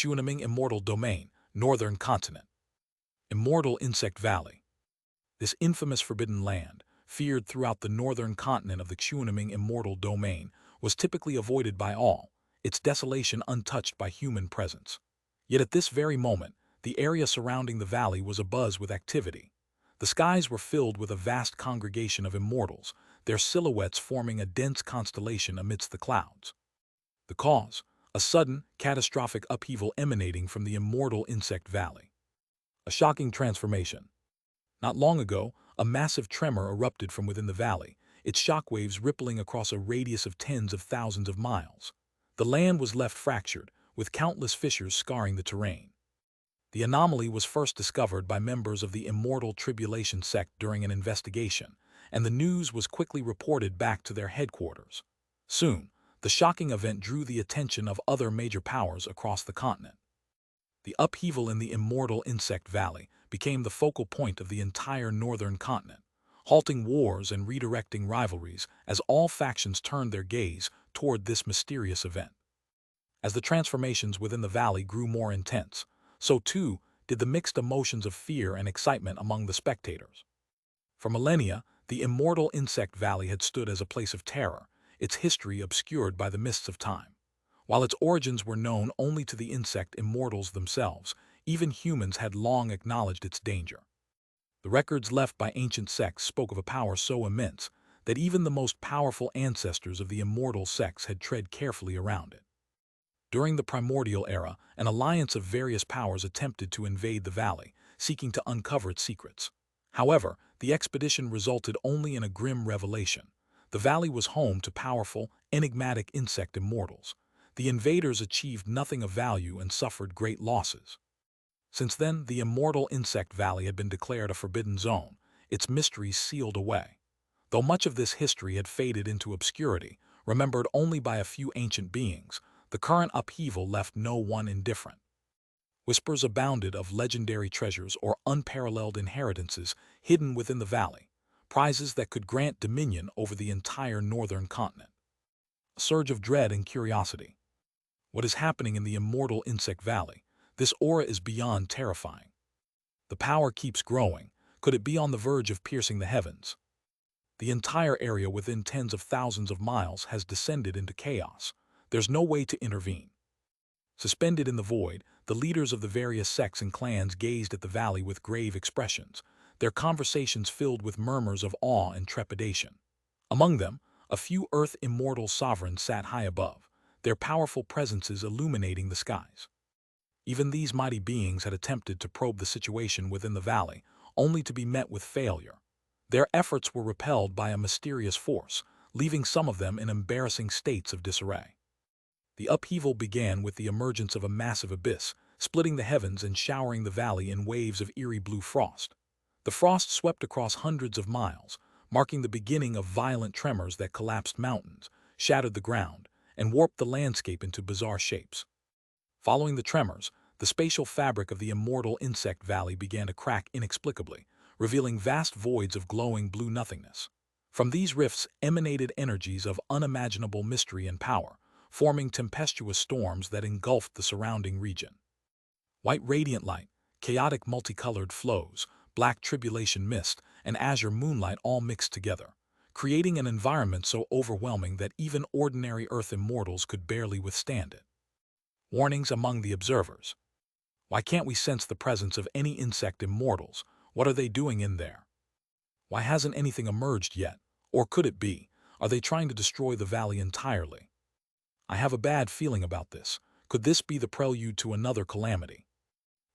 Xianxia Immortal Domain, Northern Continent. Immortal Insect Valley. This infamous forbidden land, feared throughout the northern continent of the Xianxia Immortal Domain, was typically avoided by all, its desolation untouched by human presence. Yet at this very moment, the area surrounding the valley was abuzz with activity. The skies were filled with a vast congregation of immortals, their silhouettes forming a dense constellation amidst the clouds. The cause: a sudden, catastrophic upheaval emanating from the Immortal Insect Valley. A shocking transformation. Not long ago, a massive tremor erupted from within the valley, its shockwaves rippling across a radius of tens of thousands of miles. The land was left fractured, with countless fissures scarring the terrain. The anomaly was first discovered by members of the Immortal Tribulation sect during an investigation, and the news was quickly reported back to their headquarters. Soon, the shocking event drew the attention of other major powers across the continent. The upheaval in the Immortal Insect Valley became the focal point of the entire northern continent, halting wars and redirecting rivalries as all factions turned their gaze toward this mysterious event. As the transformations within the valley grew more intense, so too did the mixed emotions of fear and excitement among the spectators. For millennia, the Immortal Insect Valley had stood as a place of terror, its history obscured by the mists of time. While its origins were known only to the insect immortals themselves, even humans had long acknowledged its danger. The records left by ancient sects spoke of a power so immense that even the most powerful ancestors of the immortal sects had tread carefully around it. During the primordial era, an alliance of various powers attempted to invade the valley, seeking to uncover its secrets. However, the expedition resulted only in a grim revelation. The valley was home to powerful, enigmatic insect immortals. The invaders achieved nothing of value and suffered great losses. Since then, the Immortal Insect Valley had been declared a forbidden zone, its mysteries sealed away. Though much of this history had faded into obscurity, remembered only by a few ancient beings, the current upheaval left no one indifferent. Whispers abounded of legendary treasures or unparalleled inheritances hidden within the valley, prizes that could grant dominion over the entire northern continent. A surge of dread and curiosity. What is happening in the Immortal Insect Valley? This aura is beyond terrifying. The power keeps growing. Could it be on the verge of piercing the heavens? The entire area within tens of thousands of miles has descended into chaos. There's no way to intervene. Suspended in the void, the leaders of the various sects and clans gazed at the valley with grave expressions, their conversations filled with murmurs of awe and trepidation. Among them, a few Earth immortal sovereigns sat high above, their powerful presences illuminating the skies. Even these mighty beings had attempted to probe the situation within the valley, only to be met with failure. Their efforts were repelled by a mysterious force, leaving some of them in embarrassing states of disarray. The upheaval began with the emergence of a massive abyss, splitting the heavens and showering the valley in waves of eerie blue frost. The frost swept across hundreds of miles, marking the beginning of violent tremors that collapsed mountains, shattered the ground, and warped the landscape into bizarre shapes. Following the tremors, the spatial fabric of the Immortal Insect Valley began to crack inexplicably, revealing vast voids of glowing blue nothingness. From these rifts emanated energies of unimaginable mystery and power, forming tempestuous storms that engulfed the surrounding region. White radiant light, chaotic multicolored flows, black tribulation mist, and azure moonlight all mixed together, creating an environment so overwhelming that even ordinary Earth immortals could barely withstand it. Warnings among the observers. Why can't we sense the presence of any insect immortals? What are they doing in there? Why hasn't anything emerged yet? Or could it be? Are they trying to destroy the valley entirely? I have a bad feeling about this. Could this be the prelude to another calamity?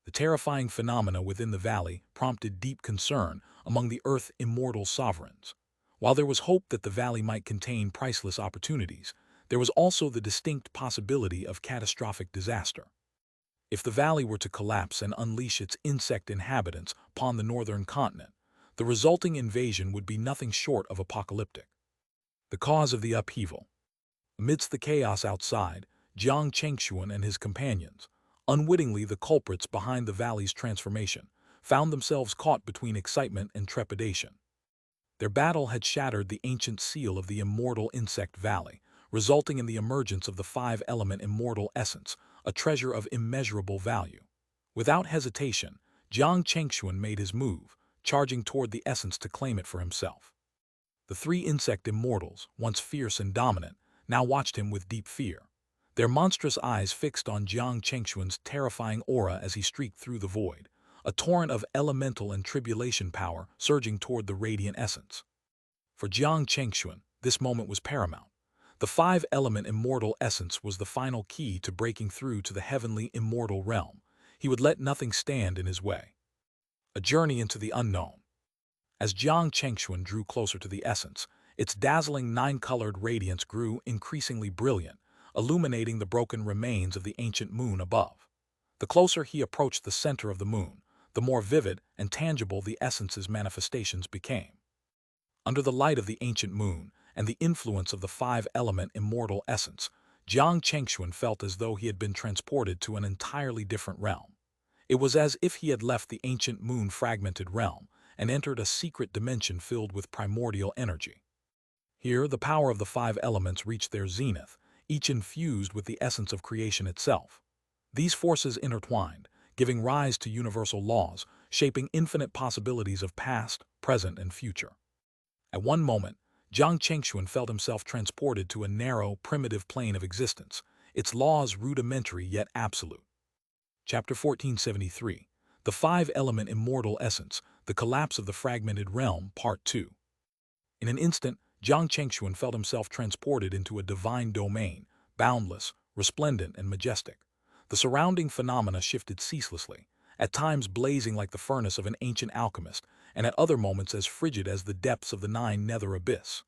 The terrifying phenomena within the valley prompted deep concern among the Earth immortal sovereigns. While there was hope that the valley might contain priceless opportunities, there was also the distinct possibility of catastrophic disaster. If the valley were to collapse and unleash its insect inhabitants upon the northern continent, the resulting invasion would be nothing short of apocalyptic. The cause of the upheaval. Amidst the chaos outside, Jiang Chengxuan and his companions, unwittingly the culprits behind the valley's transformation, found themselves caught between excitement and trepidation. Their battle had shattered the ancient seal of the Immortal Insect Valley, resulting in the emergence of the five-element immortal essence, a treasure of immeasurable value. Without hesitation, Jiang Chengxuan made his move, charging toward the essence to claim it for himself. The three insect immortals, once fierce and dominant, now watched him with deep fear, their monstrous eyes fixed on Jiang Chengxuan's terrifying aura as he streaked through the void, a torrent of elemental and tribulation power surging toward the radiant essence. For Jiang Chengxuan, this moment was paramount. The five-element immortal essence was the final key to breaking through to the heavenly immortal realm. He would let nothing stand in his way. A journey into the unknown. As Jiang Chengxuan drew closer to the essence, its dazzling nine-colored radiance grew increasingly brilliant, illuminating the broken remains of the ancient moon above. The closer he approached the center of the moon, the more vivid and tangible the essence's manifestations became. Under the light of the ancient moon and the influence of the five-element immortal essence, Jiang Chengxuan felt as though he had been transported to an entirely different realm. It was as if he had left the ancient moon-fragmented realm and entered a secret dimension filled with primordial energy. Here, the power of the five elements reached their zenith, each infused with the essence of creation itself. These forces intertwined, giving rise to universal laws, shaping infinite possibilities of past, present, and future. At one moment, Jiang Chengxuan felt himself transported to a narrow, primitive plane of existence, its laws rudimentary yet absolute. Chapter 1473, The Five-Element Immortal Essence, The Collapse of the Fragmented Realm, Part 2. In an instant, Jiang Chengxuan felt himself transported into a divine domain, boundless, resplendent, and majestic. The surrounding phenomena shifted ceaselessly, at times blazing like the furnace of an ancient alchemist, and at other moments as frigid as the depths of the nether abyss.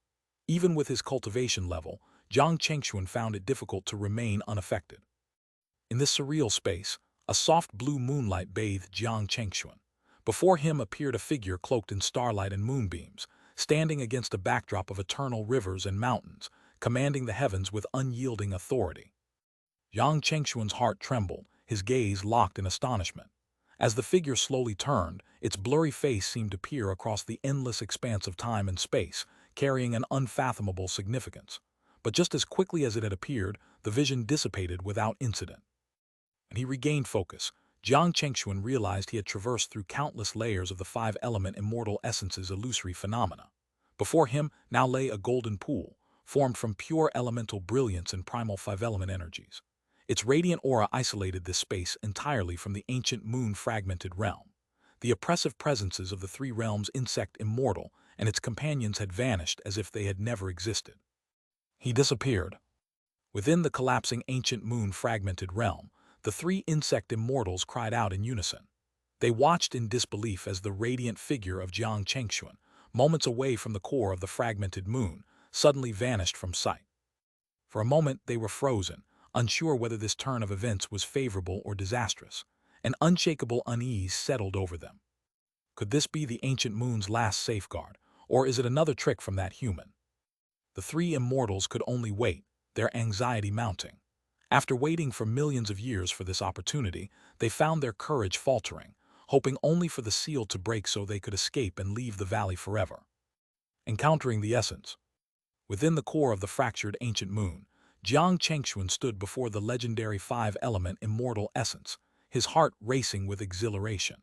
Even with his cultivation level, Jiang Chengxuan found it difficult to remain unaffected. In this surreal space, a soft blue moonlight bathed Jiang Chengxuan. Before him appeared a figure cloaked in starlight and moonbeams, standing against a backdrop of eternal rivers and mountains, commanding the heavens with unyielding authority. Jiang Chengxuan's heart trembled, his gaze locked in astonishment. As the figure slowly turned, its blurry face seemed to peer across the endless expanse of time and space, carrying an unfathomable significance. But just as quickly as it had appeared, the vision dissipated without incident. And he regained focus. Jiang Chengxuan realized he had traversed through countless layers of the five-element immortal essence's illusory phenomena. Before him now lay a golden pool, formed from pure elemental brilliance and primal five-element energies. Its radiant aura isolated this space entirely from the ancient moon-fragmented realm. The oppressive presences of the three realms' insect immortal and its companions had vanished as if they had never existed. He disappeared. Within the collapsing ancient moon-fragmented realm, the three insect immortals cried out in unison. They watched in disbelief as the radiant figure of Jiang Chengxuan, moments away from the core of the fragmented moon, suddenly vanished from sight. For a moment they were frozen, unsure whether this turn of events was favorable or disastrous. An unshakable unease settled over them. Could this be the ancient moon's last safeguard, or is it another trick from that human? The three immortals could only wait, their anxiety mounting. After waiting for millions of years for this opportunity, they found their courage faltering, hoping only for the seal to break so they could escape and leave the valley forever. Encountering the essence. Within the core of the fractured ancient moon, Jiang Chengxuan stood before the legendary five-element immortal essence, his heart racing with exhilaration.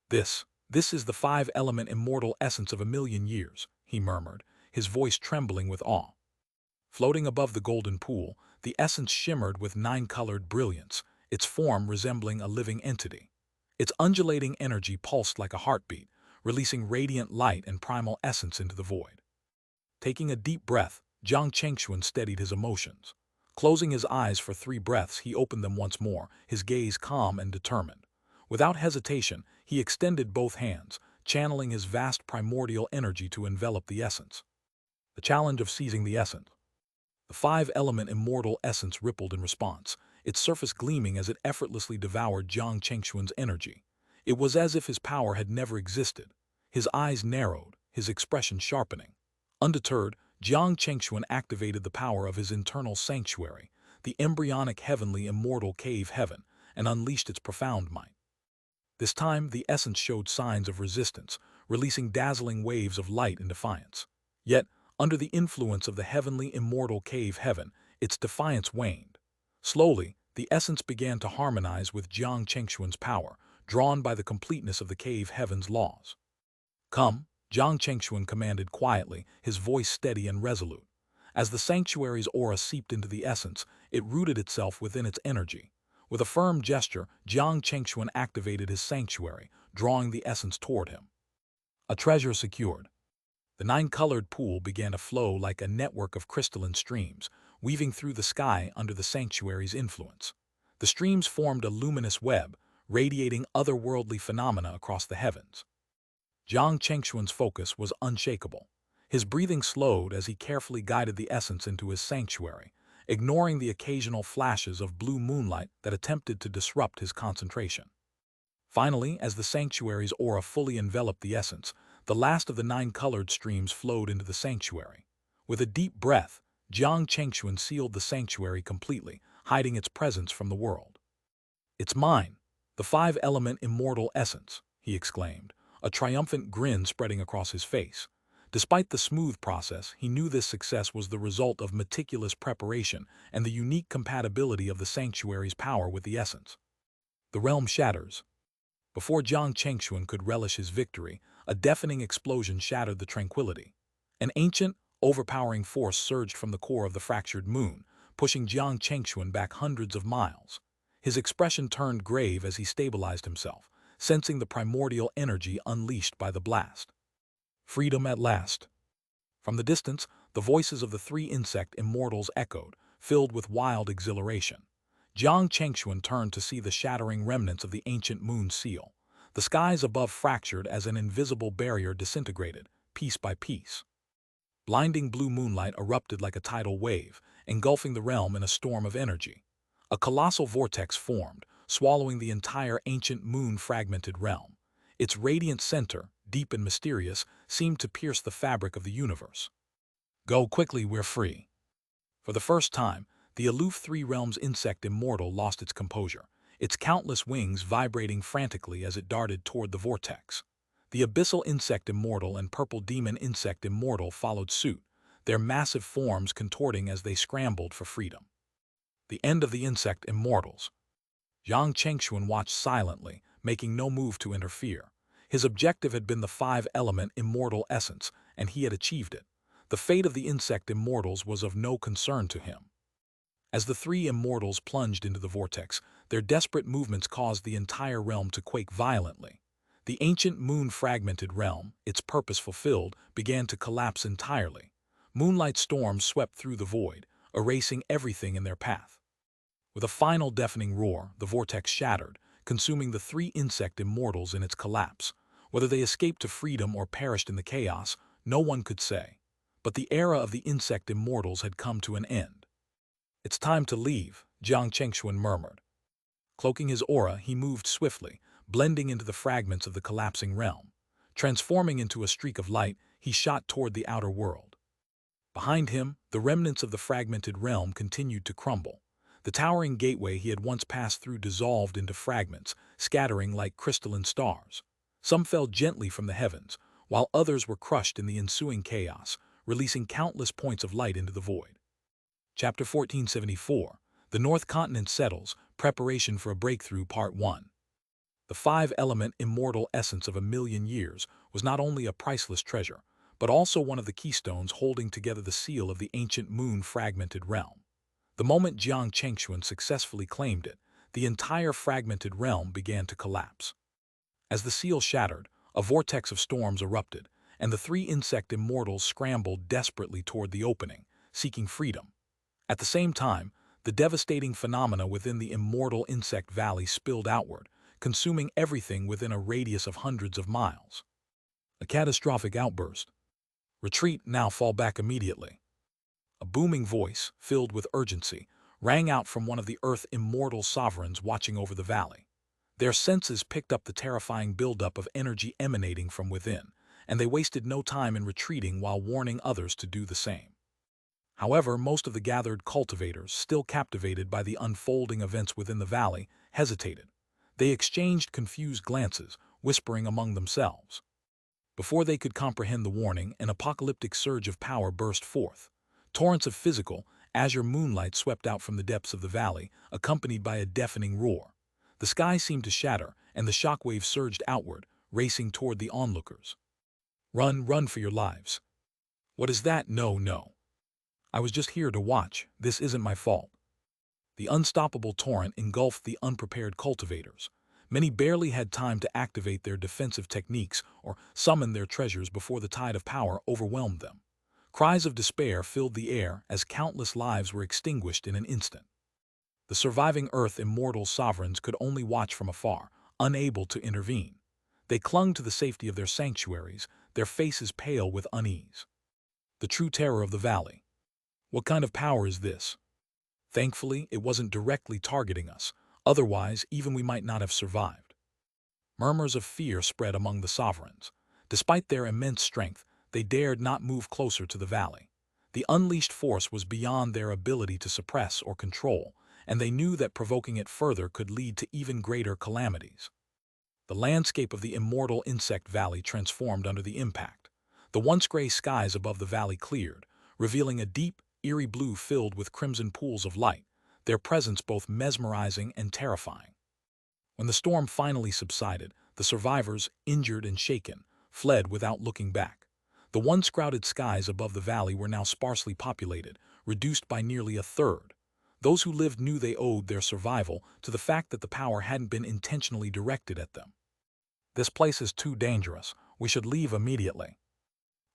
This is the five-element immortal essence of a million years, he murmured, his voice trembling with awe. Floating above the golden pool, the essence shimmered with nine-colored brilliance, its form resembling a living entity. Its undulating energy pulsed like a heartbeat, releasing radiant light and primal essence into the void. Taking a deep breath, Jiang Chengxuan steadied his emotions. Closing his eyes for 3 breaths, he opened them once more, his gaze calm and determined. Without hesitation, he extended both hands, channeling his vast primordial energy to envelop the essence. The challenge of seizing the essence. The five-element immortal essence rippled in response, its surface gleaming as it effortlessly devoured Jiang Chengxuan's energy. It was as if his power had never existed. His eyes narrowed, his expression sharpening. Undeterred, Jiang Chengxuan activated the power of his internal sanctuary, the embryonic heavenly immortal cave heaven, and unleashed its profound might. This time, the essence showed signs of resistance, releasing dazzling waves of light in defiance. Yet, under the influence of the heavenly immortal cave heaven, its defiance waned. Slowly, The essence began to harmonize with Jiang Chengxuan's power, drawn by the completeness of the cave heaven's laws. "Come," Jiang Chengxuan commanded quietly, his voice steady and resolute. As the sanctuary's aura seeped into the essence, it rooted itself within its energy. With a firm gesture, Jiang Chengxuan activated his sanctuary, drawing the essence toward him. A treasure secured. The nine-colored pool began to flow like a network of crystalline streams, weaving through the sky under the sanctuary's influence. The streams formed a luminous web, radiating otherworldly phenomena across the heavens. Jiang Chengxuan's focus was unshakable. His breathing slowed as he carefully guided the essence into his sanctuary, ignoring the occasional flashes of blue moonlight that attempted to disrupt his concentration. Finally, as the sanctuary's aura fully enveloped the essence, the last of the nine-colored streams flowed into the sanctuary. With a deep breath, Jiang Chengxuan sealed the sanctuary completely, hiding its presence from the world. "It's mine, the five-element immortal essence," he exclaimed, a triumphant grin spreading across his face. Despite the smooth process, he knew this success was the result of meticulous preparation and the unique compatibility of the sanctuary's power with the essence. The realm shatters. Before Jiang Chengxuan could relish his victory, a deafening explosion shattered the tranquility. An ancient, overpowering force surged from the core of the fractured moon, pushing Jiang Chengxuan back hundreds of miles. His expression turned grave as he stabilized himself, sensing the primordial energy unleashed by the blast. Freedom at last. From the distance, the voices of the three insect immortals echoed, filled with wild exhilaration. Jiang Chengxuan turned to see the shattering remnants of the ancient moon seal. The skies above fractured as an invisible barrier disintegrated, piece by piece. Blinding blue moonlight erupted like a tidal wave, engulfing the realm in a storm of energy. A colossal vortex formed, swallowing the entire ancient moon-fragmented realm. Its radiant center, deep and mysterious, seemed to pierce the fabric of the universe. "Go quickly, we're free." For the first time, the aloof Three Realms insect immortal lost its composure, its countless wings vibrating frantically as it darted toward the vortex. The abyssal insect immortal and purple demon insect immortal followed suit, their massive forms contorting as they scrambled for freedom. The end of the insect immortals. Jiang Chengxuan watched silently, making no move to interfere. His objective had been the five-element immortal essence, and he had achieved it. The fate of the insect immortals was of no concern to him. As the three immortals plunged into the vortex, their desperate movements caused the entire realm to quake violently. The ancient moon-fragmented realm, its purpose fulfilled, began to collapse entirely. Moonlight storms swept through the void, erasing everything in their path. With a final deafening roar, the vortex shattered, consuming the three insect immortals in its collapse. Whether they escaped to freedom or perished in the chaos, no one could say. But the era of the insect immortals had come to an end. "It's time to leave," Jiang Chengxuan murmured. Cloaking his aura, he moved swiftly, blending into the fragments of the collapsing realm. Transforming into a streak of light, he shot toward the outer world. Behind him, the remnants of the fragmented realm continued to crumble. The towering gateway he had once passed through dissolved into fragments, scattering like crystalline stars. Some fell gently from the heavens, while others were crushed in the ensuing chaos, releasing countless points of light into the void. Chapter 1474, The North Continent Settles, Preparation for a Breakthrough, Part 1. The five-element immortal essence of a million years was not only a priceless treasure, but also one of the keystones holding together the seal of the ancient moon-fragmented realm. The moment Jiang Chengxuan successfully claimed it, the entire fragmented realm began to collapse. As the seal shattered, a vortex of storms erupted, and the three insect immortals scrambled desperately toward the opening, seeking freedom. At the same time, the devastating phenomena within the immortal insect valley spilled outward, consuming everything within a radius of hundreds of miles. A catastrophic outburst. "Retreat now, fall back immediately." A booming voice, filled with urgency, rang out from one of the Earth immortal sovereigns watching over the valley. Their senses picked up the terrifying buildup of energy emanating from within, and they wasted no time in retreating while warning others to do the same. However, most of the gathered cultivators, still captivated by the unfolding events within the valley, hesitated. They exchanged confused glances, whispering among themselves. Before they could comprehend the warning, an apocalyptic surge of power burst forth. Torrents of physical azure moonlight swept out from the depths of the valley, accompanied by a deafening roar. The sky seemed to shatter, and the shockwaves surged outward, racing toward the onlookers. "Run, run for your lives." "What is that? No, no. I was just here to watch. This isn't my fault." The unstoppable torrent engulfed the unprepared cultivators. Many barely had time to activate their defensive techniques or summon their treasures before the tide of power overwhelmed them. Cries of despair filled the air as countless lives were extinguished in an instant. The surviving Earth immortal sovereigns could only watch from afar, unable to intervene. They clung to the safety of their sanctuaries, their faces pale with unease. The true terror of the valley. What kind of power is this? Thankfully, it wasn't directly targeting us. Otherwise, even we might not have survived. Murmurs of fear spread among the sovereigns. Despite their immense strength, they dared not move closer to the valley. The unleashed force was beyond their ability to suppress or control, and they knew that provoking it further could lead to even greater calamities. The landscape of the immortal insect valley transformed under the impact. The once gray skies above the valley cleared, revealing a deep, eerie blue filled with crimson pools of light, their presence both mesmerizing and terrifying. When the storm finally subsided, the survivors, injured and shaken, fled without looking back. The once crowded skies above the valley were now sparsely populated, reduced by nearly a third. Those who lived knew they owed their survival to the fact that the power hadn't been intentionally directed at them. "This place is too dangerous. We should leave immediately."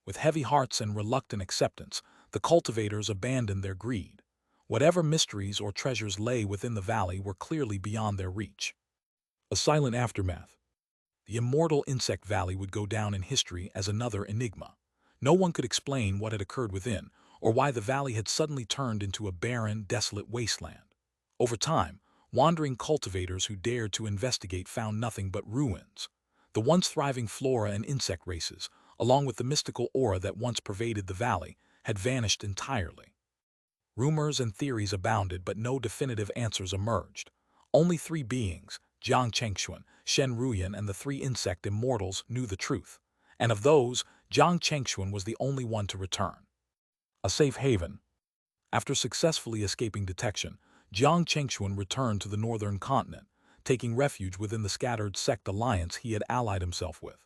With heavy hearts and reluctant acceptance, the cultivators abandoned their greed. Whatever mysteries or treasures lay within the valley were clearly beyond their reach. A silent aftermath. The immortal insect valley would go down in history as another enigma. No one could explain what had occurred within, or why the valley had suddenly turned into a barren, desolate wasteland. Over time, wandering cultivators who dared to investigate found nothing but ruins. The once thriving flora and insect races, along with the mystical aura that once pervaded the valley, had vanished entirely. Rumors and theories abounded, but no definitive answers emerged. Only three beings, Jiang Chengxuan, Shen Ruyan, and the three insect immortals, knew the truth. And of those, Jiang Chengxuan was the only one to return. A safe haven. After successfully escaping detection, Jiang Chengxuan returned to the northern continent, taking refuge within the scattered sect alliance he had allied himself with.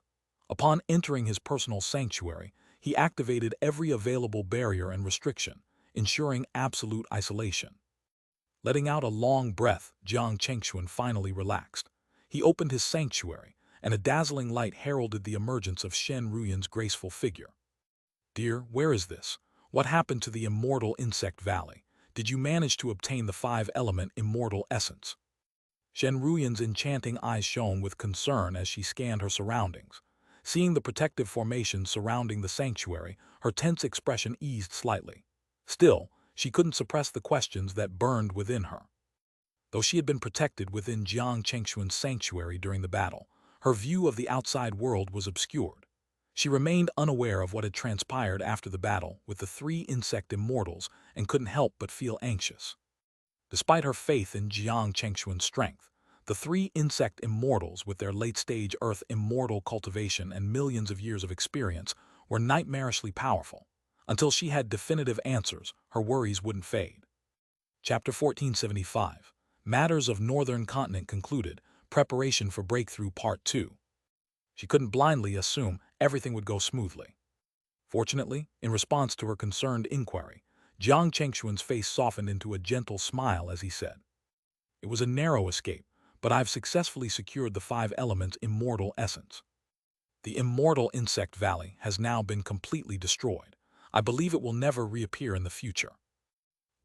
Upon entering his personal sanctuary, he activated every available barrier and restriction, ensuring absolute isolation. Letting out a long breath, Jiang Chengxuan finally relaxed. He opened his sanctuary, and a dazzling light heralded the emergence of Shen Ruyan's graceful figure. "Dear, where is this? What happened to the immortal insect valley? Did you manage to obtain the five-element immortal essence?" Shen Ruyan's enchanting eyes shone with concern as she scanned her surroundings. Seeing the protective formation surrounding the sanctuary, her tense expression eased slightly. Still, she couldn't suppress the questions that burned within her. Though she had been protected within Jiang Chengxuan's sanctuary during the battle, her view of the outside world was obscured. She remained unaware of what had transpired after the battle with the three insect immortals and couldn't help but feel anxious. Despite her faith in Jiang Chengxuan's strength, the three insect immortals, with their late-stage Earth immortal cultivation and millions of years of experience, were nightmarishly powerful. Until she had definitive answers, her worries wouldn't fade. Chapter 1475. Matters of Northern Continent concluded. Preparation for Breakthrough Part 2. She couldn't blindly assume everything would go smoothly. Fortunately, in response to her concerned inquiry, Jiang Chengxuan's face softened into a gentle smile as he said, "It was a narrow escape, but I've successfully secured the five-element immortal essence. The immortal insect valley has now been completely destroyed. I believe it will never reappear in the future."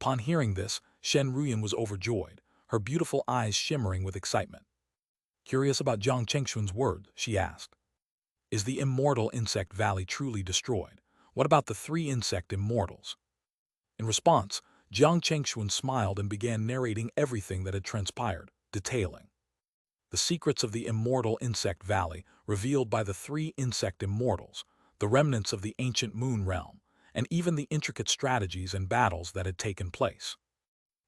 Upon hearing this, Shen Ruyan was overjoyed, her beautiful eyes shimmering with excitement. Curious about Jiang Chengxuan's words, she asked, "Is the immortal insect valley truly destroyed? What about the three insect immortals?" In response, Jiang Chengxuan smiled and began narrating everything that had transpired, detailing the secrets of the immortal insect valley revealed by the three insect immortals, the remnants of the ancient moon realm, and even the intricate strategies and battles that had taken place.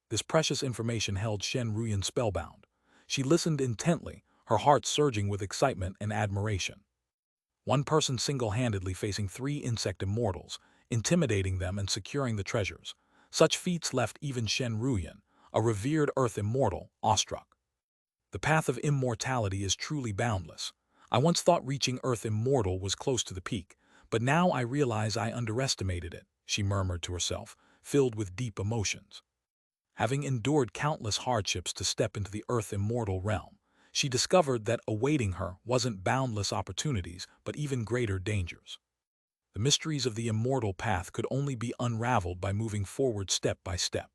This precious information held Shen Ruyan spellbound. She listened intently, her heart surging with excitement and admiration. One person single-handedly facing three insect immortals, intimidating them and securing the treasures. Such feats left even Shen Ruyan, a revered Earth immortal, awestruck. The path of immortality is truly boundless. I once thought reaching Earth immortal was close to the peak, but now I realize I underestimated it, she murmured to herself, filled with deep emotions. Having endured countless hardships to step into the Earth immortal realm, she discovered that awaiting her wasn't boundless opportunities, but even greater dangers. The mysteries of the immortal path could only be unraveled by moving forward step by step.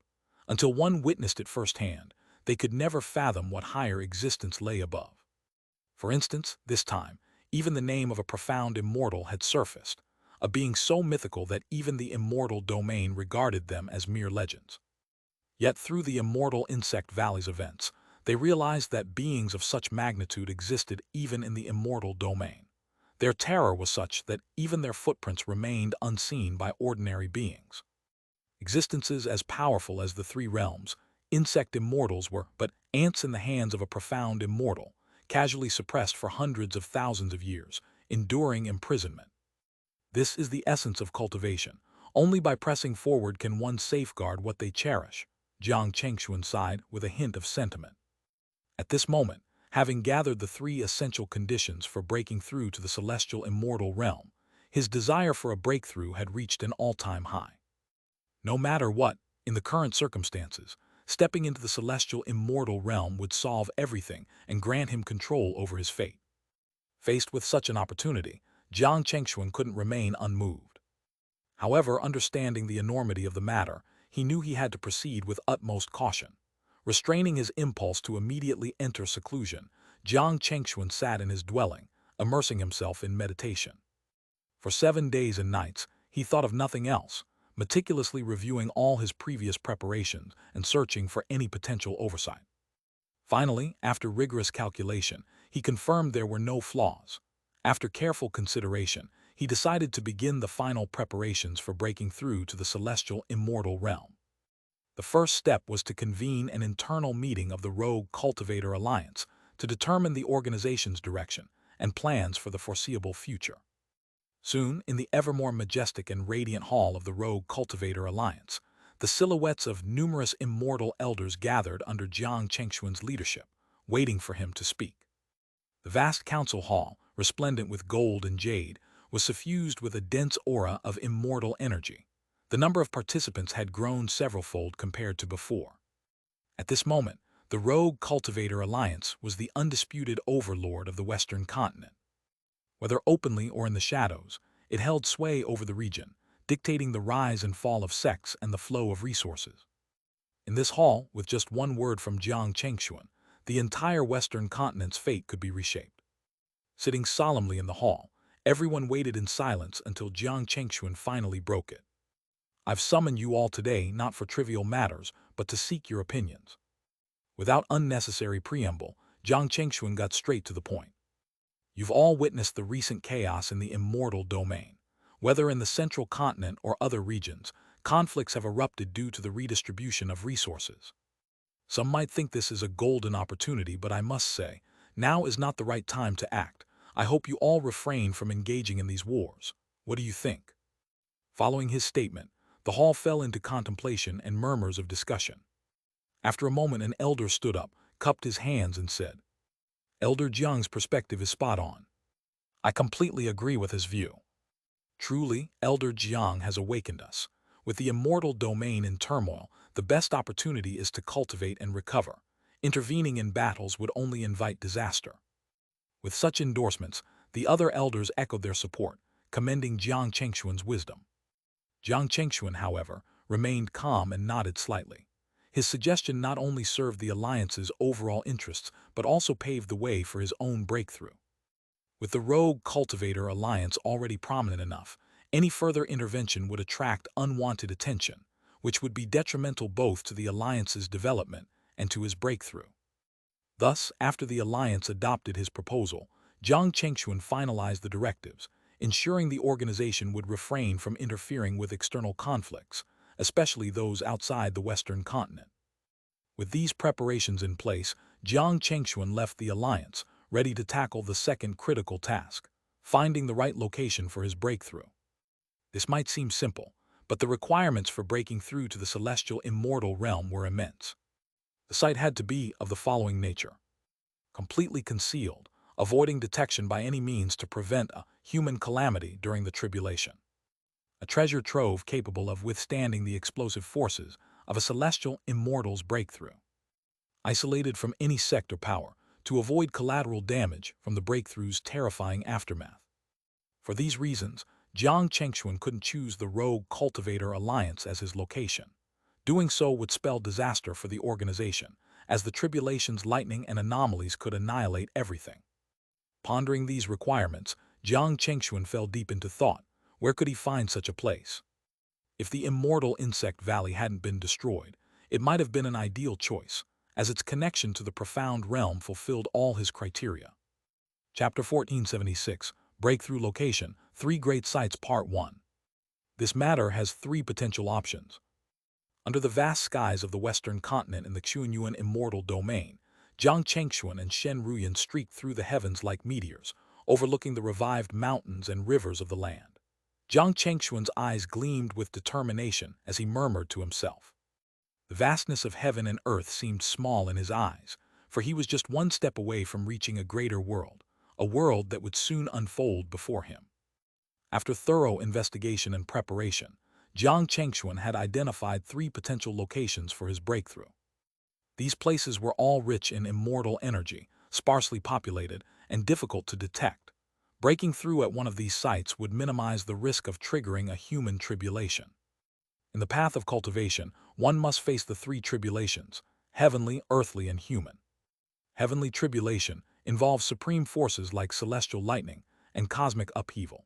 Until one witnessed it firsthand, they could never fathom what higher existence lay above. For instance, this time, even the name of a profound immortal had surfaced, a being so mythical that even the immortal domain regarded them as mere legends. Yet through the immortal Insect Valley's events, they realized that beings of such magnitude existed even in the immortal domain. Their terror was such that even their footprints remained unseen by ordinary beings. Existences as powerful as the three realms, insect immortals were but ants in the hands of a profound immortal, casually suppressed for hundreds of thousands of years, enduring imprisonment. This is the essence of cultivation. Only by pressing forward can one safeguard what they cherish, Jiang Chengxuan sighed with a hint of sentiment. At this moment, having gathered the three essential conditions for breaking through to the celestial immortal realm, his desire for a breakthrough had reached an all-time high. No matter what, in the current circumstances, stepping into the celestial immortal realm would solve everything and grant him control over his fate. Faced with such an opportunity, Jiang Chengxuan couldn't remain unmoved. However, understanding the enormity of the matter, he knew he had to proceed with utmost caution. Restraining his impulse to immediately enter seclusion, Jiang Chengxuan sat in his dwelling, immersing himself in meditation. For 7 days and nights, he thought of nothing else, meticulously reviewing all his previous preparations and searching for any potential oversight. Finally, after rigorous calculation, he confirmed there were no flaws. After careful consideration, he decided to begin the final preparations for breaking through to the celestial immortal realm. The first step was to convene an internal meeting of the Rogue Cultivator Alliance to determine the organization's direction and plans for the foreseeable future. Soon, in the ever more majestic and radiant hall of the Rogue Cultivator Alliance, the silhouettes of numerous immortal elders gathered under Jiang Chengxuan's leadership, waiting for him to speak. The vast council hall, resplendent with gold and jade, was suffused with a dense aura of immortal energy. The number of participants had grown severalfold compared to before. At this moment, the Rogue Cultivator Alliance was the undisputed overlord of the Western continent. Whether openly or in the shadows, it held sway over the region, dictating the rise and fall of sects and the flow of resources. In this hall, with just one word from Jiang Chengxuan, the entire Western continent's fate could be reshaped. Sitting solemnly in the hall, everyone waited in silence until Jiang Chengxuan finally broke it. I've summoned you all today not for trivial matters, but to seek your opinions. Without unnecessary preamble, Jiang Chengxuan got straight to the point. You've all witnessed the recent chaos in the immortal domain. Whether in the central continent or other regions, conflicts have erupted due to the redistribution of resources. Some might think this is a golden opportunity, but I must say, now is not the right time to act. I hope you all refrain from engaging in these wars. What do you think? Following his statement, the hall fell into contemplation and murmurs of discussion. After a moment, an elder stood up, cupped his hands, and said, Elder Jiang's perspective is spot on. I completely agree with his view. Truly, Elder Jiang has awakened us. With the immortal domain in turmoil, the best opportunity is to cultivate and recover. Intervening in battles would only invite disaster. With such endorsements, the other elders echoed their support, commending Jiang Chengxuan's wisdom. Jiang Chengxuan, however, remained calm and nodded slightly. His suggestion not only served the alliance's overall interests, but also paved the way for his own breakthrough. With the Rogue Cultivator Alliance already prominent enough, any further intervention would attract unwanted attention, which would be detrimental both to the alliance's development and to his breakthrough. Thus, after the alliance adopted his proposal, Jiang Chengxuan finalized the directives, ensuring the organization would refrain from interfering with external conflicts, especially those outside the Western continent. With these preparations in place, Jiang Chengxuan left the alliance, ready to tackle the second critical task, finding the right location for his breakthrough. This might seem simple, but the requirements for breaking through to the celestial immortal realm were immense. The site had to be of the following nature: completely concealed, avoiding detection by any means to prevent a human calamity during the tribulation. A treasure trove capable of withstanding the explosive forces of a celestial immortal's breakthrough. Isolated from any sect or power, to avoid collateral damage from the breakthrough's terrifying aftermath. For these reasons, Jiang Chengxuan couldn't choose the rogue cultivator alliance as his location. Doing so would spell disaster for the organization, as the tribulation's lightning and anomalies could annihilate everything. Pondering these requirements, Jiang Chengxuan fell deep into thought. Where could he find such a place? If the immortal insect valley hadn't been destroyed, it might have been an ideal choice, as its connection to the profound realm fulfilled all his criteria. Chapter 1476, Breakthrough Location, 3 Great Sites Part 1. This matter has 3 potential options. Under the vast skies of the western continent in the Xianxia immortal domain, Jiang Chengxuan and Shen Ruyan streaked through the heavens like meteors, overlooking the revived mountains and rivers of the land. Jiang Chengxuan's eyes gleamed with determination as he murmured to himself. The vastness of heaven and earth seemed small in his eyes, for he was just one step away from reaching a greater world, a world that would soon unfold before him. After thorough investigation and preparation, Jiang Chengxuan had identified 3 potential locations for his breakthrough. These places were all rich in immortal energy, sparsely populated, and difficult to detect. Breaking through at one of these sites would minimize the risk of triggering a human tribulation. In the path of cultivation, one must face the 3 tribulations: heavenly, earthly, and human. Heavenly tribulation involves supreme forces like celestial lightning and cosmic upheaval.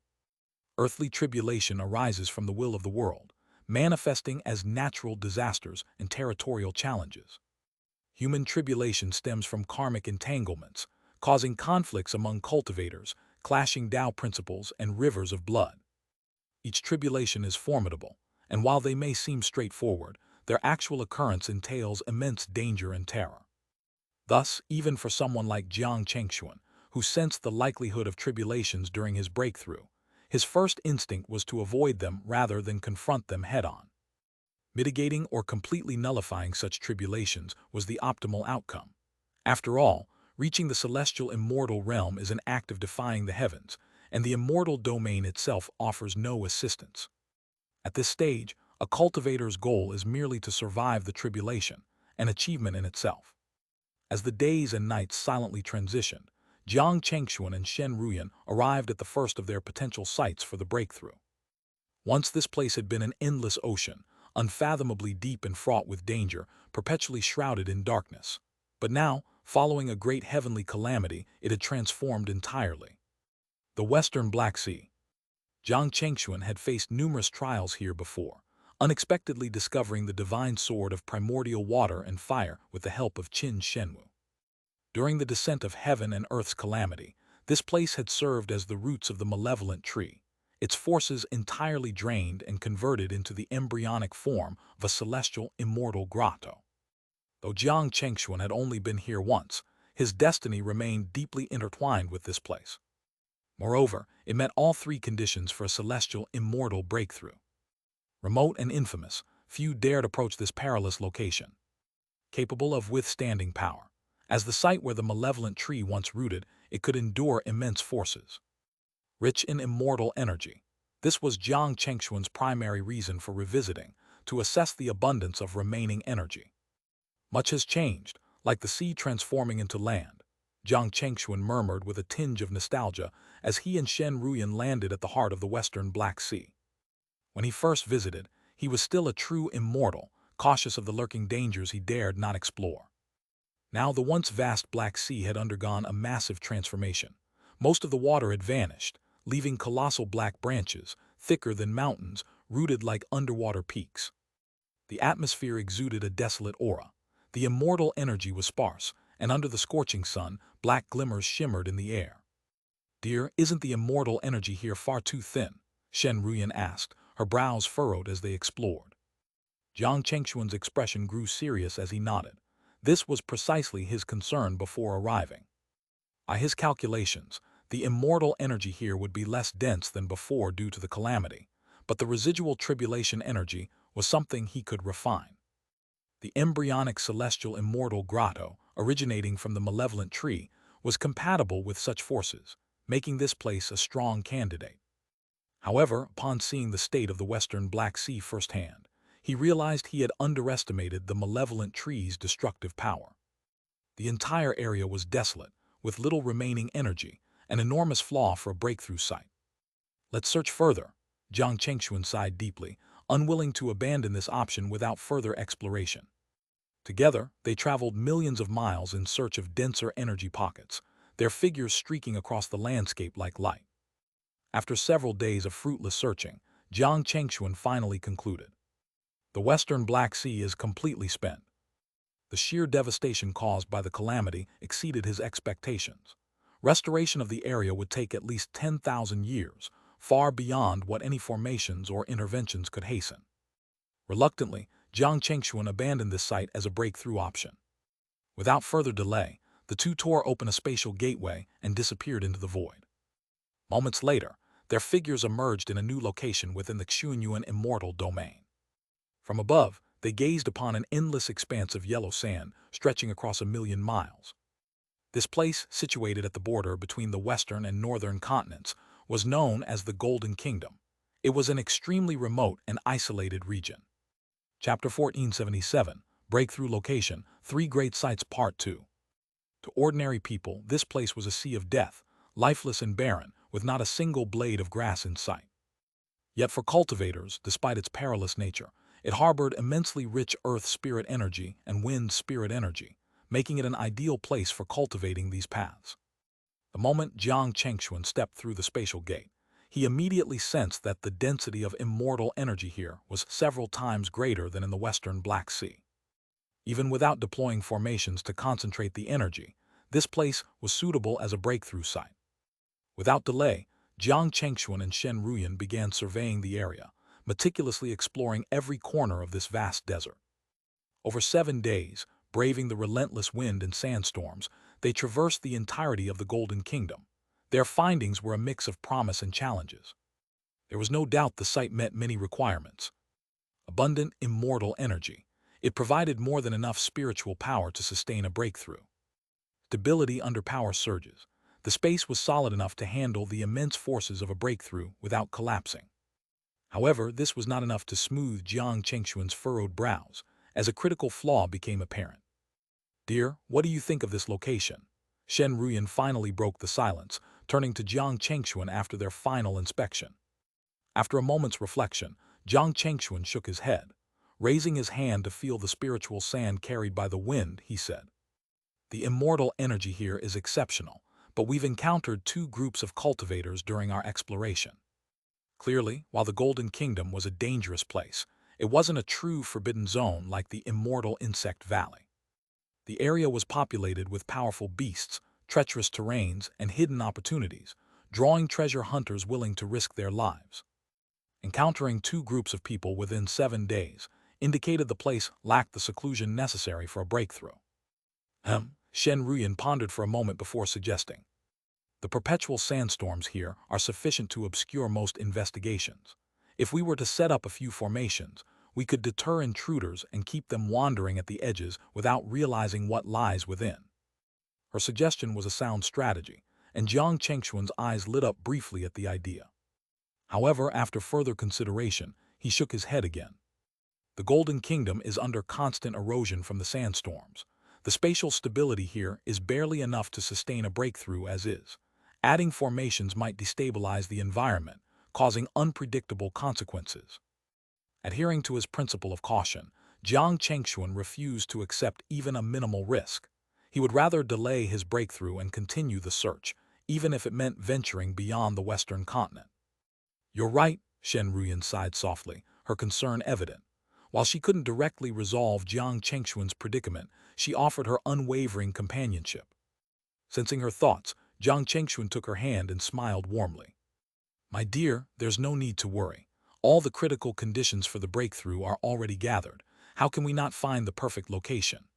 Earthly tribulation arises from the will of the world, manifesting as natural disasters and territorial challenges. Human tribulation stems from karmic entanglements, causing conflicts among cultivators, clashing Tao principles, and rivers of blood. Each tribulation is formidable, and while they may seem straightforward, their actual occurrence entails immense danger and terror. Thus, even for someone like Jiang Chengxuan, who sensed the likelihood of tribulations during his breakthrough, his first instinct was to avoid them rather than confront them head-on. Mitigating or completely nullifying such tribulations was the optimal outcome. After all, reaching the celestial immortal realm is an act of defying the heavens, and the immortal domain itself offers no assistance. At this stage, a cultivator's goal is merely to survive the tribulation, an achievement in itself. As the days and nights silently transitioned, Jiang Chengxuan and Shen Ruyan arrived at the first of their potential sites for the breakthrough. Once this place had been an endless ocean, unfathomably deep and fraught with danger, perpetually shrouded in darkness. But now, following a great heavenly calamity, it had transformed entirely. The Western Black Sea. Jiang Chengxuan had faced numerous trials here before, unexpectedly discovering the divine sword of primordial water and fire with the help of Qin Shenwu. During the descent of heaven and earth's calamity, this place had served as the roots of the malevolent tree, its forces entirely drained and converted into the embryonic form of a celestial immortal grotto. Though Jiang Chengxuan had only been here once, his destiny remained deeply intertwined with this place. Moreover, it met all 3 conditions for a celestial immortal breakthrough. Remote and infamous, few dared approach this perilous location. Capable of withstanding power. As the site where the malevolent tree once rooted, it could endure immense forces. Rich in immortal energy. This was Jiang Chengxuan's primary reason for revisiting, to assess the abundance of remaining energy. Much has changed, like the sea transforming into land, Jiang Chengxuan murmured with a tinge of nostalgia as he and Shen Ruyan landed at the heart of the Western Black Sea. When he first visited, he was still a true immortal, cautious of the lurking dangers he dared not explore. Now the once vast Black Sea had undergone a massive transformation. Most of the water had vanished, leaving colossal black branches, thicker than mountains, rooted like underwater peaks. The atmosphere exuded a desolate aura. The immortal energy was sparse, and under the scorching sun, black glimmers shimmered in the air. "Dear, isn't the immortal energy here far too thin?" Shen Ruyan asked, her brows furrowed as they explored. Jiang Chengxuan's expression grew serious as he nodded. This was precisely his concern before arriving. By his calculations, the immortal energy here would be less dense than before due to the calamity, but the residual tribulation energy was something he could refine. The embryonic celestial immortal grotto, originating from the malevolent tree, was compatible with such forces, making this place a strong candidate. However, upon seeing the state of the Western Black Sea firsthand, he realized he had underestimated the malevolent tree's destructive power. The entire area was desolate, with little remaining energy, an enormous flaw for a breakthrough site. Let's search further. Jiang Chengxuan sighed deeply, unwilling to abandon this option without further exploration. Together, they traveled millions of miles in search of denser energy pockets, their figures streaking across the landscape like light. After several days of fruitless searching, Jiang Chengxuan finally concluded. The Western Black Sea is completely spent. The sheer devastation caused by the calamity exceeded his expectations. Restoration of the area would take at least 10,000 years, far beyond what any formations or interventions could hasten. Reluctantly, Jiang Chengxuan abandoned this site as a breakthrough option. Without further delay, the two tore open a spatial gateway and disappeared into the void. Moments later, their figures emerged in a new location within the Xianxia immortal domain. From above, they gazed upon an endless expanse of yellow sand stretching across 1,000,000 miles. This place, situated at the border between the western and northern continents, was known as the Golden Kingdom. It was an extremely remote and isolated region. Chapter 1477, Breakthrough Location, Three Great Sites Part 2. To ordinary people, this place was a sea of death, lifeless and barren, with not a single blade of grass in sight. Yet for cultivators, despite its perilous nature, it harbored immensely rich earth spirit energy and wind spirit energy, making it an ideal place for cultivating these paths. The moment Jiang Chengxuan stepped through the spatial gate, he immediately sensed that the density of immortal energy here was several times greater than in the Western Black Sea. Even without deploying formations to concentrate the energy, this place was suitable as a breakthrough site. Without delay, Jiang Chengxuan and Shen Ruyan began surveying the area, meticulously exploring every corner of this vast desert. Over 7 days, braving the relentless wind and sandstorms, they traversed the entirety of the Golden Kingdom. Their findings were a mix of promise and challenges. There was no doubt the site met many requirements. Abundant, immortal energy. It provided more than enough spiritual power to sustain a breakthrough. Stability under power surges. The space was solid enough to handle the immense forces of a breakthrough without collapsing. However, this was not enough to smooth Jiang Chengxuan's furrowed brows, as a critical flaw became apparent. "Dear, what do you think of this location?" Shen Ruyan finally broke the silence, turning to Jiang Chengxuan after their final inspection. After a moment's reflection, Jiang Chengxuan shook his head. Raising his hand to feel the spiritual sand carried by the wind, he said, "The immortal energy here is exceptional, but we've encountered 2 groups of cultivators during our exploration. Clearly, while the Golden Kingdom was a dangerous place, it wasn't a true forbidden zone like the immortal Insect Valley. The area was populated with powerful beasts, treacherous terrains, and hidden opportunities, drawing treasure hunters willing to risk their lives. Encountering 2 groups of people within 7 days indicated the place lacked the seclusion necessary for a breakthrough." Shen Ruyan pondered for a moment before suggesting, "The perpetual sandstorms here are sufficient to obscure most investigations. If we were to set up a few formations, we could deter intruders and keep them wandering at the edges without realizing what lies within." Her suggestion was a sound strategy, and Jiang Chengxuan's eyes lit up briefly at the idea. However, after further consideration, he shook his head again. The Golden Kingdom is under constant erosion from the sandstorms. The spatial stability here is barely enough to sustain a breakthrough as is. Adding formations might destabilize the environment, causing unpredictable consequences. Adhering to his principle of caution, Jiang Chengxuan refused to accept even a minimal risk. He would rather delay his breakthrough and continue the search, even if it meant venturing beyond the Western continent. "You're right," Shen Ruyan sighed softly, her concern evident. While she couldn't directly resolve Jiang Chengxuan's predicament, she offered her unwavering companionship. Sensing her thoughts, Jiang Chengxuan took her hand and smiled warmly. "My dear, there's no need to worry. All the critical conditions for the breakthrough are already gathered. How can we not find the perfect location?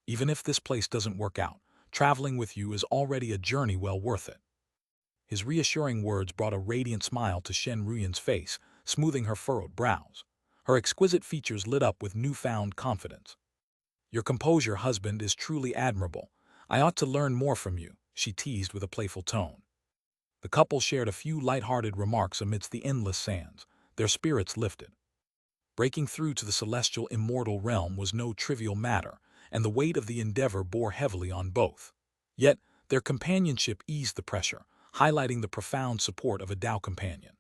Even if this place doesn't work out, traveling with you is already a journey well worth it." His reassuring words brought a radiant smile to Shen Ruyan's face, smoothing her furrowed brows. Her exquisite features lit up with newfound confidence. "Your composure, husband, is truly admirable. I ought to learn more from you," she teased with a playful tone. The couple shared a few light-hearted remarks amidst the endless sands, their spirits lifted. Breaking through to the celestial immortal realm was no trivial matter, and the weight of the endeavor bore heavily on both. Yet, their companionship eased the pressure, highlighting the profound support of a Tao companion.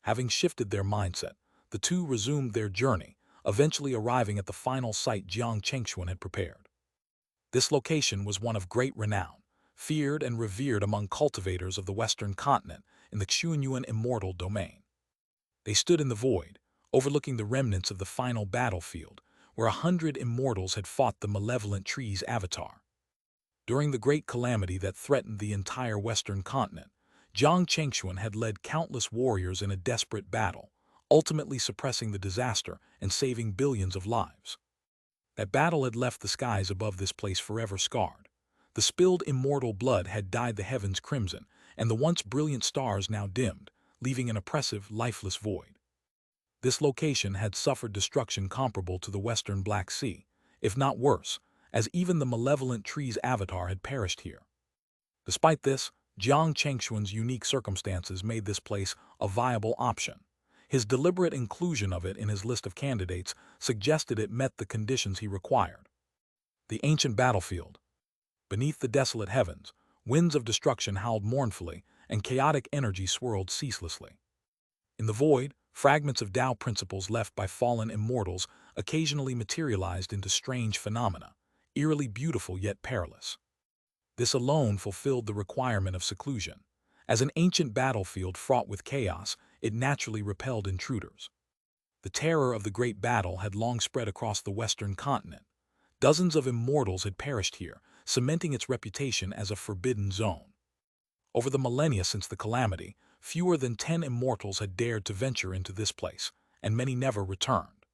Having shifted their mindset, the two resumed their journey, eventually arriving at the final site Jiang Chengxuan had prepared. This location was one of great renown, feared and revered among cultivators of the Western continent in the Xianxia immortal domain. They stood in the void, overlooking the remnants of the final battlefield, where 100 immortals had fought the malevolent tree's avatar. During the great calamity that threatened the entire Western continent, Jiang Chengxuan had led countless warriors in a desperate battle, ultimately suppressing the disaster and saving billions of lives. That battle had left the skies above this place forever scarred. The spilled immortal blood had dyed the heavens crimson, and the once brilliant stars now dimmed, leaving an oppressive, lifeless void. This location had suffered destruction comparable to the Western Black Sea, if not worse, as even the malevolent tree's avatar had perished here. Despite this, Jiang Chengxuan's unique circumstances made this place a viable option. His deliberate inclusion of it in his list of candidates suggested it met the conditions he required. The ancient battlefield. Beneath the desolate heavens, winds of destruction howled mournfully, and chaotic energy swirled ceaselessly. In the void, fragments of Tao principles left by fallen immortals occasionally materialized into strange phenomena, eerily beautiful yet perilous. This alone fulfilled the requirement of seclusion. As an ancient battlefield fraught with chaos, it naturally repelled intruders. The terror of the great battle had long spread across the Western continent. Dozens of immortals had perished here, cementing its reputation as a forbidden zone. Over the millennia since the calamity, fewer than 10 immortals had dared to venture into this place, and many never returned.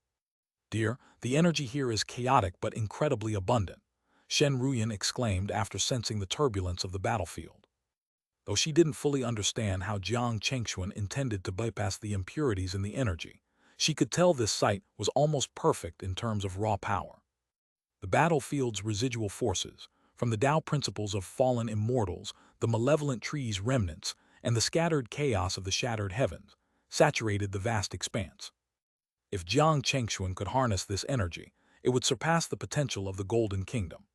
"Dear, the energy here is chaotic but incredibly abundant," Shen Ruyan exclaimed after sensing the turbulence of the battlefield. Though she didn't fully understand how Jiang Chengxuan intended to bypass the impurities in the energy, she could tell this site was almost perfect in terms of raw power. The battlefield's residual forces, from the Tao principles of fallen immortals, the malevolent tree's remnants, and the scattered chaos of the shattered heavens, saturated the vast expanse. If Jiang Chengxuan could harness this energy, it would surpass the potential of the Golden Kingdom.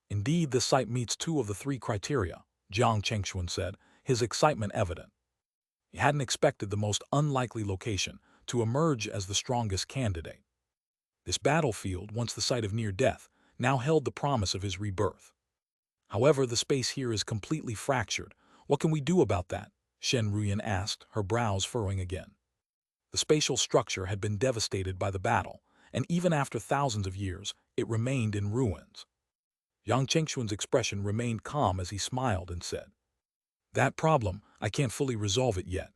"Indeed, this site meets 2 of the 3 criteria," Jiang Chengxuan said, his excitement evident. He hadn't expected the most unlikely location to emerge as the strongest candidate. This battlefield, once the site of near death, now held the promise of his rebirth. "However, the space here is completely fractured. What can we do about that?" Shen Ruyan asked, her brows furrowing again. The spatial structure had been devastated by the battle, and even after thousands of years, it remained in ruins. Jiang Chengxuan's expression remained calm as he smiled and said, "That problem, I can't fully resolve it yet."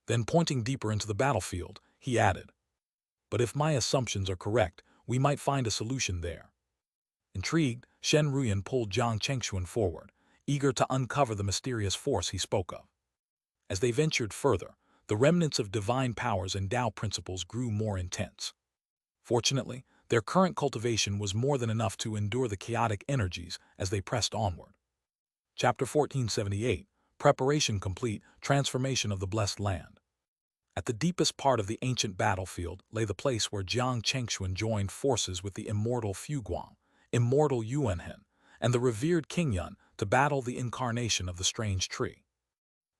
Then, pointing deeper into the battlefield, he added, "But if my assumptions are correct, we might find a solution there." Intrigued, Shen Ruyan pulled Jiang Chengxuan forward, eager to uncover the mysterious force he spoke of. As they ventured further, the remnants of divine powers and Tao principles grew more intense. Fortunately, their current cultivation was more than enough to endure the chaotic energies as they pressed onward. Chapter 1478, Preparation Complete, Transformation of the Blessed Land. At the deepest part of the ancient battlefield lay the place where Jiang Chengxuan joined forces with the immortal Fuguang, immortal Yuanhen, and the revered Qingyun to battle the incarnation of the strange tree.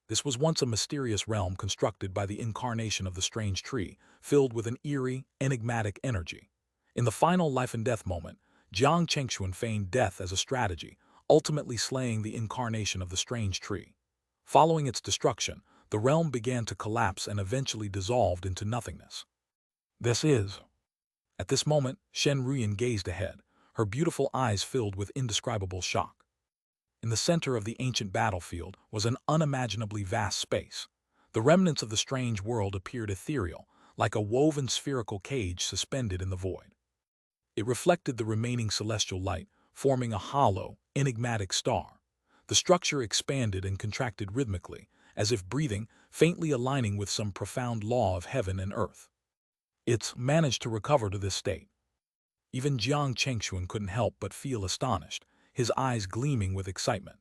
This was once a mysterious realm constructed by the incarnation of the strange tree, filled with an eerie, enigmatic energy. In the final life-and-death moment, Jiang Chengxuan feigned death as a strategy, ultimately slaying the incarnation of the strange tree. Following its destruction, the realm began to collapse and eventually dissolved into nothingness. "This is..." At this moment, Shen Ruyan gazed ahead, her beautiful eyes filled with indescribable shock. In the center of the ancient battlefield was an unimaginably vast space. The remnants of the strange world appeared ethereal, like a woven spherical cage suspended in the void. It reflected the remaining celestial light, forming a hollow, enigmatic star. The structure expanded and contracted rhythmically, as if breathing, faintly aligning with some profound law of heaven and earth. It's managed to recover to this state. Even Jiang Chengxuan couldn't help but feel astonished, his eyes gleaming with excitement.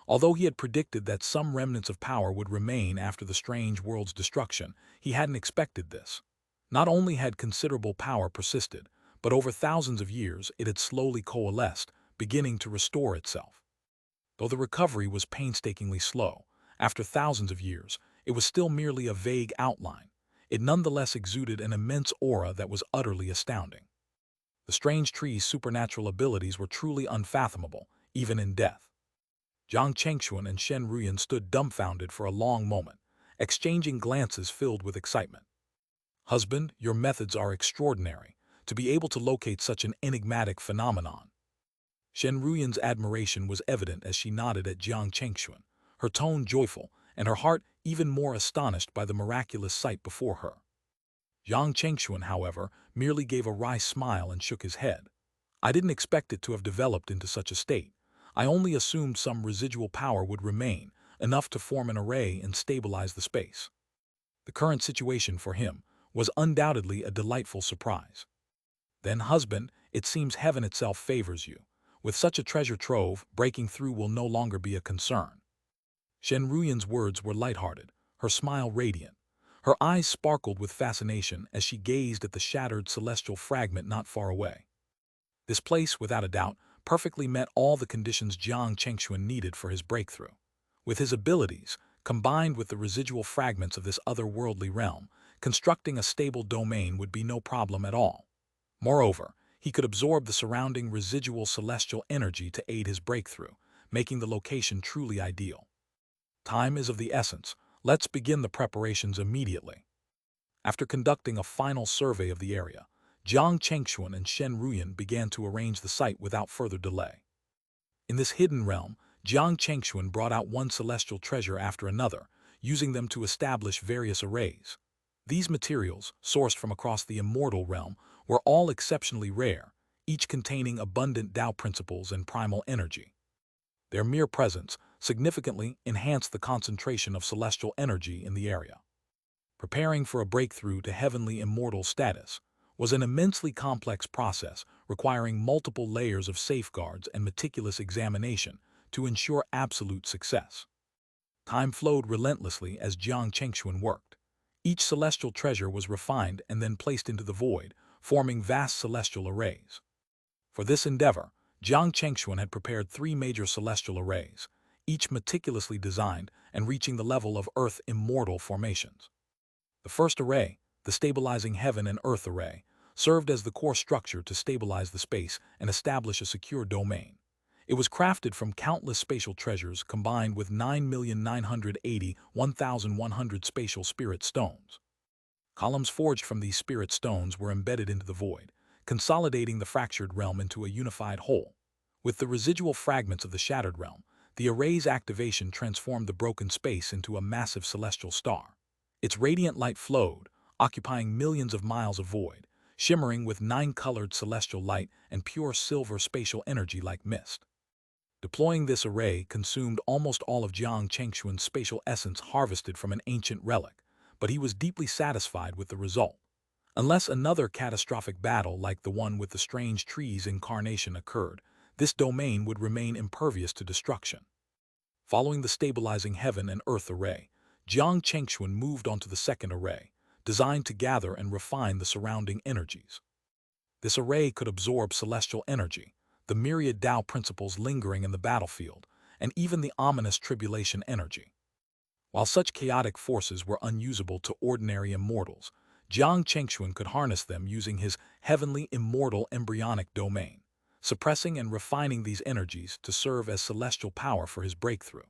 Although he had predicted that some remnants of power would remain after the strange world's destruction, he hadn't expected this. Not only had considerable power persisted, but over thousands of years it had slowly coalesced, beginning to restore itself. Though the recovery was painstakingly slow, after thousands of years, it was still merely a vague outline. It nonetheless exuded an immense aura that was utterly astounding. The strange tree's supernatural abilities were truly unfathomable, even in death. Jiang Chengxuan and Shen Ruyan stood dumbfounded for a long moment, exchanging glances filled with excitement. "Husband, your methods are extraordinary, to be able to locate such an enigmatic phenomenon." Shen Ruyan's admiration was evident as she nodded at Jiang Chengxuan, her tone joyful and her heart even more astonished by the miraculous sight before her. Jiang Chengxuan, however, merely gave a wry smile and shook his head. "I didn't expect it to have developed into such a state. I only assumed some residual power would remain, enough to form an array and stabilize the space." The current situation for him was undoubtedly a delightful surprise. "Then, husband, it seems heaven itself favors you. With such a treasure trove, breaking through will no longer be a concern." Shen Ruyan's words were lighthearted, her smile radiant. Her eyes sparkled with fascination as she gazed at the shattered celestial fragment not far away. This place, without a doubt, perfectly met all the conditions Jiang Chengxuan needed for his breakthrough. With his abilities, combined with the residual fragments of this otherworldly realm, constructing a stable domain would be no problem at all. Moreover, he could absorb the surrounding residual celestial energy to aid his breakthrough, making the location truly ideal. Time is of the essence. Let's begin the preparations immediately. After conducting a final survey of the area, Jiang Chengxuan and Shen Ruyan began to arrange the site without further delay. In this hidden realm, Jiang Chengxuan brought out one celestial treasure after another, using them to establish various arrays. These materials, sourced from across the immortal realm, were all exceptionally rare, each containing abundant Tao principles and primal energy. Their mere presence significantly enhanced the concentration of celestial energy in the area. Preparing for a breakthrough to heavenly immortal status was an immensely complex process requiring multiple layers of safeguards and meticulous examination to ensure absolute success. Time flowed relentlessly as Jiang Chengxuan worked. Each celestial treasure was refined and then placed into the void, forming vast celestial arrays. For this endeavor, Jiang Chengxuan had prepared 3 major celestial arrays, each meticulously designed and reaching the level of Earth immortal formations. The first array, the stabilizing heaven and earth array, served as the core structure to stabilize the space and establish a secure domain. It was crafted from countless spatial treasures combined with 9,980,1,100 spatial spirit stones. Columns forged from these spirit stones were embedded into the void, consolidating the fractured realm into a unified whole. With the residual fragments of the shattered realm, the array's activation transformed the broken space into a massive celestial star. Its radiant light flowed, occupying millions of miles of void, shimmering with 9-colored celestial light and pure silver spatial energy like mist. Deploying this array consumed almost all of Jiang Chengxuan's spatial essence harvested from an ancient relic, but he was deeply satisfied with the result. Unless another catastrophic battle like the one with the strange tree's incarnation occurred, this domain would remain impervious to destruction. Following the stabilizing heaven and earth array, Jiang Chengxuan moved on to the second array, designed to gather and refine the surrounding energies. This array could absorb celestial energy, the myriad Tao principles lingering in the battlefield, and even the ominous tribulation energy. While such chaotic forces were unusable to ordinary immortals, Jiang Chengxuan could harness them using his heavenly immortal embryonic domain, suppressing and refining these energies to serve as celestial power for his breakthrough.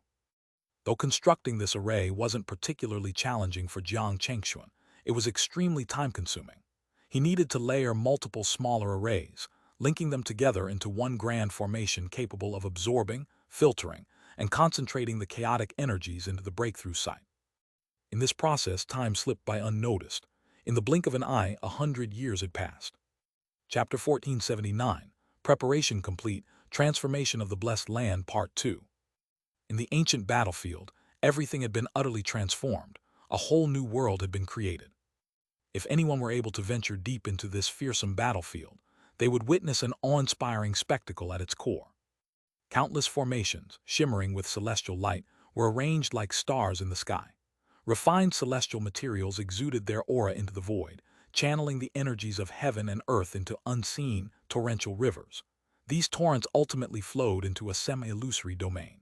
Though constructing this array wasn't particularly challenging for Jiang Chengxuan, it was extremely time-consuming. He needed to layer multiple smaller arrays, linking them together into one grand formation capable of absorbing, filtering, and concentrating the chaotic energies into the breakthrough site. In this process, time slipped by unnoticed. In the blink of an eye, 100 years had passed. Chapter 1479, Preparation Complete, Transformation of the Blessed Land, Part 2. In the ancient battlefield, Everything had been utterly transformed. A whole new world had been created. If anyone were able to venture deep into this fearsome battlefield, they would witness an awe-inspiring spectacle at its core. Countless formations, shimmering with celestial light, were arranged like stars in the sky. Refined celestial materials exuded their aura into the void, channeling the energies of heaven and earth into unseen, torrential rivers. These torrents ultimately flowed into a semi-illusory domain.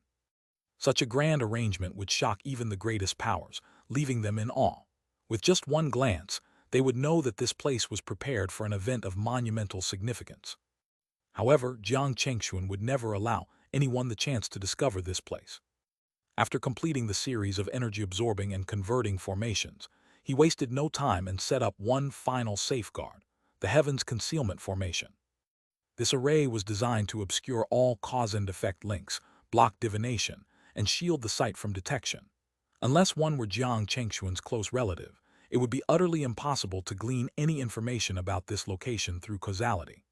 Such a grand arrangement would shock even the greatest powers, leaving them in awe. With just one glance, they would know that this place was prepared for an event of monumental significance. However, Jiang Chengxuan would never allow anyone the chance to discover this place. After completing the series of energy-absorbing and converting formations, he wasted no time and set up one final safeguard, the Heaven's Concealment Formation. This array was designed to obscure all cause and effect links, block divination, and shield the site from detection. Unless one were Jiang Chengxuan's close relative, it would be utterly impossible to glean any information about this location through causality.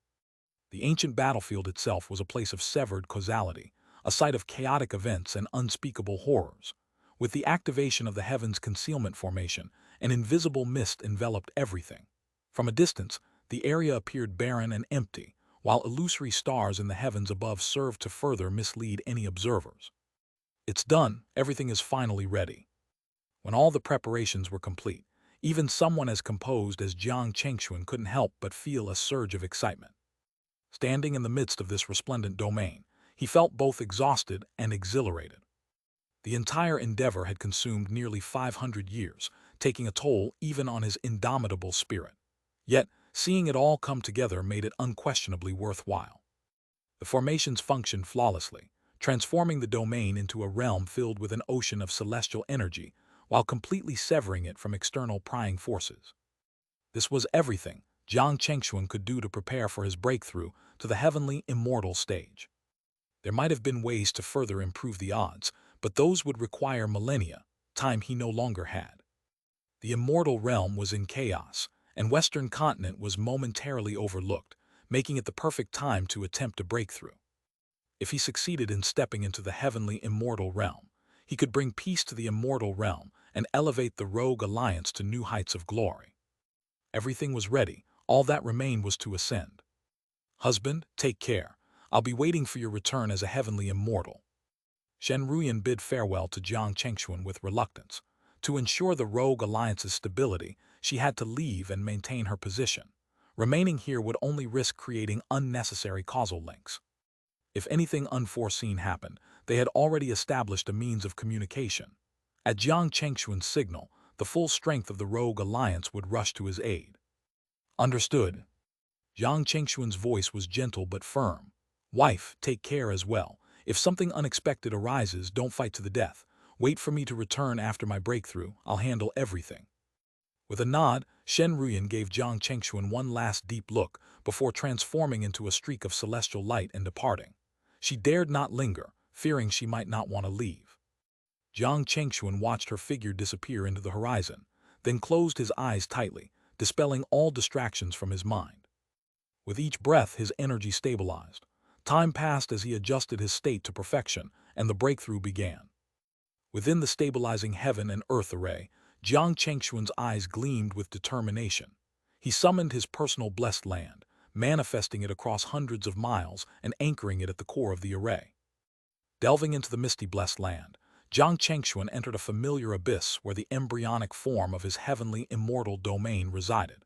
The ancient battlefield itself was a place of severed causality, a site of chaotic events and unspeakable horrors. With the activation of the Heaven's Concealment Formation, an invisible mist enveloped everything. From a distance, the area appeared barren and empty, while illusory stars in the heavens above served to further mislead any observers. It's done, everything is finally ready. When all the preparations were complete, even someone as composed as Jiang Chengxuan couldn't help but feel a surge of excitement. Standing in the midst of this resplendent domain, he felt both exhausted and exhilarated. The entire endeavor had consumed nearly 500 years, taking a toll even on his indomitable spirit. Yet, seeing it all come together made it unquestionably worthwhile. The formations functioned flawlessly, transforming the domain into a realm filled with an ocean of celestial energy, while completely severing it from external prying forces. This was everything Jiang Chengxuan could do to prepare for his breakthrough to the heavenly immortal stage. There might have been ways to further improve the odds, but those would require millennia, time he no longer had. The immortal realm was in chaos, and Western continent was momentarily overlooked, making it the perfect time to attempt a breakthrough. If he succeeded in stepping into the heavenly immortal realm, he could bring peace to the immortal realm and elevate the rogue alliance to new heights of glory. Everything was ready, all that remained was to ascend. Husband, take care. I'll be waiting for your return as a heavenly immortal. Shen Ruyan bid farewell to Jiang Chengxuan with reluctance. To ensure the rogue alliance's stability, she had to leave and maintain her position. Remaining here would only risk creating unnecessary causal links. If anything unforeseen happened, they had already established a means of communication. At Jiang Chengxuan's signal, the full strength of the rogue alliance would rush to his aid. Understood. Jiang Chengxuan's voice was gentle but firm. Wife, take care as well. If something unexpected arises, don't fight to the death. Wait for me to return after my breakthrough. I'll handle everything. With a nod, Shen Ruyan gave Jiang Chengxuan one last deep look before transforming into a streak of celestial light and departing. She dared not linger, fearing she might not want to leave. Jiang Chengxuan watched her figure disappear into the horizon, then closed his eyes tightly, dispelling all distractions from his mind. With each breath, his energy stabilized. Time passed as he adjusted his state to perfection, and the breakthrough began. Within the stabilizing heaven and earth array, Jiang Chengxuan's eyes gleamed with determination. He summoned his personal blessed land, manifesting it across hundreds of miles and anchoring it at the core of the array. Delving into the misty blessed land, Jiang Chengxuan entered a familiar abyss where the embryonic form of his heavenly immortal domain resided.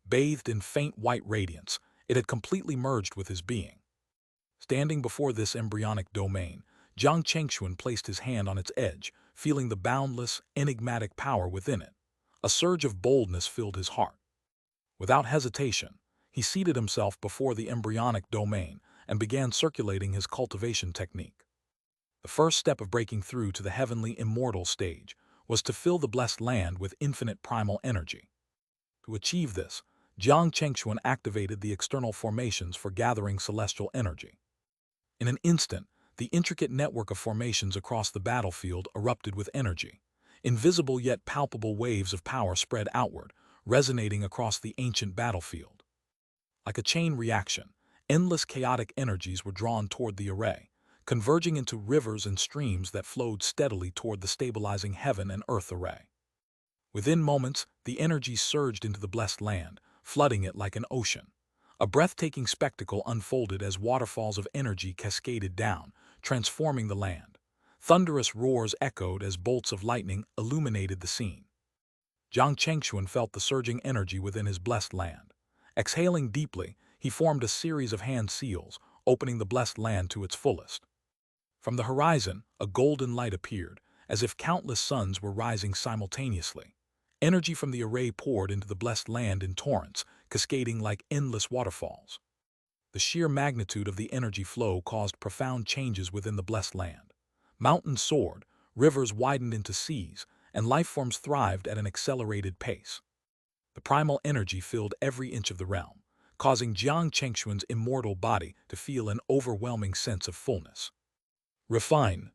Bathed in faint white radiance, it had completely merged with his being. Standing before this embryonic domain, Jiang Chengxuan placed his hand on its edge, feeling the boundless, enigmatic power within it. A surge of boldness filled his heart. Without hesitation, he seated himself before the embryonic domain and began circulating his cultivation technique. The first step of breaking through to the heavenly immortal stage was to fill the blessed land with infinite primal energy. To achieve this, Jiang Chengxuan activated the external formations for gathering celestial energy. In an instant, the intricate network of formations across the battlefield erupted with energy. Invisible yet palpable waves of power spread outward, resonating across the ancient battlefield. Like a chain reaction, endless chaotic energies were drawn toward the array, converging into rivers and streams that flowed steadily toward the stabilizing heaven and earth array. Within moments, the energy surged into the blessed land, flooding it like an ocean. A breathtaking spectacle unfolded as waterfalls of energy cascaded down, transforming the land. Thunderous roars echoed as bolts of lightning illuminated the scene. Jiang Chengxuan felt the surging energy within his blessed land. Exhaling deeply, he formed a series of hand seals, opening the blessed land to its fullest. From the horizon, a golden light appeared, as if countless suns were rising simultaneously. Energy from the array poured into the blessed land in torrents, cascading like endless waterfalls. The sheer magnitude of the energy flow caused profound changes within the blessed land. Mountains soared, rivers widened into seas, and life forms thrived at an accelerated pace. The primal energy filled every inch of the realm, causing Jiang Chengxuan's immortal body to feel an overwhelming sense of fullness. Refine.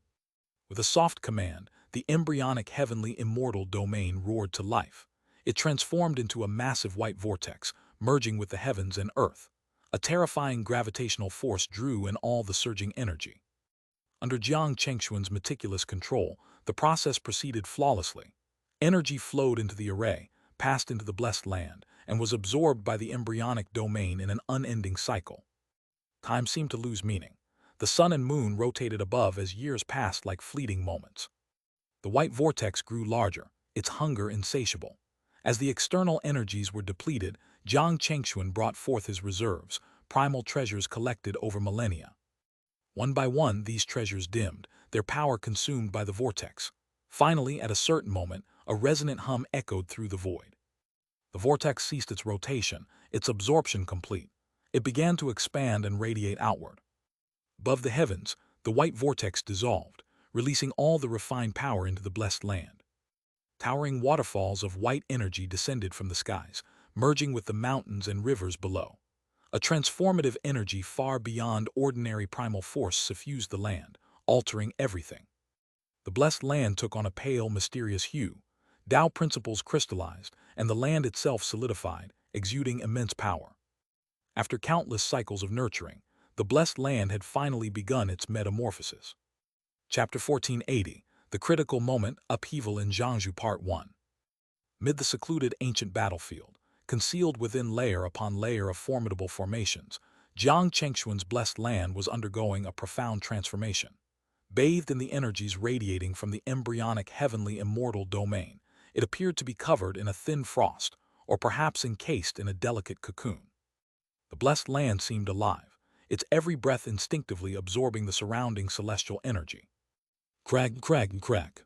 With a soft command, the embryonic heavenly immortal domain roared to life. It transformed into a massive white vortex, merging with the heavens and earth. A terrifying gravitational force drew in all the surging energy. Under Jiang Chengxuan's meticulous control, the process proceeded flawlessly. Energy flowed into the array, passed into the blessed land, and was absorbed by the embryonic domain in an unending cycle. Time seemed to lose meaning. The sun and moon rotated above as years passed like fleeting moments. The white vortex grew larger, its hunger insatiable. As the external energies were depleted, Jiang Chengxuan brought forth his reserves, primal treasures collected over millennia. One by one, these treasures dimmed, their power consumed by the vortex. Finally, at a certain moment, a resonant hum echoed through the void. The vortex ceased its rotation, its absorption complete. It began to expand and radiate outward. Above the heavens, the white vortex dissolved, releasing all the refined power into the blessed land. Towering waterfalls of white energy descended from the skies, merging with the mountains and rivers below. A transformative energy far beyond ordinary primal force suffused the land, altering everything. The blessed land took on a pale, mysterious hue. Tao principles crystallized, and the land itself solidified, exuding immense power. After countless cycles of nurturing, the blessed land had finally begun its metamorphosis. Chapter 1480, The Critical Moment, Upheaval in Jiangsu Part 1. Mid the secluded ancient battlefield, concealed within layer upon layer of formidable formations, Jiang Chengxuan's blessed land was undergoing a profound transformation. Bathed in the energies radiating from the embryonic heavenly immortal domain, it appeared to be covered in a thin frost, or perhaps encased in a delicate cocoon. The blessed land seemed alive, its every breath instinctively absorbing the surrounding celestial energy. Crag, crag, crag.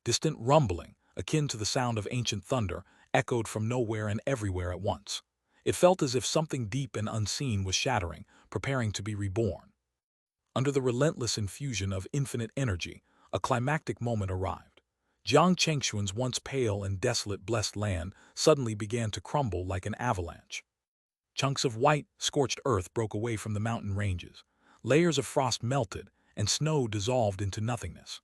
Distant rumbling, akin to the sound of ancient thunder, echoed from nowhere and everywhere at once. It felt as if something deep and unseen was shattering, preparing to be reborn. Under the relentless infusion of infinite energy, a climactic moment arrived. Jiang Chengxuan's once pale and desolate blessed land suddenly began to crumble like an avalanche. Chunks of white, scorched earth broke away from the mountain ranges. Layers of frost melted, and snow dissolved into nothingness.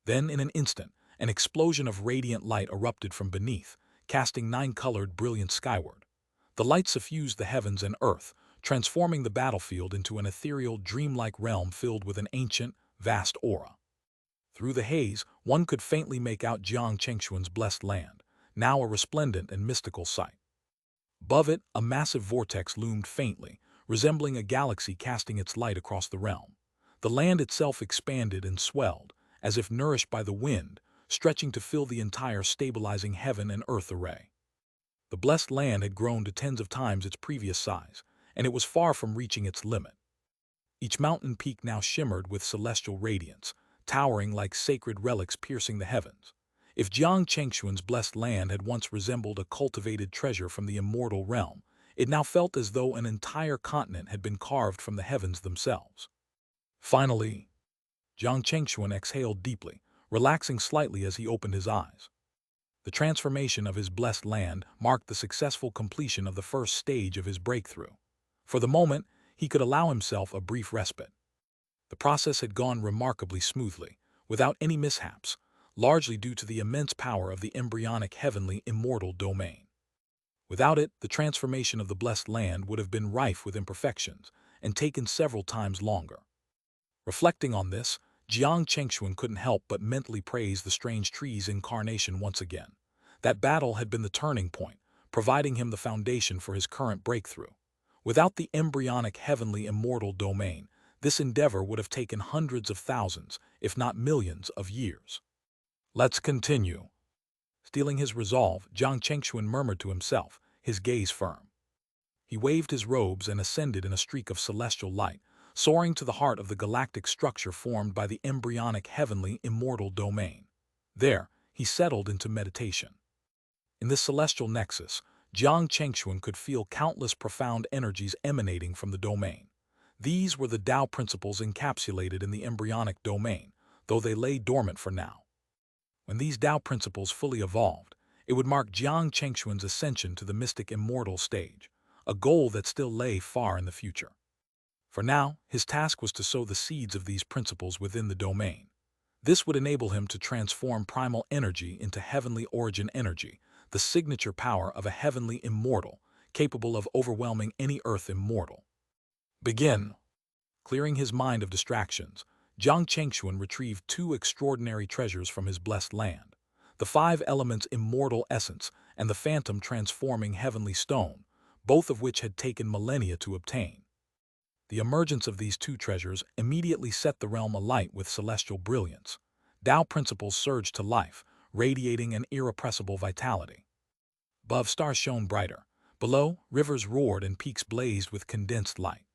Then, in an instant, an explosion of radiant light erupted from beneath, casting nine-colored brilliance skyward. The light suffused the heavens and earth, transforming the battlefield into an ethereal, dreamlike realm filled with an ancient, vast aura. Through the haze, one could faintly make out Jiang Chengxuan's blessed land, now a resplendent and mystical sight. Above it, a massive vortex loomed faintly, resembling a galaxy casting its light across the realm. The land itself expanded and swelled, as if nourished by the wind, stretching to fill the entire stabilizing heaven and earth array. The blessed land had grown to tens of times its previous size, and it was far from reaching its limit. Each mountain peak now shimmered with celestial radiance, towering like sacred relics piercing the heavens. If Jiang Chengxuan's blessed land had once resembled a cultivated treasure from the immortal realm, it now felt as though an entire continent had been carved from the heavens themselves. Finally, Jiang Chengxuan exhaled deeply, relaxing slightly as he opened his eyes. The transformation of his blessed land marked the successful completion of the first stage of his breakthrough. For the moment, he could allow himself a brief respite. The process had gone remarkably smoothly, without any mishaps, largely due to the immense power of the embryonic heavenly immortal domain. Without it, the transformation of the blessed land would have been rife with imperfections and taken several times longer. Reflecting on this, Jiang Chengxuan couldn't help but mentally praise the strange tree's incarnation once again. That battle had been the turning point, providing him the foundation for his current breakthrough. Without the embryonic heavenly immortal domain, this endeavor would have taken hundreds of thousands, if not millions, of years. Let's continue. Steeling his resolve, Jiang Chengxuan murmured to himself, his gaze firm. He waved his robes and ascended in a streak of celestial light, soaring to the heart of the galactic structure formed by the embryonic heavenly immortal domain. There, he settled into meditation. In this celestial nexus, Jiang Chengxuan could feel countless profound energies emanating from the domain. These were the Tao principles encapsulated in the embryonic domain, though they lay dormant for now. When these Tao principles fully evolved, it would mark Jiang Chengxuan's ascension to the mystic immortal stage, a goal that still lay far in the future. For now, his task was to sow the seeds of these principles within the domain. This would enable him to transform primal energy into heavenly origin energy, the signature power of a heavenly immortal, capable of overwhelming any earth immortal. Begin. Clearing his mind of distractions, Jiang Chengxuan retrieved two extraordinary treasures from his blessed land: the five elements immortal essence and the phantom transforming heavenly stone, both of which had taken millennia to obtain. The emergence of these two treasures immediately set the realm alight with celestial brilliance. Tao principles surged to life, radiating an irrepressible vitality. Above, stars shone brighter. Below, rivers roared and peaks blazed with condensed light.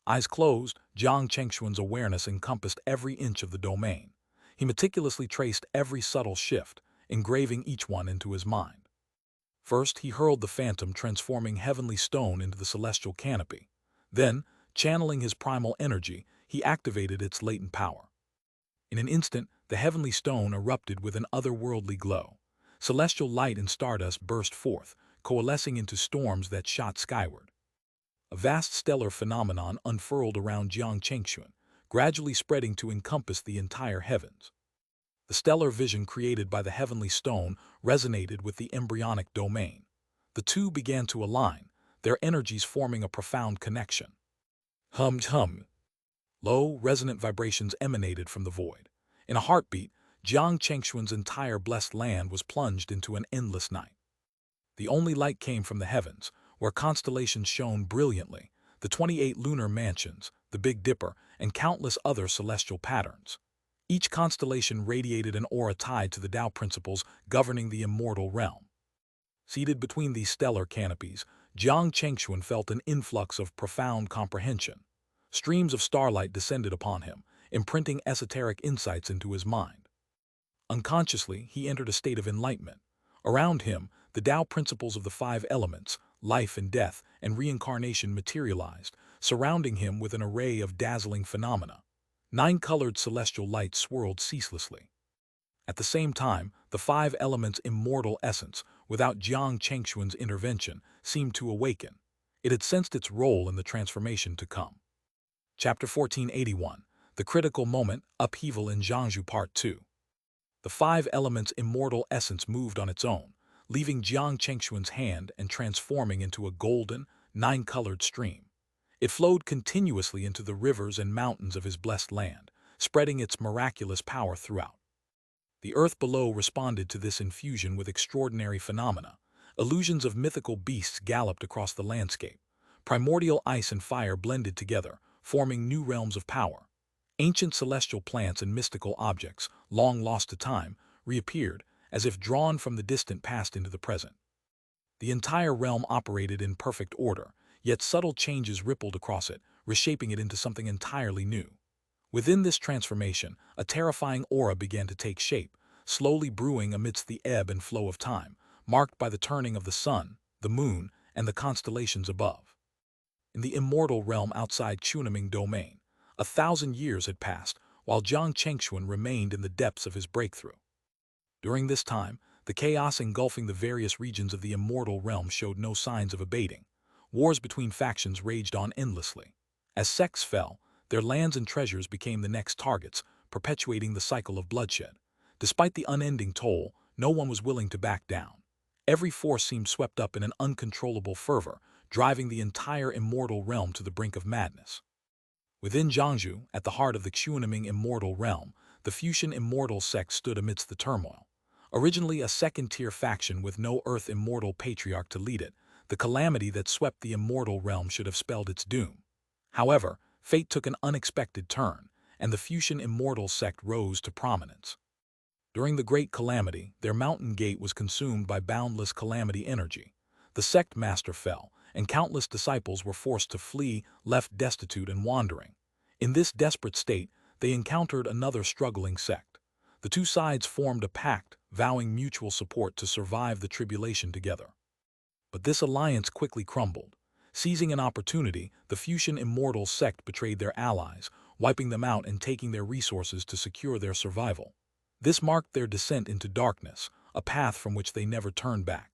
Eyes closed, Jiang Chengxuan's awareness encompassed every inch of the domain. He meticulously traced every subtle shift, engraving each one into his mind. First, he hurled the phantom transforming heavenly stone into the celestial canopy. Then, channeling his primal energy, he activated its latent power. In an instant, the heavenly stone erupted with an otherworldly glow. Celestial light and stardust burst forth, coalescing into storms that shot skyward. A vast stellar phenomenon unfurled around Jiang Chengxuan, gradually spreading to encompass the entire heavens. The stellar vision created by the heavenly stone resonated with the embryonic domain. The two began to align, their energies forming a profound connection. Hum hum. Low, resonant vibrations emanated from the void. In a heartbeat, Jiang Chengxuan's entire blessed land was plunged into an endless night. The only light came from the heavens, where constellations shone brilliantly, the 28 lunar mansions, the Big Dipper, and countless other celestial patterns. Each constellation radiated an aura tied to the Tao principles governing the immortal realm. Seated between these stellar canopies, Jiang Chengxuan felt an influx of profound comprehension. Streams of starlight descended upon him, imprinting esoteric insights into his mind. Unconsciously, he entered a state of enlightenment. Around him, the Tao principles of the five elements, life and death, and reincarnation materialized, surrounding him with an array of dazzling phenomena. 9-colored celestial light swirled ceaselessly. At the same time, the five elements' immortal essence, without Jiang Chengxuan's intervention, seemed to awaken. It had sensed its role in the transformation to come. Chapter 1481, The Critical Moment, Upheaval in Jiangzhou Part 2. The five elements' immortal essence moved on its own, leaving Jiang Chengxuan's hand and transforming into a golden, 9-colored stream. It flowed continuously into the rivers and mountains of his blessed land, spreading its miraculous power throughout. The earth below responded to this infusion with extraordinary phenomena. Illusions of mythical beasts galloped across the landscape. Primordial ice and fire blended together, forming new realms of power. Ancient celestial plants and mystical objects, long lost to time, reappeared, as if drawn from the distant past into the present. The entire realm operated in perfect order, yet subtle changes rippled across it, reshaping it into something entirely new. Within this transformation, a terrifying aura began to take shape, slowly brewing amidst the ebb and flow of time, marked by the turning of the sun, the moon, and the constellations above. In the immortal realm outside Chunaming domain, 1,000 years had passed, while Jiang Chengxuan remained in the depths of his breakthrough. During this time, the chaos engulfing the various regions of the immortal realm showed no signs of abating. Wars between factions raged on endlessly. As sects fell, their lands and treasures became the next targets, perpetuating the cycle of bloodshed. Despite the unending toll, no one was willing to back down. Every force seemed swept up in an uncontrollable fervor, driving the entire immortal realm to the brink of madness. Within Jiangzhou, at the heart of the Xianxia immortal realm, the Fusion immortal sect stood amidst the turmoil. Originally a second-tier faction with no Earth immortal patriarch to lead it, the calamity that swept the immortal realm should have spelled its doom. However, fate took an unexpected turn, and the Fusion immortal sect rose to prominence. During the Great Calamity, their mountain gate was consumed by boundless calamity energy. The sect master fell, and countless disciples were forced to flee, left destitute and wandering. In this desperate state, they encountered another struggling sect. The two sides formed a pact, vowing mutual support to survive the tribulation together. But this alliance quickly crumbled. Seizing an opportunity, the Fusion immortal sect betrayed their allies, wiping them out and taking their resources to secure their survival. This marked their descent into darkness, a path from which they never turned back.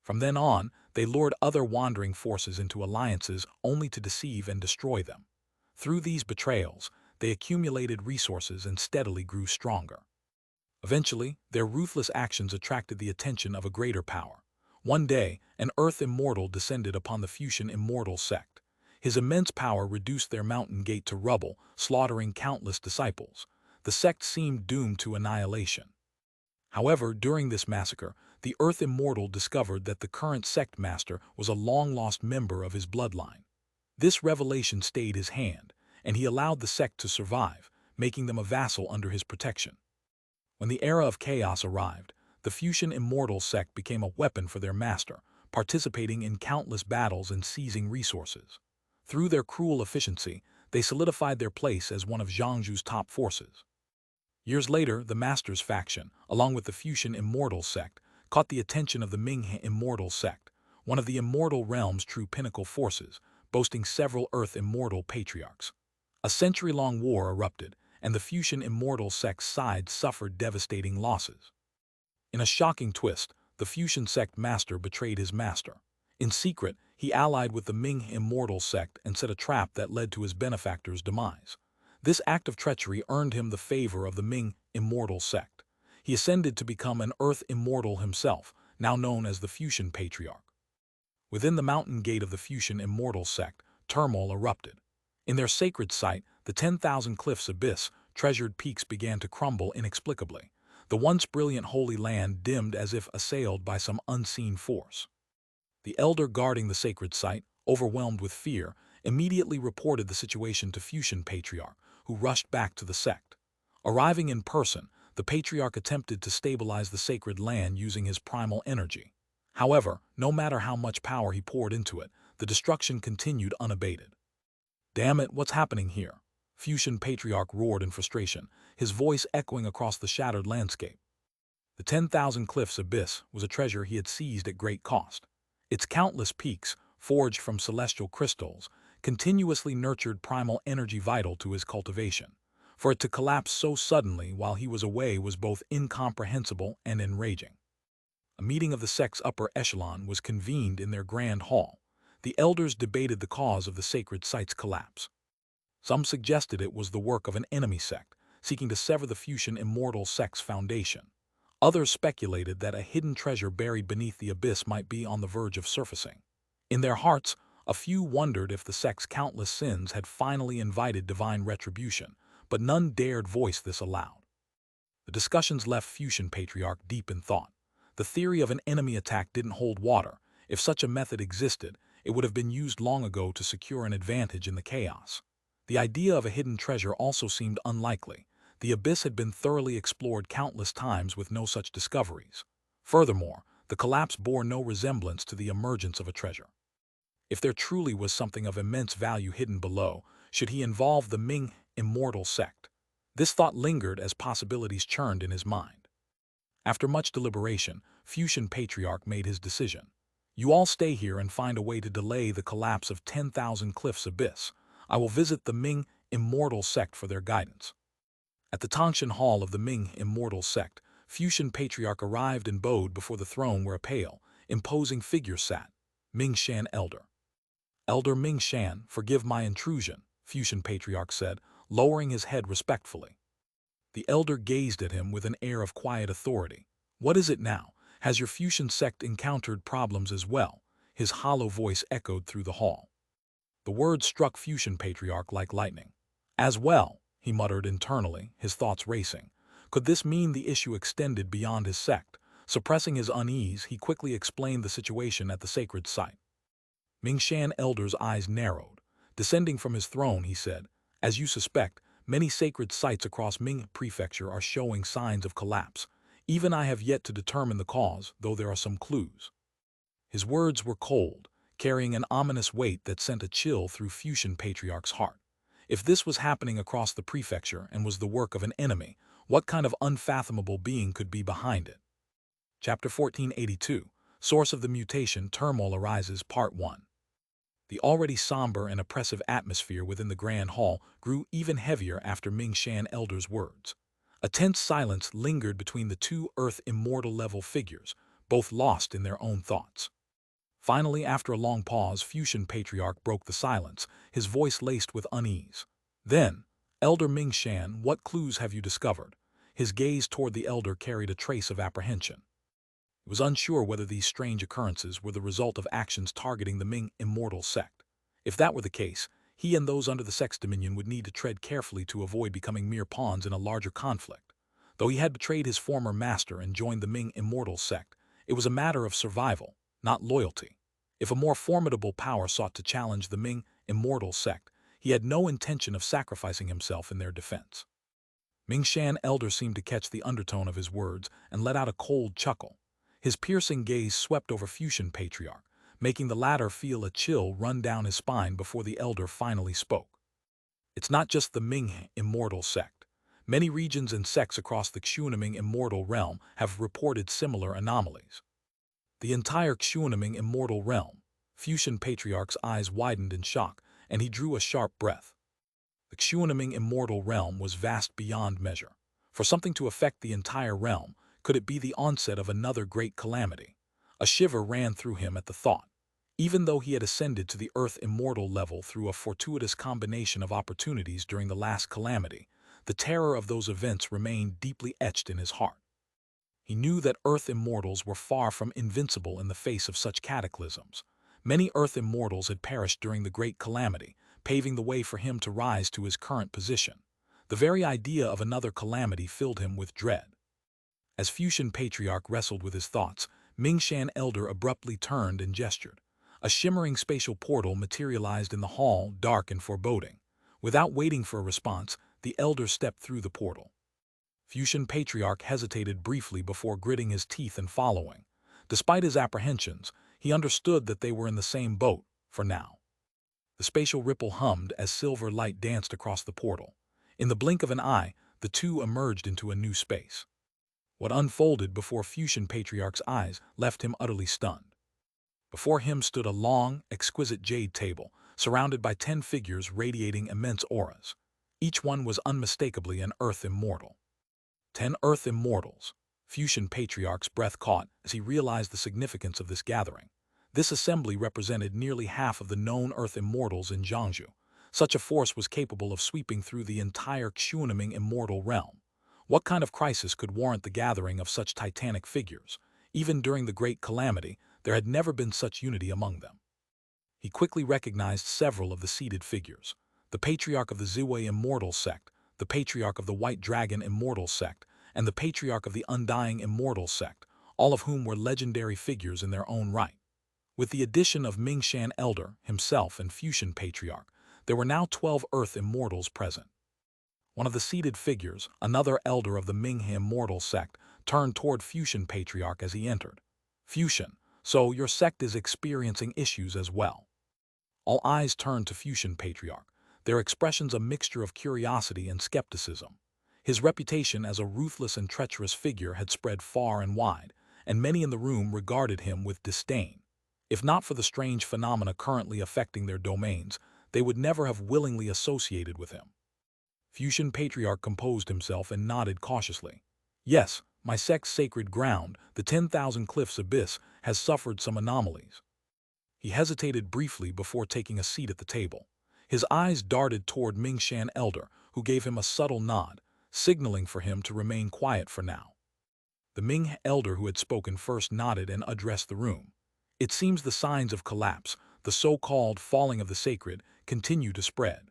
From then on, they lured other wandering forces into alliances only to deceive and destroy them. Through these betrayals, they accumulated resources and steadily grew stronger. Eventually, their ruthless actions attracted the attention of a greater power. One day, an Earth immortal descended upon the Fusion immortal sect. His immense power reduced their mountain gate to rubble, slaughtering countless disciples. The sect seemed doomed to annihilation. However, during this massacre, the Earth immortal discovered that the current sect master was a long-lost member of his bloodline. This revelation stayed his hand, and he allowed the sect to survive, making them a vassal under his protection. When the era of chaos arrived, the Fusion immortal sect became a weapon for their master, participating in countless battles and seizing resources. Through their cruel efficiency, they solidified their place as one of Jiangzhou's top forces. Years later, the Master's faction, along with the Fusion immortal sect, caught the attention of the Ming immortal sect, one of the immortal realm's true pinnacle forces, boasting several Earth immortal patriarchs. A century-long war erupted, and the Fusion immortal sect's side suffered devastating losses. In a shocking twist, the Fusion sect master betrayed his master. In secret, he allied with the Ming immortal sect and set a trap that led to his benefactor's demise. This act of treachery earned him the favor of the Ming immortal sect. He ascended to become an Earth immortal himself, now known as the Fusion Patriarch. Within the mountain gate of the Fusion immortal sect, turmoil erupted. In their sacred site, the 10,000 cliffs abyss, treasured peaks began to crumble inexplicably. The once brilliant holy land dimmed as if assailed by some unseen force. The elder guarding the sacred site, overwhelmed with fear, immediately reported the situation to Fusion Patriarch, who rushed back to the sect. Arriving in person, the Patriarch attempted to stabilize the sacred land using his primal energy. However, no matter how much power he poured into it, the destruction continued unabated. "Damn it, what's happening here?" Fusion Patriarch roared in frustration, his voice echoing across the shattered landscape. The 10,000 cliffs abyss was a treasure he had seized at great cost. Its countless peaks, forged from celestial crystals, continuously nurtured primal energy vital to his cultivation. For it to collapse so suddenly while he was away was both incomprehensible and enraging. A meeting of the sect's upper echelon was convened in their grand hall. The elders debated the cause of the sacred site's collapse. Some suggested it was the work of an enemy sect, seeking to sever the Fusion immortal sect's foundation. Others speculated that a hidden treasure buried beneath the abyss might be on the verge of surfacing. In their hearts, a few wondered if the sect's countless sins had finally invited divine retribution, but none dared voice this aloud. The discussions left Fusion Patriarch deep in thought. The theory of an enemy attack didn't hold water. If such a method existed, it would have been used long ago to secure an advantage in the chaos. The idea of a hidden treasure also seemed unlikely. The abyss had been thoroughly explored countless times with no such discoveries. Furthermore, the collapse bore no resemblance to the emergence of a treasure. If there truly was something of immense value hidden below, should he involve the Ming immortal sect? This thought lingered as possibilities churned in his mind. After much deliberation, Fusion Patriarch made his decision. "You all stay here and find a way to delay the collapse of 10,000 cliffs abyss. I will visit the Ming immortal sect for their guidance." At the Tangshan Hall of the Ming immortal sect, Fusion Patriarch arrived and bowed before the throne where a pale, imposing figure sat, Ming Shan Elder. "Elder Ming Shan, forgive my intrusion," Fusion Patriarch said, lowering his head respectfully. The elder gazed at him with an air of quiet authority. "What is it now? Has your Fusion sect encountered problems as well?" His hollow voice echoed through the hall. The words struck Fusion Patriarch like lightning. As well, he muttered internally, his thoughts racing. Could this mean the issue extended beyond his sect? Suppressing his unease, he quickly explained the situation at the sacred site. Mingshan Elder's eyes narrowed. Descending from his throne, he said, "As you suspect, many sacred sites across Ming Prefecture are showing signs of collapse. Even I have yet to determine the cause, though there are some clues." His words were cold, carrying an ominous weight that sent a chill through Fusion Patriarch's heart. If this was happening across the prefecture and was the work of an enemy, what kind of unfathomable being could be behind it? Chapter 1482, Source of the Mutation, Turmoil Arises, Part 1. The already somber and oppressive atmosphere within the Grand Hall grew even heavier after Mingshan Elder's words. A tense silence lingered between the two Earth Immortal level figures, both lost in their own thoughts. Finally, after a long pause, Fusion Patriarch broke the silence, his voice laced with unease. "Then, Elder Mingshan, what clues have you discovered?" His gaze toward the elder carried a trace of apprehension. He was unsure whether these strange occurrences were the result of actions targeting the Ming Immortal sect. If that were the case, he and those under the sect's dominion would need to tread carefully to avoid becoming mere pawns in a larger conflict. Though he had betrayed his former master and joined the Ming Immortal sect, it was a matter of survival, not loyalty. If a more formidable power sought to challenge the Ming Immortal sect, he had no intention of sacrificing himself in their defense. Mingshan Elder seemed to catch the undertone of his words and let out a cold chuckle. His piercing gaze swept over Fusion Patriarch, making the latter feel a chill run down his spine before the elder finally spoke. "It's not just the Ming Immortal sect. Many regions and sects across the Xianxia Immortal realm have reported similar anomalies." The entire Xianxia Immortal realm. Fusion Patriarch's eyes widened in shock, and he drew a sharp breath. The Xianxia Immortal realm was vast beyond measure. For something to affect the entire realm, could it be the onset of another great calamity? A shiver ran through him at the thought. Even though he had ascended to the Earth Immortal level through a fortuitous combination of opportunities during the last calamity, the terror of those events remained deeply etched in his heart. He knew that Earth Immortals were far from invincible in the face of such cataclysms. Many Earth Immortals had perished during the great calamity, paving the way for him to rise to his current position. The very idea of another calamity filled him with dread. As Fusion Patriarch wrestled with his thoughts, Mingshan Elder abruptly turned and gestured. A shimmering spatial portal materialized in the hall, dark and foreboding. Without waiting for a response, the elder stepped through the portal. Fusion Patriarch hesitated briefly before gritting his teeth and following. Despite his apprehensions, he understood that they were in the same boat, for now. The spatial ripple hummed as silver light danced across the portal. In the blink of an eye, the two emerged into a new space. What unfolded before Fusion Patriarch's eyes left him utterly stunned. Before him stood a long, exquisite jade table, surrounded by 10 figures radiating immense auras. Each one was unmistakably an Earth Immortal. 10 Earth Immortals. Fusion Patriarch's breath caught as he realized the significance of this gathering. This assembly represented nearly half of the known Earth Immortals in Jiangsu. Such a force was capable of sweeping through the entire Xianxia Immortal realm. What kind of crisis could warrant the gathering of such titanic figures? Even during the Great Calamity, there had never been such unity among them. He quickly recognized several of the seated figures. The Patriarch of the Ziwei Immortal sect, the Patriarch of the White Dragon Immortal sect, and the Patriarch of the Undying Immortal sect, all of whom were legendary figures in their own right. With the addition of Mingshan Elder, himself, and Fusion Patriarch, there were now 12 Earth Immortals present. One of the seated figures, another elder of the Ming Immortal sect, turned toward Fusion Patriarch as he entered. "Fusion, so your sect is experiencing issues as well." All eyes turned to Fusion Patriarch, their expressions a mixture of curiosity and skepticism. His reputation as a ruthless and treacherous figure had spread far and wide, and many in the room regarded him with disdain. If not for the strange phenomena currently affecting their domains, they would never have willingly associated with him. Fusion Patriarch composed himself and nodded cautiously. "Yes, my sect's sacred ground, the 10,000 Cliffs Abyss, has suffered some anomalies." He hesitated briefly before taking a seat at the table. His eyes darted toward Mingshan Elder, who gave him a subtle nod, signaling for him to remain quiet for now. The Ming Elder who had spoken first nodded and addressed the room. "It seems the signs of collapse, the so-called falling of the sacred, continued to spread.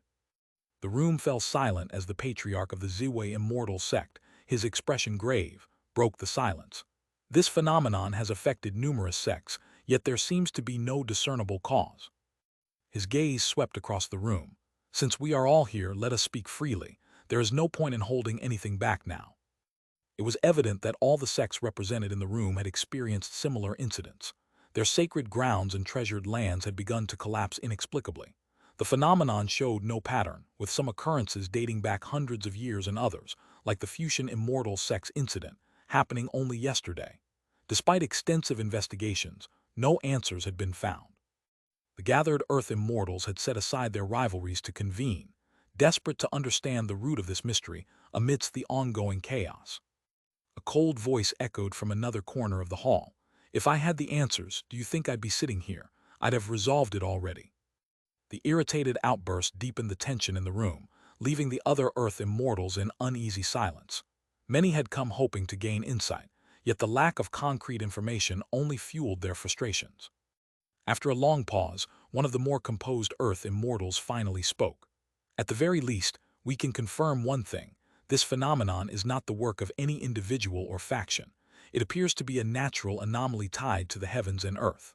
The room fell silent as the patriarch of the Ziwei immortal sect, his expression grave, broke the silence. This phenomenon has affected numerous sects, yet there seems to be no discernible cause. His gaze swept across the room. Since we are all here, let us speak freely. There is no point in holding anything back now. It was evident that all the sects represented in the room had experienced similar incidents. Their sacred grounds and treasured lands had begun to collapse inexplicably. The phenomenon showed no pattern, with some occurrences dating back hundreds of years and others, like the Fusion immortal sect's incident, happening only yesterday. Despite extensive investigations, no answers had been found. The gathered Earth immortals had set aside their rivalries to convene, desperate to understand the root of this mystery amidst the ongoing chaos. A cold voice echoed from another corner of the hall. "If I had the answers, do you think I'd be sitting here? I'd have resolved it already." The irritated outburst deepened the tension in the room, leaving the other Earth immortals in uneasy silence. Many had come hoping to gain insight, yet the lack of concrete information only fueled their frustrations. After a long pause, one of the more composed Earth immortals finally spoke. "At the very least, we can confirm one thing. This phenomenon is not the work of any individual or faction. It appears to be a natural anomaly tied to the heavens and earth."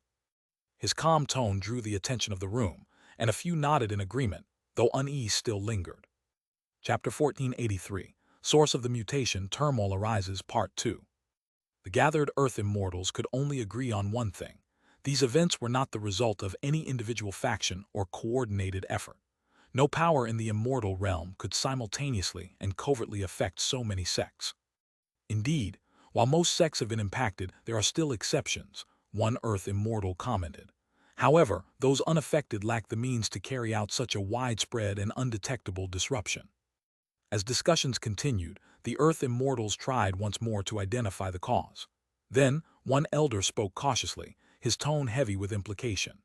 His calm tone drew the attention of the room, and a few nodded in agreement, though unease still lingered. Chapter 1483, Source of the Mutation, Turmoil Arises, Part 2. The gathered Earth immortals could only agree on one thing. These events were not the result of any individual faction or coordinated effort. No power in the immortal realm could simultaneously and covertly affect so many sects. Indeed, while most sects have been impacted, there are still exceptions, one Earth immortal commented. However, those unaffected lack the means to carry out such a widespread and undetectable disruption. As discussions continued, the Earth immortals tried once more to identify the cause. Then, one elder spoke cautiously, his tone heavy with implication.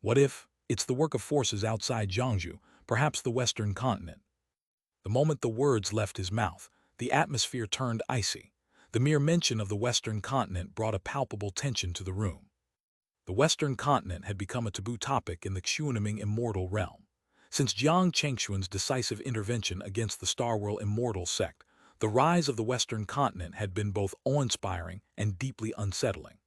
"What if it's the work of forces outside Xianxia, perhaps the Western continent?" The moment the words left his mouth, the atmosphere turned icy. The mere mention of the Western continent brought a palpable tension to the room. The Western continent had become a taboo topic in the Xianxia immortal realm. Since Jiang Chengxuan's decisive intervention against the Starworld immortal sect, the rise of the Western continent had been both awe-inspiring and deeply unsettling.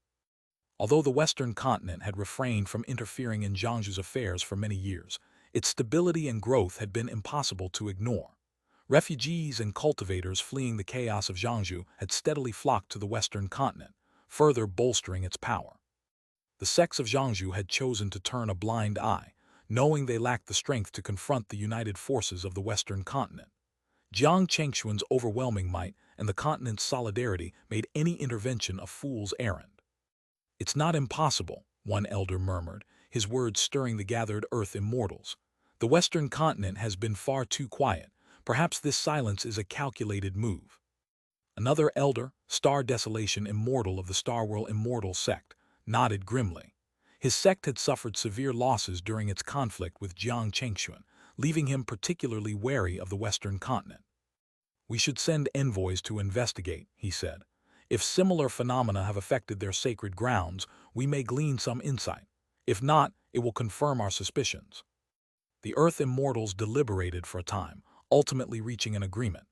Although the Western continent had refrained from interfering in Jiangxia's affairs for many years, its stability and growth had been impossible to ignore. Refugees and cultivators fleeing the chaos of Xianxia had steadily flocked to the Western continent, further bolstering its power. The sects of Xianxia had chosen to turn a blind eye, knowing they lacked the strength to confront the united forces of the Western continent. Jiang Chengxuan's overwhelming might and the continent's solidarity made any intervention a fool's errand. "It's not impossible," one elder murmured, his words stirring the gathered Earth immortals. "The Western continent has been far too quiet. Perhaps this silence is a calculated move." Another elder, Star Desolation immortal of the Starworld immortal sect, nodded grimly. His sect had suffered severe losses during its conflict with Jiang Chengxuan, leaving him particularly wary of the Western continent. "We should send envoys to investigate," he said. "If similar phenomena have affected their sacred grounds, we may glean some insight. If not, it will confirm our suspicions." The Earth immortals deliberated for a time, ultimately reaching an agreement.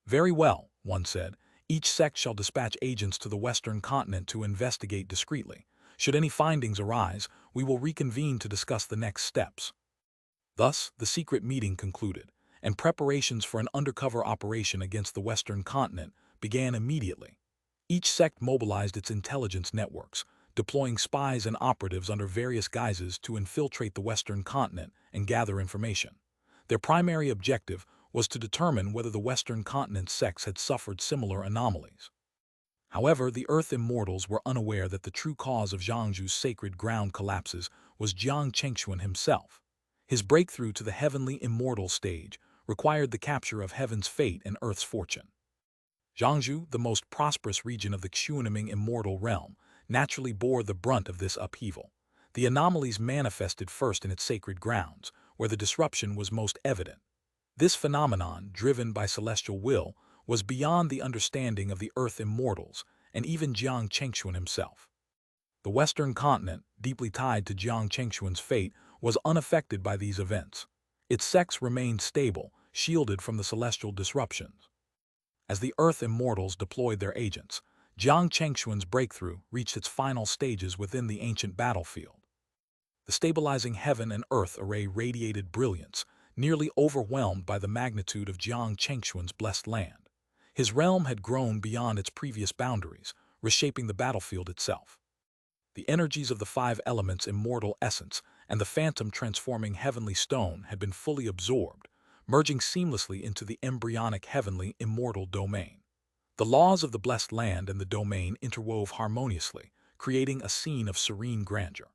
"Very well," one said. "Each sect shall dispatch agents to the Western continent to investigate discreetly. Should any findings arise, we will reconvene to discuss the next steps." Thus, the secret meeting concluded, and preparations for an undercover operation against the Western continent began immediately. Each sect mobilized its intelligence networks, deploying spies and operatives under various guises to infiltrate the Western continent and gather information. Their primary objective was to determine whether the Western continent's sects had suffered similar anomalies. However, the Earth immortals were unaware that the true cause of Xianxu's sacred ground collapses was Jiang Chengxuan himself. His breakthrough to the heavenly immortal stage required the capture of heaven's fate and Earth's fortune. Xianxia, the most prosperous region of the Xianxia immortal realm, naturally bore the brunt of this upheaval. The anomalies manifested first in its sacred grounds, where the disruption was most evident. This phenomenon, driven by celestial will, was beyond the understanding of the Earth immortals and even Jiang Chengxuan himself. The Western continent, deeply tied to Jiang Chengxuan's fate, was unaffected by these events. Its sex remained stable, shielded from the celestial disruptions. As the Earth Immortals deployed their agents, Jiang Chengxuan's breakthrough reached its final stages within the ancient battlefield. The stabilizing heaven and earth array radiated brilliance, nearly overwhelmed by the magnitude of Jiang Chengxuan's blessed land. His realm had grown beyond its previous boundaries, reshaping the battlefield itself. The energies of the five elements' immortal essence and the phantom transforming heavenly stone had been fully absorbed, merging seamlessly into the embryonic heavenly immortal domain. The laws of the blessed land and the domain interwove harmoniously, creating a scene of serene grandeur.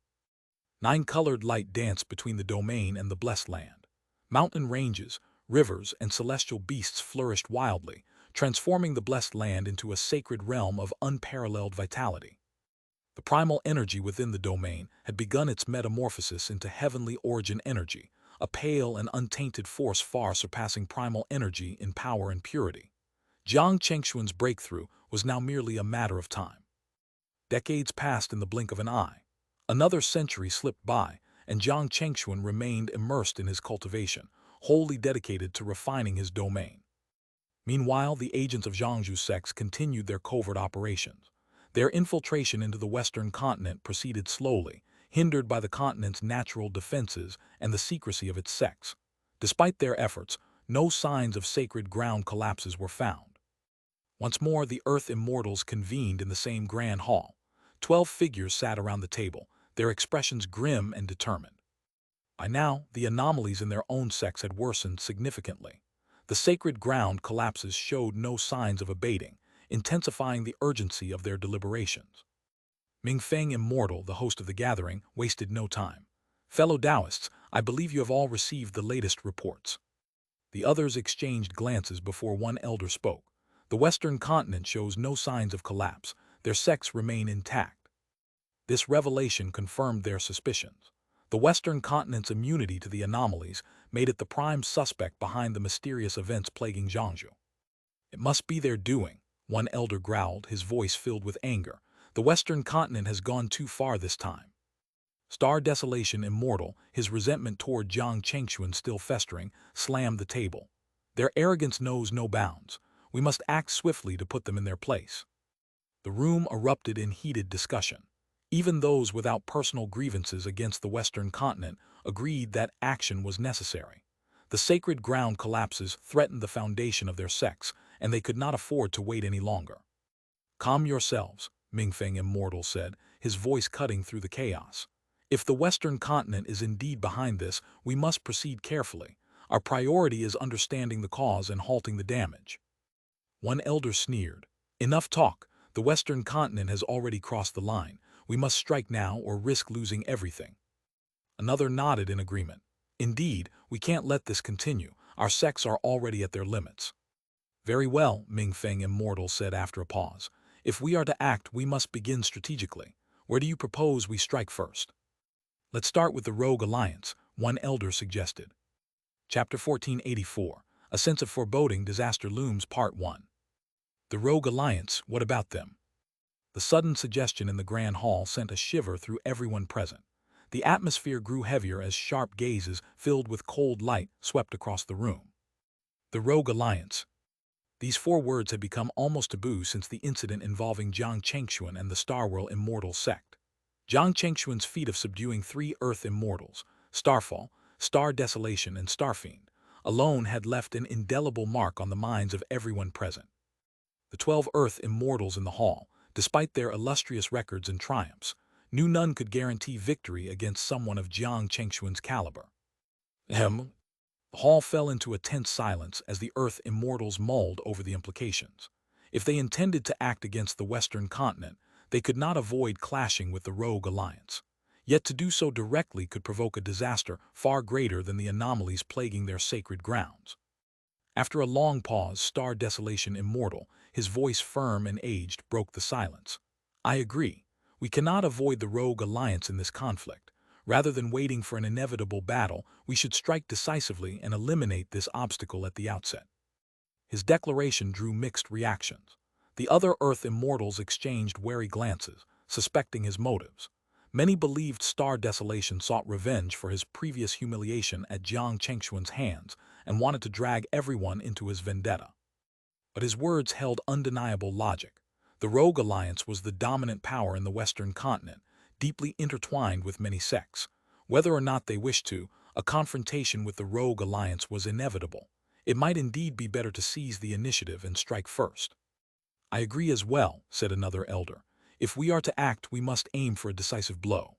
Nine-colored light danced between the domain and the blessed land. Mountain ranges, rivers, and celestial beasts flourished wildly, transforming the blessed land into a sacred realm of unparalleled vitality. The primal energy within the domain had begun its metamorphosis into heavenly origin energy, a pale and untainted force far surpassing primal energy in power and purity. Jiang Chengxuan's breakthrough was now merely a matter of time. Decades passed in the blink of an eye. Another century slipped by, and Jiang Chengxuan remained immersed in his cultivation, wholly dedicated to refining his domain. Meanwhile, the agents of Zhangzhu's sects continued their covert operations. Their infiltration into the Western continent proceeded slowly, hindered by the continent's natural defenses and the secrecy of its sects. Despite their efforts, no signs of sacred ground collapses were found. Once more, the Earth Immortals convened in the same grand hall. 12 figures sat around the table, their expressions grim and determined. By now, the anomalies in their own sects had worsened significantly. The sacred ground collapses showed no signs of abating, intensifying the urgency of their deliberations. Mingfeng Immortal, the host of the gathering, wasted no time. "Fellow Taoists, I believe you have all received the latest reports." The others exchanged glances before one elder spoke. "The Western continent shows no signs of collapse. Their sects remain intact." This revelation confirmed their suspicions. The Western continent's immunity to the anomalies made it the prime suspect behind the mysterious events plaguing Zhangzhou. "It must be their doing," one elder growled, his voice filled with anger. "The Western continent has gone too far this time." Star Desolation Immortal, his resentment toward Jiang Chengxuan still festering, slammed the table. "Their arrogance knows no bounds. We must act swiftly to put them in their place." The room erupted in heated discussion. Even those without personal grievances against the Western continent agreed that action was necessary. The sacred ground collapses threatened the foundation of their sects, and they could not afford to wait any longer. "Calm yourselves," Mingfeng Immortal said, his voice cutting through the chaos. "If the Western continent is indeed behind this, we must proceed carefully. Our priority is understanding the cause and halting the damage." One elder sneered. "Enough talk. The Western continent has already crossed the line. We must strike now or risk losing everything." Another nodded in agreement. "Indeed, we can't let this continue. Our sects are already at their limits." "Very well," Mingfeng Immortal said after a pause. "If we are to act, we must begin strategically. Where do you propose we strike first?" "Let's start with the Rogue Alliance," one elder suggested. Chapter 1484, A Sense of Foreboding Disaster Looms, Part 1. The Rogue Alliance, what about them? The sudden suggestion in the grand hall sent a shiver through everyone present. The atmosphere grew heavier as sharp gazes, filled with cold light, swept across the room. The Rogue Alliance. These four words had become almost taboo since the incident involving Jiang Chengxuan and the Starworld Immortal sect. Jiang Chengxuan's feat of subduing 3 Earth Immortals, Starfall, Star Desolation, and Starfiend, alone had left an indelible mark on the minds of everyone present. The 12 Earth Immortals in the hall, despite their illustrious records and triumphs, knew none could guarantee victory against someone of Jiang Chengxuan's caliber. The hall fell into a tense silence as the Earth Immortals mulled over the implications. If they intended to act against the Western continent, they could not avoid clashing with the Rogue Alliance. Yet to do so directly could provoke a disaster far greater than the anomalies plaguing their sacred grounds. After a long pause, Star Desolation Immortal, his voice firm and aged, broke the silence. "I agree. We cannot avoid the Rogue Alliance in this conflict. Rather than waiting for an inevitable battle, we should strike decisively and eliminate this obstacle at the outset." His declaration drew mixed reactions. The other Earth Immortals exchanged wary glances, suspecting his motives. Many believed Star Desolation sought revenge for his previous humiliation at Jiang Chengxuan's hands and wanted to drag everyone into his vendetta. But his words held undeniable logic. The Rogue Alliance was the dominant power in the Western continent, deeply intertwined with many sects. Whether or not they wished to, a confrontation with the Rogue Alliance was inevitable. It might indeed be better to seize the initiative and strike first. "I agree as well," said another elder. "If we are to act, we must aim for a decisive blow.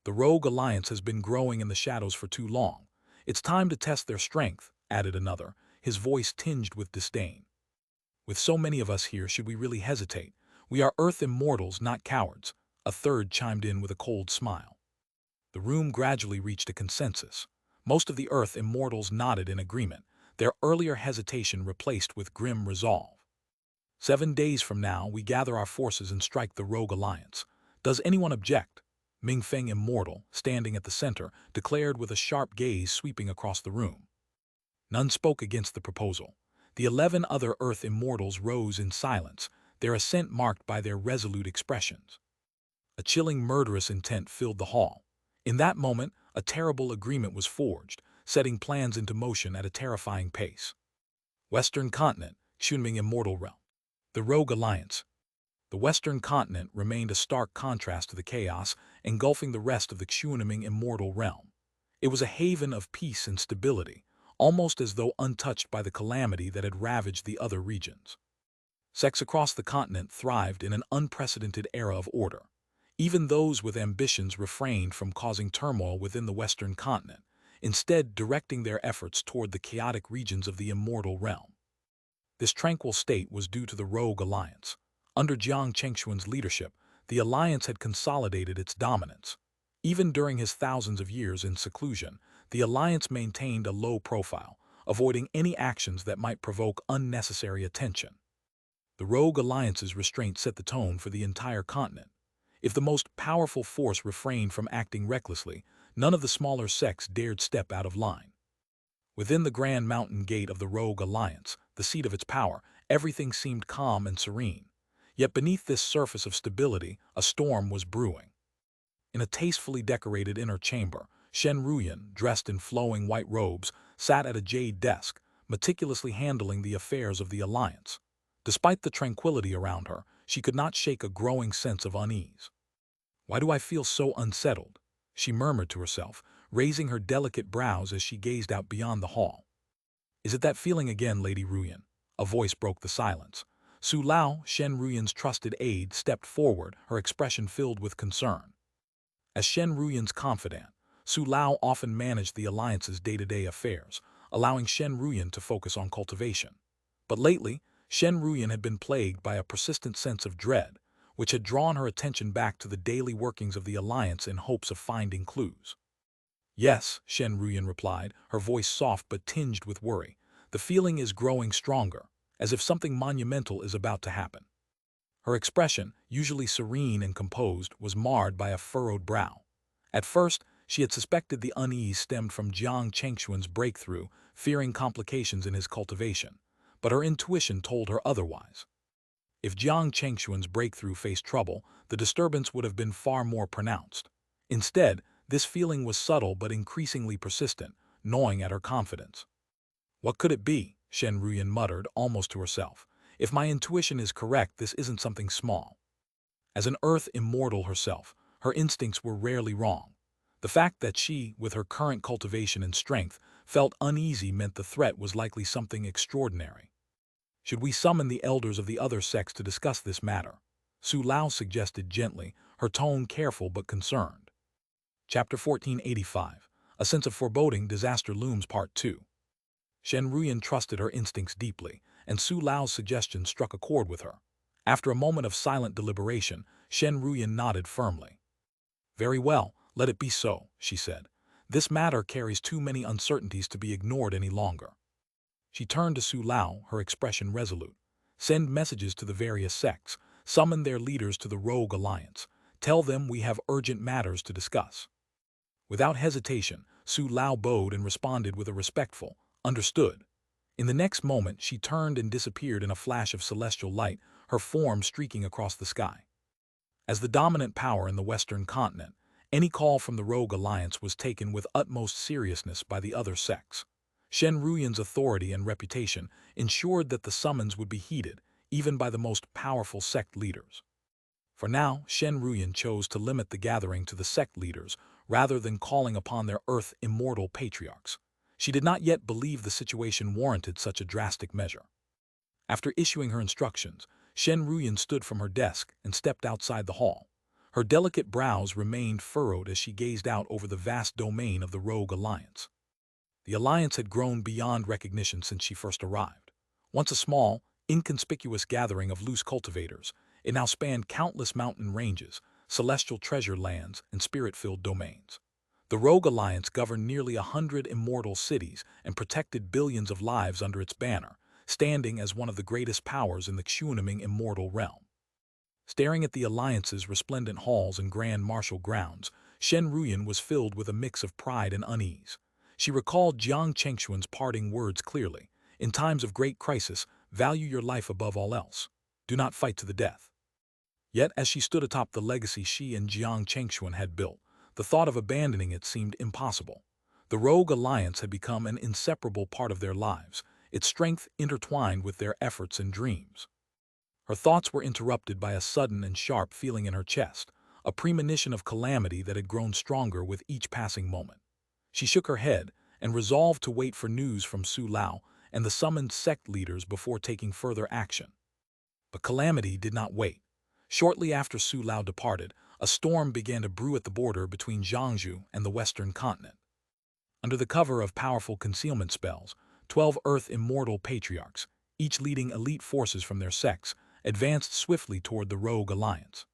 The Rogue Alliance has been growing in the shadows for too long. It's time to test their strength," added another, his voice tinged with disdain. "With so many of us here, should we really hesitate? We are Earth immortals, not cowards," a third chimed in with a cold smile. The room gradually reached a consensus. Most of the Earth immortals nodded in agreement, their earlier hesitation replaced with grim resolve. "7 days from now, we gather our forces and strike the Rogue Alliance. Does anyone object?" Ming Feng Immortal, standing at the center, declared with a sharp gaze sweeping across the room. None spoke against the proposal. The 11 other Earth immortals rose in silence, their assent marked by their resolute expressions. A chilling murderous intent filled the hall. In that moment, a terrible agreement was forged, setting plans into motion at a terrifying pace. Western Continent, Xunming Immortal Realm. The Rogue Alliance. The Western Continent remained a stark contrast to the chaos engulfing the rest of the Xunming Immortal Realm. It was a haven of peace and stability, almost as though untouched by the calamity that had ravaged the other regions. Sects across the continent thrived in an unprecedented era of order. Even those with ambitions refrained from causing turmoil within the Western Continent, instead directing their efforts toward the chaotic regions of the Immortal Realm. This tranquil state was due to the Rogue Alliance. Under Jiang Chengxuan's leadership, the alliance had consolidated its dominance. Even during his thousands of years in seclusion, the alliance maintained a low profile, avoiding any actions that might provoke unnecessary attention. The Rogue Alliance's restraint set the tone for the entire continent. If the most powerful force refrained from acting recklessly, none of the smaller sects dared step out of line. Within the Grand Mountain Gate of the Rogue Alliance, the seat of its power, everything seemed calm and serene. Yet beneath this surface of stability, a storm was brewing. In a tastefully decorated inner chamber, Shen Ruyan, dressed in flowing white robes, sat at a jade desk, meticulously handling the affairs of the alliance. Despite the tranquility around her, she could not shake a growing sense of unease. "Why do I feel so unsettled?" she murmured to herself, raising her delicate brows as she gazed out beyond the hall. "Is it that feeling again, Lady Ruyan?" A voice broke the silence. Su Lao, Shen Ruyan's trusted aide, stepped forward, her expression filled with concern. As Shen Ruyan's confidant, Su Lao often managed the alliance's day-to-day affairs, allowing Shen Ruyan to focus on cultivation. But lately, Shen Ruyan had been plagued by a persistent sense of dread, which had drawn her attention back to the daily workings of the alliance in hopes of finding clues. "Yes," Shen Ruyan replied, her voice soft but tinged with worry. "The feeling is growing stronger, as if something monumental is about to happen." Her expression, usually serene and composed, was marred by a furrowed brow. At first, she had suspected the unease stemmed from Jiang Chengxuan's breakthrough, fearing complications in his cultivation, but her intuition told her otherwise. If Jiang Chengxuan's breakthrough faced trouble, the disturbance would have been far more pronounced. Instead, this feeling was subtle but increasingly persistent, gnawing at her confidence. "What could it be?" Shen Ruyan muttered, almost to herself. "If my intuition is correct, this isn't something small." As an Earth immortal herself, her instincts were rarely wrong. The fact that she, with her current cultivation and strength, felt uneasy meant the threat was likely something extraordinary. "Should we summon the elders of the other sects to discuss this matter?" Su Lao suggested gently, her tone careful but concerned. Chapter 1485. A Sense of Foreboding Disaster Looms Part 2. Shen Ruyan trusted her instincts deeply, and Su Lao's suggestion struck a chord with her. After a moment of silent deliberation, Shen Ruyan nodded firmly. "Very well, let it be so," she said. "This matter carries too many uncertainties to be ignored any longer." She turned to Su Lao, her expression resolute. "Send messages to the various sects, summon their leaders to the Rogue Alliance. Tell them we have urgent matters to discuss." Without hesitation, Su Lao bowed and responded with a respectful, "Understood." In the next moment, she turned and disappeared in a flash of celestial light, her form streaking across the sky. As the dominant power in the Western continent, any call from the Rogue Alliance was taken with utmost seriousness by the other sects. Shen Ruyan's authority and reputation ensured that the summons would be heeded, even by the most powerful sect leaders. For now, Shen Ruyan chose to limit the gathering to the sect leaders rather than calling upon their Earth immortal patriarchs. She did not yet believe the situation warranted such a drastic measure. After issuing her instructions, Shen Ruyan stood from her desk and stepped outside the hall. Her delicate brows remained furrowed as she gazed out over the vast domain of the Rogue Alliance. The Alliance had grown beyond recognition since she first arrived. Once a small, inconspicuous gathering of loose cultivators, it now spanned countless mountain ranges, celestial treasure lands, and spirit-filled domains. The Rogue Alliance governed nearly 100 immortal cities and protected billions of lives under its banner, standing as one of the greatest powers in the Xianxia immortal realm. Staring at the Alliance's resplendent halls and grand martial grounds, Shen Ruyan was filled with a mix of pride and unease. She recalled Jiang Chengshuan's parting words clearly. In times of great crisis, value your life above all else. Do not fight to the death. Yet, as she stood atop the legacy she and Jiang Chengshuan had built, the thought of abandoning it seemed impossible. The Rogue Alliance had become an inseparable part of their lives, its strength intertwined with their efforts and dreams. Her thoughts were interrupted by a sudden and sharp feeling in her chest, a premonition of calamity that had grown stronger with each passing moment. She shook her head and resolved to wait for news from Su Lao and the summoned sect leaders before taking further action. But calamity did not wait. Shortly after Su Lao departed, a storm began to brew at the border between Jiangsu and the Western continent. Under the cover of powerful concealment spells, 12 Earth immortal patriarchs, each leading elite forces from their sects, advanced swiftly toward the Rogue Alliance.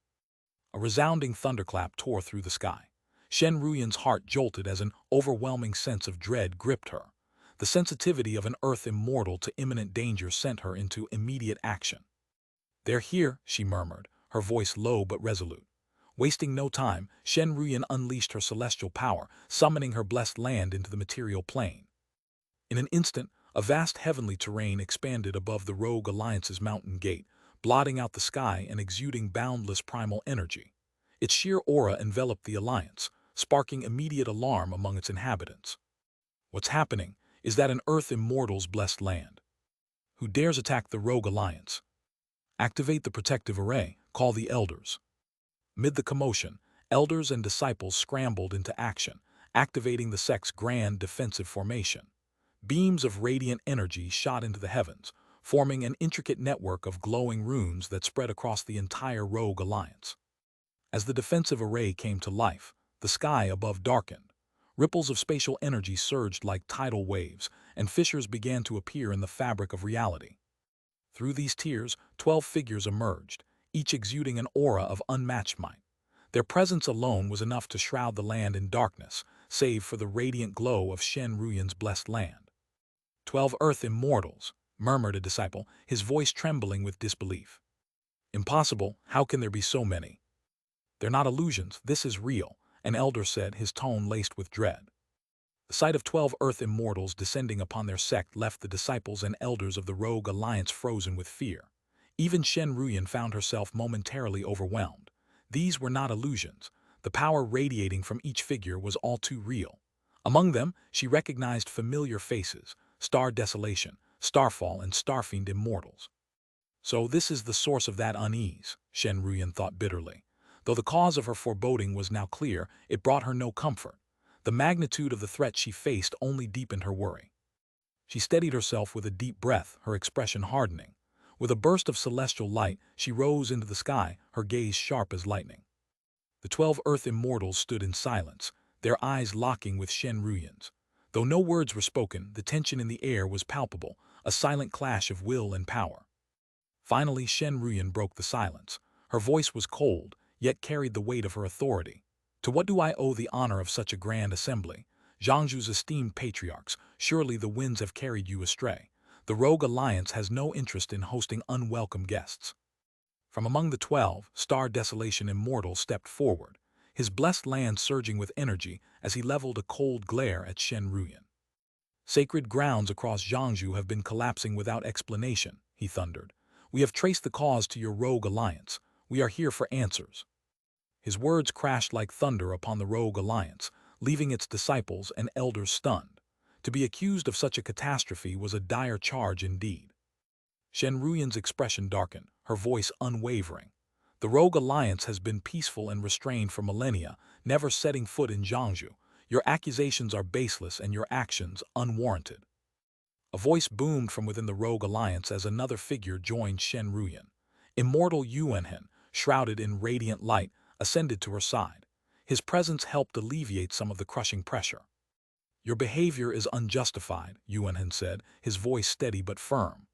A resounding thunderclap tore through the sky. Shen Ruyan's heart jolted as an overwhelming sense of dread gripped her. The sensitivity of an Earth immortal to imminent danger sent her into immediate action. "They're here," she murmured, her voice low but resolute. Wasting no time, Shen Ruyan unleashed her celestial power, summoning her blessed land into the material plane. In an instant, a vast heavenly terrain expanded above the Rogue Alliance's mountain gate, blotting out the sky and exuding boundless primal energy. Its sheer aura enveloped the Alliance, sparking immediate alarm among its inhabitants. "What's happening? Is that an Earth immortal's blessed land? Who dares attack the Rogue Alliance? Activate the protective array, call the elders." Mid the commotion, elders and disciples scrambled into action, activating the sect's grand defensive formation. Beams of radiant energy shot into the heavens, forming an intricate network of glowing runes that spread across the entire Rogue Alliance. As the defensive array came to life, the sky above darkened. Ripples of spatial energy surged like tidal waves, and fissures began to appear in the fabric of reality. Through these tiers, 12 figures emerged, each exuding an aura of unmatched might. Their presence alone was enough to shroud the land in darkness, save for the radiant glow of Shen Ruyan's blessed land. 12 Earth immortals, murmured a disciple, his voice trembling with disbelief. "Impossible, how can there be so many?" "They're not illusions, this is real," an elder said, his tone laced with dread. The sight of 12 Earth immortals descending upon their sect left the disciples and elders of the Rogue Alliance frozen with fear. Even Shen Ruyan found herself momentarily overwhelmed. These were not illusions. The power radiating from each figure was all too real. Among them, she recognized familiar faces: Star Desolation, Starfall, and Starfiend immortals. So this is the source of that unease, Shen Ruyan thought bitterly. Though the cause of her foreboding was now clear, it brought her no comfort. The magnitude of the threat she faced only deepened her worry. She steadied herself with a deep breath, her expression hardening. With a burst of celestial light, she rose into the sky, her gaze sharp as lightning. The 12 Earth immortals stood in silence, their eyes locking with Shen Ruyan's. Though no words were spoken, the tension in the air was palpable, a silent clash of will and power. Finally, Shen Ruyan broke the silence. Her voice was cold, yet carried the weight of her authority. "To what do I owe the honor of such a grand assembly? Jiangsu's esteemed patriarchs, surely the winds have carried you astray. The Rogue Alliance has no interest in hosting unwelcome guests." From among the 12, Star Desolation Immortal stepped forward, his blessed land surging with energy as he leveled a cold glare at Shen Ruyan. "Sacred grounds across Jiangsu have been collapsing without explanation," he thundered. "We have traced the cause to your Rogue Alliance. We are here for answers." His words crashed like thunder upon the rogue alliance, leaving its disciples and elders stunned. To be accused of such a catastrophe was a dire charge indeed. Shen Ruyan's expression darkened, her voice unwavering. The rogue alliance has been peaceful and restrained for millennia, never setting foot in Jiangzhou. Your accusations are baseless and your actions unwarranted. A voice boomed from within the rogue alliance as another figure joined Shen Ruyan. Immortal Yuanhen, shrouded in radiant light, ascended to her side. His presence helped alleviate some of the crushing pressure. Your behavior is unjustified, Yuanhen said, his voice steady but firm.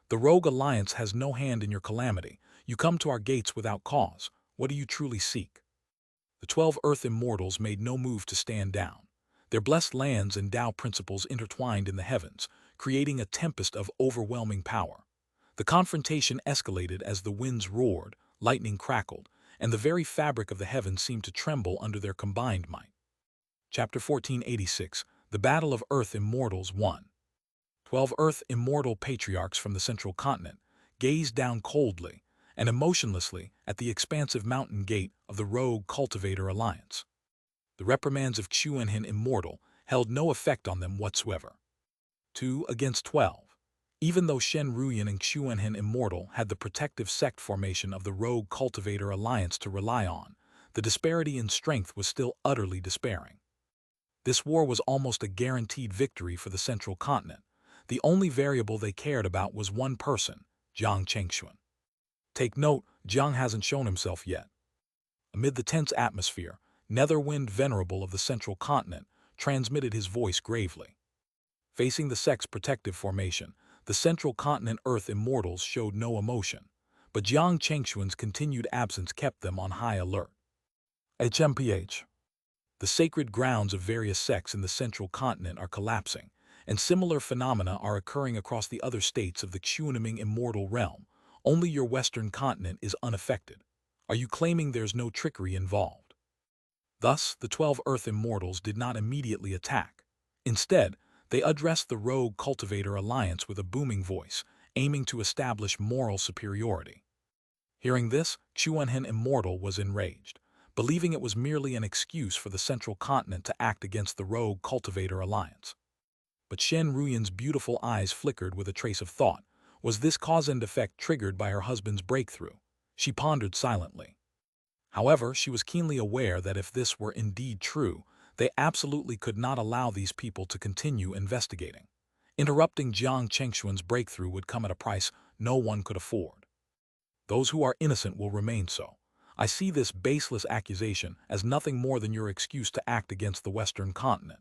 The rogue alliance has no hand in your calamity. You come to our gates without cause. What do you truly seek? The 12 Earth Immortals made no move to stand down. Their blessed lands and Tao principles intertwined in the heavens, creating a tempest of overwhelming power. The confrontation escalated as the winds roared, lightning crackled, and the very fabric of the heavens seemed to tremble under their combined might. Chapter 1486, The Battle of Earth Immortals 1. 12 Earth Immortal patriarchs from the central continent gazed down coldly and emotionlessly at the expansive mountain gate of the rogue cultivator alliance. The reprimands of Xianxia Immortal held no effect on them whatsoever. 2 against 12. Even though Shen Ruyan and Xianxia Immortal had the protective sect formation of the rogue cultivator alliance to rely on, the disparity in strength was still utterly despairing. This war was almost a guaranteed victory for the central continent. The only variable they cared about was one person, Jiang Chengxuan. Take note, Jiang hasn't shown himself yet. Amid the tense atmosphere, Netherwind Venerable of the central continent transmitted his voice gravely. Facing the sect's protective formation, the central continent Earth Immortals showed no emotion, but Jiang Chengxuan's continued absence kept them on high alert. HMPH. The sacred grounds of various sects in the central continent are collapsing, and similar phenomena are occurring across the other states of the Xianxia Immortal realm. Only your western continent is unaffected. Are you claiming there's no trickery involved? Thus, the 12 Earth Immortals did not immediately attack. Instead, they addressed the rogue cultivator alliance with a booming voice, aiming to establish moral superiority. Hearing this, Xianxia Immortal was enraged, believing it was merely an excuse for the central continent to act against the rogue cultivator alliance. But Shen Ruyan's beautiful eyes flickered with a trace of thought. Was this cause and effect triggered by her husband's breakthrough? She pondered silently. However, she was keenly aware that if this were indeed true, they absolutely could not allow these people to continue investigating. Interrupting Jiang Chengxuan's breakthrough would come at a price no one could afford. Those who are innocent will remain so. I see this baseless accusation as nothing more than your excuse to act against the Western continent.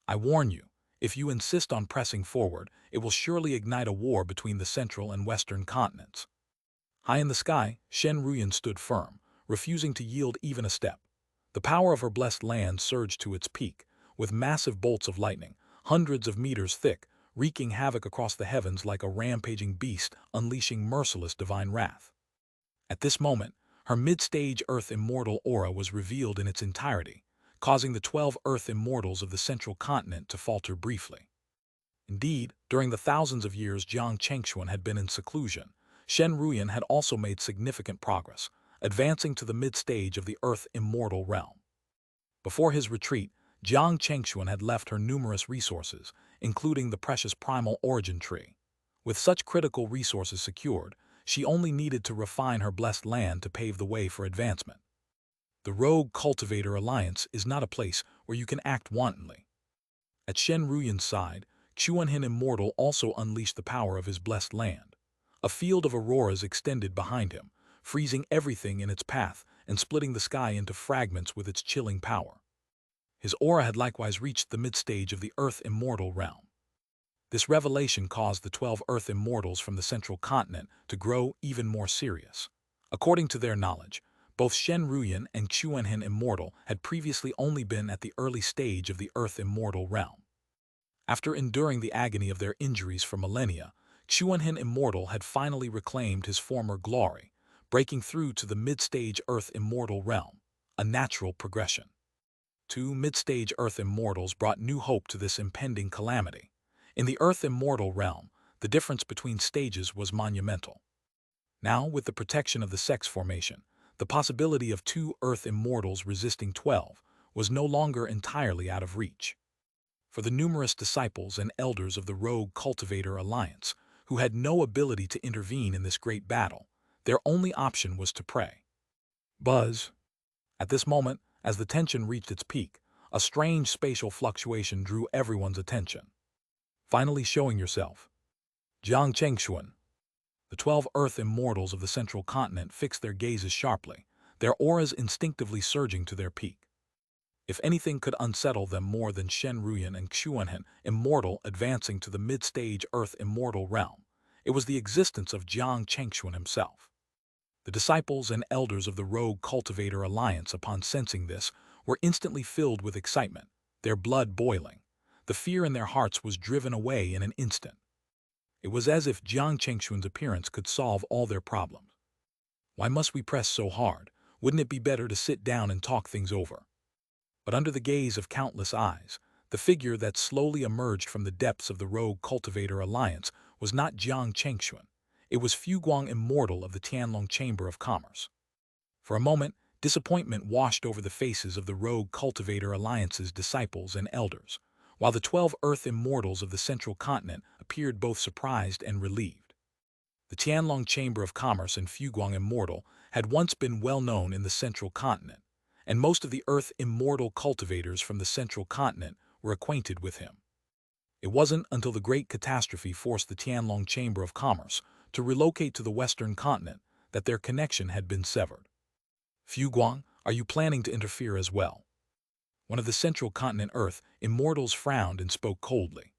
I warn you, if you insist on pressing forward, it will surely ignite a war between the central and western continents. High in the sky, Shen Ruyan stood firm, refusing to yield even a step. The power of her blessed land surged to its peak, with massive bolts of lightning, hundreds of meters thick, wreaking havoc across the heavens like a rampaging beast unleashing merciless divine wrath. At this moment, her mid-stage Earth Immortal aura was revealed in its entirety, causing the 12 Earth Immortals of the central continent to falter briefly. Indeed, during the thousands of years Jiang Chengxuan had been in seclusion, Shen Ruyan had also made significant progress, advancing to the mid-stage of the Earth Immortal realm. Before his retreat, Jiang Chengxuan had left her numerous resources, including the precious primal origin tree. With such critical resources secured, she only needed to refine her blessed land to pave the way for advancement. The Rogue Cultivator Alliance is not a place where you can act wantonly. At Shen Ruyan's side, Xianxia Immortal also unleashed the power of his blessed land. A field of auroras extended behind him, freezing everything in its path and splitting the sky into fragments with its chilling power. His aura had likewise reached the mid-stage of the Earth Immortal realm. This revelation caused the 12 Earth Immortals from the central continent to grow even more serious. According to their knowledge, both Shen Ruyan and Xianxia Immortal had previously only been at the early stage of the Earth Immortal realm. After enduring the agony of their injuries for millennia, Xianxia Immortal had finally reclaimed his former glory, breaking through to the mid-stage Earth Immortal realm, a natural progression. 2 mid-stage Earth Immortals brought new hope to this impending calamity. In the Earth Immortal realm, the difference between stages was monumental. Now, with the protection of the sex formation, the possibility of 2 Earth immortals resisting 12 was no longer entirely out of reach. For the numerous disciples and elders of the rogue cultivator alliance, who had no ability to intervene in this great battle, their only option was to pray. Buzz. At this moment, as the tension reached its peak, a strange spatial fluctuation drew everyone's attention. Finally showing yourself. Jiang Chengshuan. The 12 Earth immortals of the central continent fixed their gazes sharply, their auras instinctively surging to their peak. If anything could unsettle them more than Shen Ruyan and Xuanhen, immortal, advancing to the mid-stage Earth immortal realm, it was the existence of Jiang Chengshuan himself. The disciples and elders of the rogue cultivator alliance, upon sensing this, were instantly filled with excitement, their blood boiling. The fear in their hearts was driven away in an instant. It was as if Jiang Chengshuan's appearance could solve all their problems. Why must we press so hard? Wouldn't it be better to sit down and talk things over? But under the gaze of countless eyes, the figure that slowly emerged from the depths of the rogue cultivator alliance was not Jiang Chengshuan. It was Fuguang, immortal of the Tianlong Chamber of Commerce. For a moment, disappointment washed over the faces of the rogue cultivator alliance's disciples and elders, while the 12 Earth immortals of the central continent appeared both surprised and relieved. The Tianlong Chamber of Commerce and Fuguang immortal had once been well known in the central continent, and most of the Earth immortal cultivators from the central continent were acquainted with him. It wasn't until the great catastrophe forced the Tianlong Chamber of Commerce to relocate to the western continent that their connection had been severed. Fuguang, are you planning to interfere as well? One of the central continent Earth immortals frowned and spoke coldly.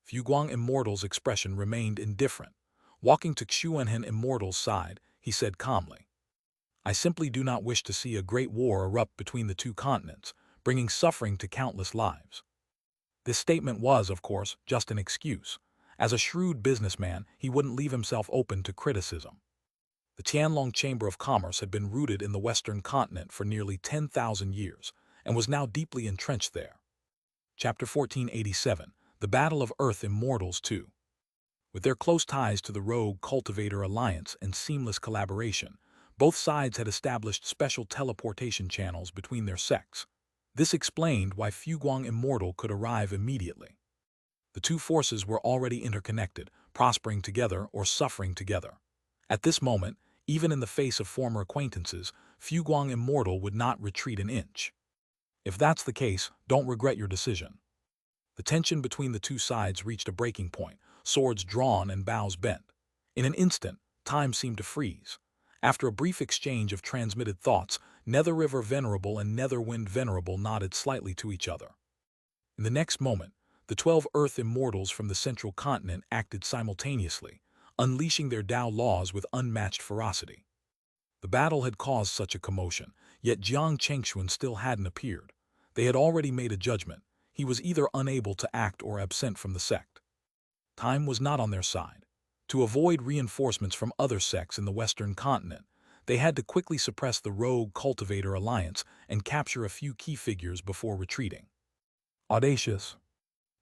Fuguang immortal's expression remained indifferent. Walking to Xuanhen immortal's side, he said calmly, I simply do not wish to see a great war erupt between the two continents, bringing suffering to countless lives. This statement was, of course, just an excuse. As a shrewd businessman, he wouldn't leave himself open to criticism. The Tianlong Chamber of Commerce had been rooted in the western continent for nearly 10,000 years and was now deeply entrenched there. Chapter 1487, The Battle of Earth Immortals 2. With their close ties to the rogue cultivator alliance and seamless collaboration, both sides had established special teleportation channels between their sects. This explained why Fuguang Immortal could arrive immediately. The two forces were already interconnected, prospering together or suffering together. At this moment, even in the face of former acquaintances, Fuguang Immortal would not retreat an inch. If that's the case, don't regret your decision. The tension between the two sides reached a breaking point, swords drawn and bows bent. In an instant, time seemed to freeze. After a brief exchange of transmitted thoughts, Nether River Venerable and Netherwind Venerable nodded slightly to each other. In the next moment, the 12 Earth immortals from the central continent acted simultaneously, unleashing their Tao laws with unmatched ferocity. The battle had caused such a commotion, yet Jiang Chengshuan still hadn't appeared. They had already made a judgment. He was either unable to act or absent from the sect. Time was not on their side. To avoid reinforcements from other sects in the western continent, they had to quickly suppress the rogue cultivator alliance and capture a few key figures before retreating. Audacious.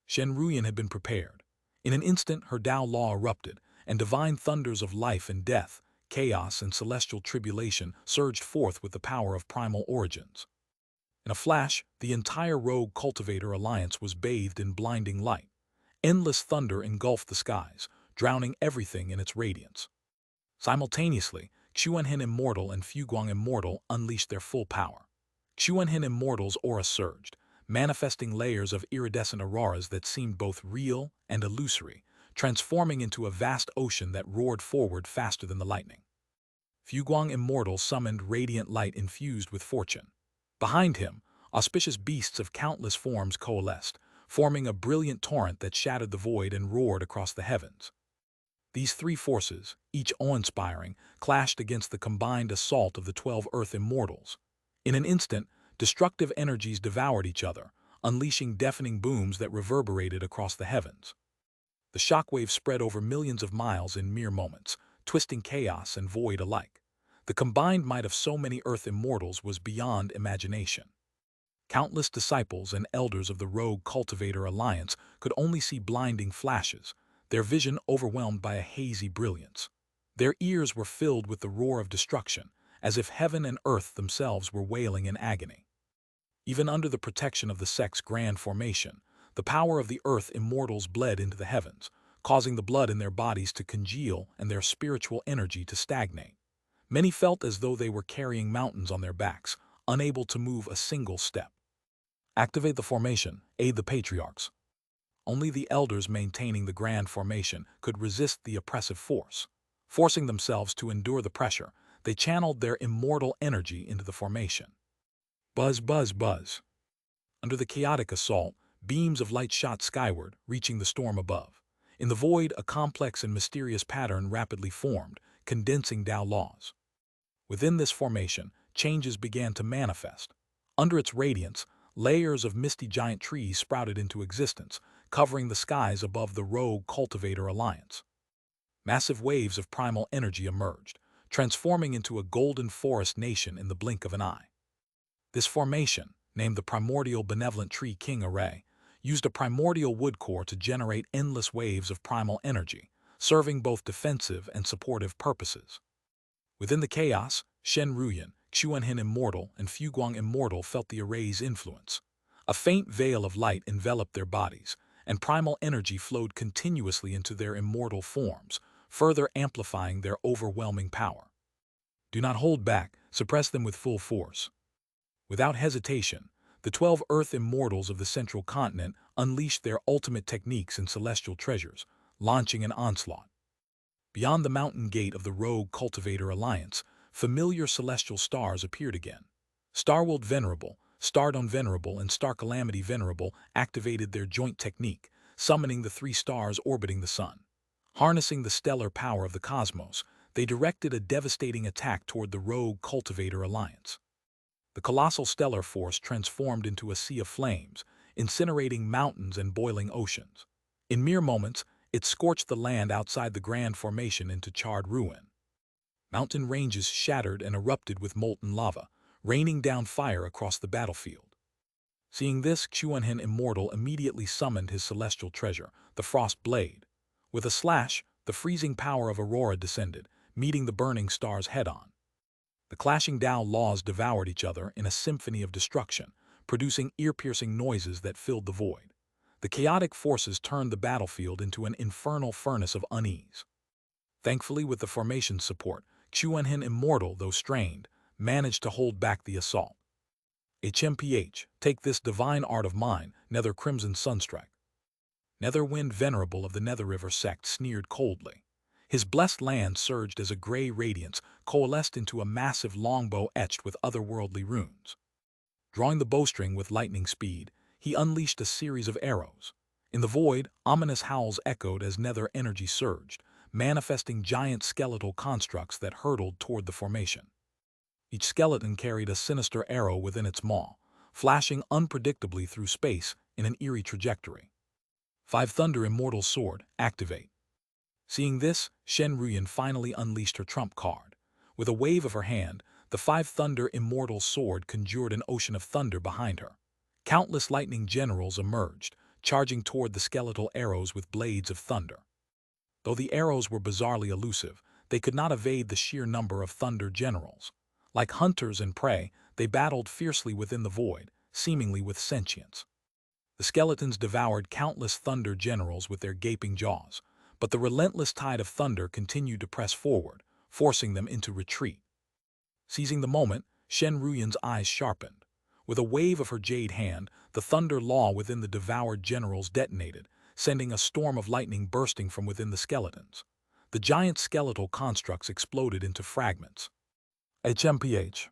Shen Ruyan had been prepared. In an instant, her Tao law erupted, and divine thunders of life and death, chaos and celestial tribulation surged forth with the power of primal origins. In a flash, the entire rogue cultivator alliance was bathed in blinding light. Endless thunder engulfed the skies, drowning everything in its radiance. Simultaneously, Xuanhen Immortal and Fuguang Immortal unleashed their full power. Xuanhen Immortal's aura surged, manifesting layers of iridescent auroras that seemed both real and illusory, transforming into a vast ocean that roared forward faster than the lightning. Fuguang Immortal summoned radiant light infused with fortune. Behind him, auspicious beasts of countless forms coalesced, forming a brilliant torrent that shattered the void and roared across the heavens. These three forces, each awe-inspiring, clashed against the combined assault of the 12 Earth immortals. In an instant, destructive energies devoured each other, unleashing deafening booms that reverberated across the heavens. The shockwave spread over millions of miles in mere moments, twisting chaos and void alike. The combined might of so many Earth immortals was beyond imagination. Countless disciples and elders of the rogue cultivator alliance could only see blinding flashes, their vision overwhelmed by a hazy brilliance. Their ears were filled with the roar of destruction, as if heaven and earth themselves were wailing in agony. Even under the protection of the sect's grand formation, the power of the earth immortals bled into the heavens, causing the blood in their bodies to congeal and their spiritual energy to stagnate. Many felt as though they were carrying mountains on their backs, unable to move a single step. Activate the formation, aid the patriarchs. Only the elders maintaining the grand formation could resist the oppressive force. Forcing themselves to endure the pressure, they channeled their immortal energy into the formation. Buzz, buzz, buzz. Under the chaotic assault, beams of light shot skyward, reaching the storm above. In the void, a complex and mysterious pattern rapidly formed, condensing Tao laws. Within this formation, changes began to manifest. Under its radiance, layers of misty giant trees sprouted into existence, covering the skies above the rogue cultivator alliance. Massive waves of primal energy emerged, transforming into a golden forest nation in the blink of an eye. This formation, named the Primordial Benevolent Tree King Array, used a primordial wood core to generate endless waves of primal energy, serving both defensive and supportive purposes. Within the chaos, Shen Ruyan, Xuanhen Immortal, and Fuguang Immortal felt the array's influence. A faint veil of light enveloped their bodies, and primal energy flowed continuously into their immortal forms, further amplifying their overwhelming power. Do not hold back, suppress them with full force. Without hesitation, the 12 Earth Immortals of the Central Continent unleashed their ultimate techniques and celestial treasures, launching an onslaught. Beyond the mountain gate of the rogue Cultivator Alliance, familiar celestial stars appeared again. Starworld Venerable, Stardome Venerable, and Star Calamity Venerable activated their joint technique, summoning the 3 stars orbiting the sun. Harnessing the stellar power of the cosmos, they directed a devastating attack toward the rogue Cultivator Alliance. The colossal stellar force transformed into a sea of flames, incinerating mountains and boiling oceans. In mere moments, it scorched the land outside the grand formation into charred ruin. Mountain ranges shattered and erupted with molten lava, raining down fire across the battlefield. Seeing this, Xuanhen Immortal immediately summoned his celestial treasure, the Frost Blade. With a slash, the freezing power of Aurora descended, meeting the burning stars head-on. The clashing Tao laws devoured each other in a symphony of destruction, producing ear-piercing noises that filled the void. The chaotic forces turned the battlefield into an infernal furnace of unease. Thankfully, with the formation's support, Xuanhen Immortal, though strained, managed to hold back the assault. HMPH, take this divine art of mine, Nether Crimson Sunstrike. Netherwind Venerable of the Nether River sect sneered coldly. His blessed land surged as a gray radiance coalesced into a massive longbow etched with otherworldly runes. Drawing the bowstring with lightning speed, he unleashed a series of arrows. In the void, ominous howls echoed as nether energy surged, manifesting giant skeletal constructs that hurtled toward the formation. Each skeleton carried a sinister arrow within its maw, flashing unpredictably through space in an eerie trajectory. 5 Thunder Immortal Sword, activate. Seeing this, Shen Ruyan finally unleashed her trump card. With a wave of her hand, the 5 Thunder Immortal Sword conjured an ocean of thunder behind her. Countless lightning generals emerged, charging toward the skeletal arrows with blades of thunder. Though the arrows were bizarrely elusive, they could not evade the sheer number of thunder generals. Like hunters and prey, they battled fiercely within the void, seemingly with sentience. The skeletons devoured countless thunder generals with their gaping jaws, but the relentless tide of thunder continued to press forward, forcing them into retreat. Seizing the moment, Shen Ruyan's eyes sharpened. With a wave of her jade hand, the thunder law within the devoured generals detonated, sending a storm of lightning bursting from within the skeletons. The giant skeletal constructs exploded into fragments. HMPH.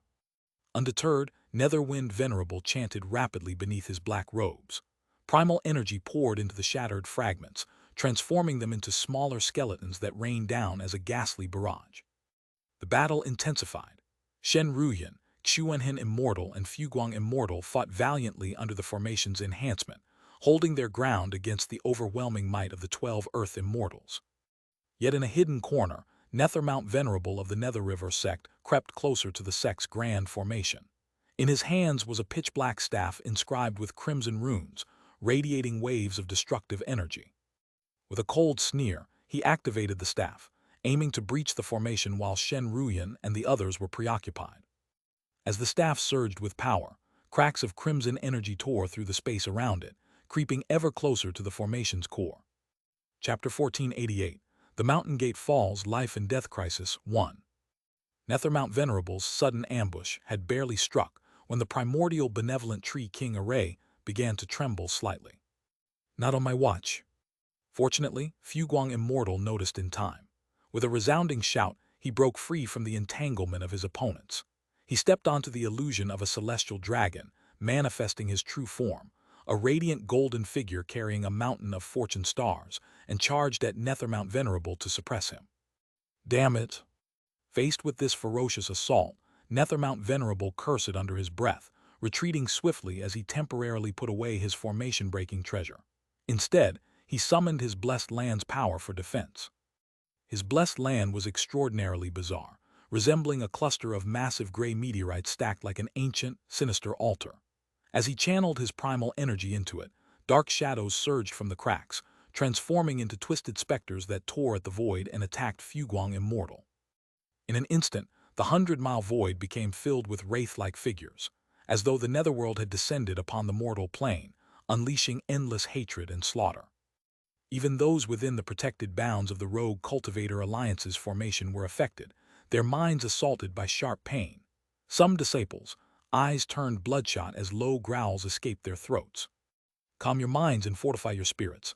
Undeterred, Netherwind Venerable chanted rapidly beneath his black robes. Primal energy poured into the shattered fragments, transforming them into smaller skeletons that rained down as a ghastly barrage. The battle intensified. Shen Ruyan, Xuanhen Immortal, and Fuguang Immortal fought valiantly under the formation's enhancement, holding their ground against the overwhelming might of the 12 Earth Immortals. Yet in a hidden corner, Nethermount Venerable of the Nether River sect crept closer to the sect's grand formation. In his hands was a pitch-black staff inscribed with crimson runes, radiating waves of destructive energy. With a cold sneer, he activated the staff, aiming to breach the formation while Shen Ruyan and the others were preoccupied. As the staff surged with power, cracks of crimson energy tore through the space around it, creeping ever closer to the formation's core. Chapter 1488, The Mountain Gate Falls, Life and Death Crisis 1. Nethermount Venerable's sudden ambush had barely struck when the primordial benevolent tree king Array began to tremble slightly. Not on my watch. Fortunately, Fuguang Immortal noticed in time. With a resounding shout, he broke free from the entanglement of his opponents. He stepped onto the illusion of a celestial dragon, manifesting his true form, a radiant golden figure carrying a mountain of fortune stars, and charged at Nethermount Venerable to suppress him. Damn it! Faced with this ferocious assault, Nethermount Venerable cursed under his breath, retreating swiftly as he temporarily put away his formation-breaking treasure. Instead, he summoned his blessed land's power for defense. His blessed land was extraordinarily bizarre, resembling a cluster of massive gray meteorites stacked like an ancient, sinister altar. As he channeled his primal energy into it, dark shadows surged from the cracks, transforming into twisted specters that tore at the void and attacked Fuguang Immortal. In an instant, the 100-mile void became filled with wraith-like figures, as though the netherworld had descended upon the mortal plane, unleashing endless hatred and slaughter. Even those within the protected bounds of the rogue cultivator alliance's formation were affected, their minds assaulted by sharp pain. Some disciples, eyes turned bloodshot as low growls escaped their throats. Calm your minds and fortify your spirits.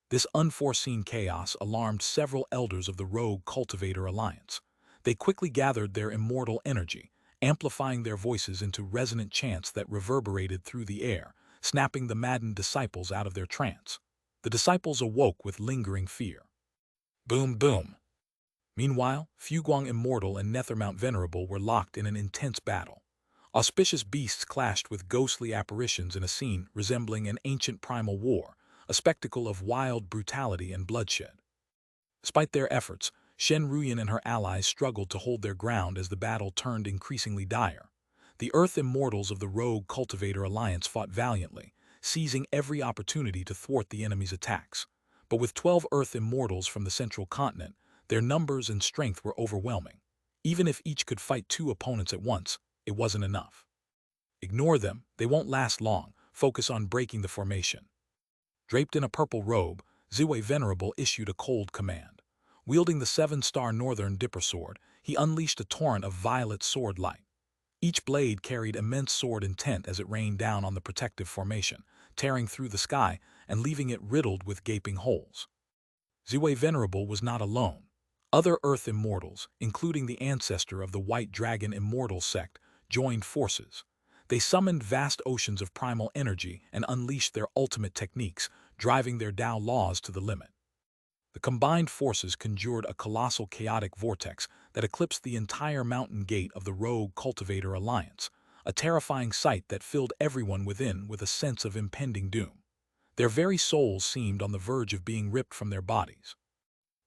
This unforeseen chaos alarmed several elders of the rogue cultivator alliance. They quickly gathered their immortal energy, amplifying their voices into resonant chants that reverberated through the air, snapping the maddened disciples out of their trance. The disciples awoke with lingering fear. Boom, boom. Meanwhile, Fuguang Immortal and Nethermount Venerable were locked in an intense battle. Auspicious beasts clashed with ghostly apparitions in a scene resembling an ancient primal war, a spectacle of wild brutality and bloodshed. Despite their efforts, Shen Ruyan and her allies struggled to hold their ground as the battle turned increasingly dire. The Earth Immortals of the rogue cultivator alliance fought valiantly, seizing every opportunity to thwart the enemy's attacks. But with 12 Earth Immortals from the central continent, their numbers and strength were overwhelming. Even if each could fight 2 opponents at once, it wasn't enough. Ignore them, they won't last long. Focus on breaking the formation. Draped in a purple robe, Ziwei Venerable issued a cold command. Wielding the 7-star Northern Dipper Sword, he unleashed a torrent of violet sword light. Each blade carried immense sword intent as it rained down on the protective formation, tearing through the sky and leaving it riddled with gaping holes. Ziwei Venerable was not alone. Other Earth Immortals, including the ancestor of the White Dragon Immortal sect, joined forces. They summoned vast oceans of primal energy and unleashed their ultimate techniques, driving their Tao laws to the limit. The combined forces conjured a colossal chaotic vortex that eclipsed the entire mountain gate of the rogue cultivator alliance, a terrifying sight that filled everyone within with a sense of impending doom. Their very souls seemed on the verge of being ripped from their bodies.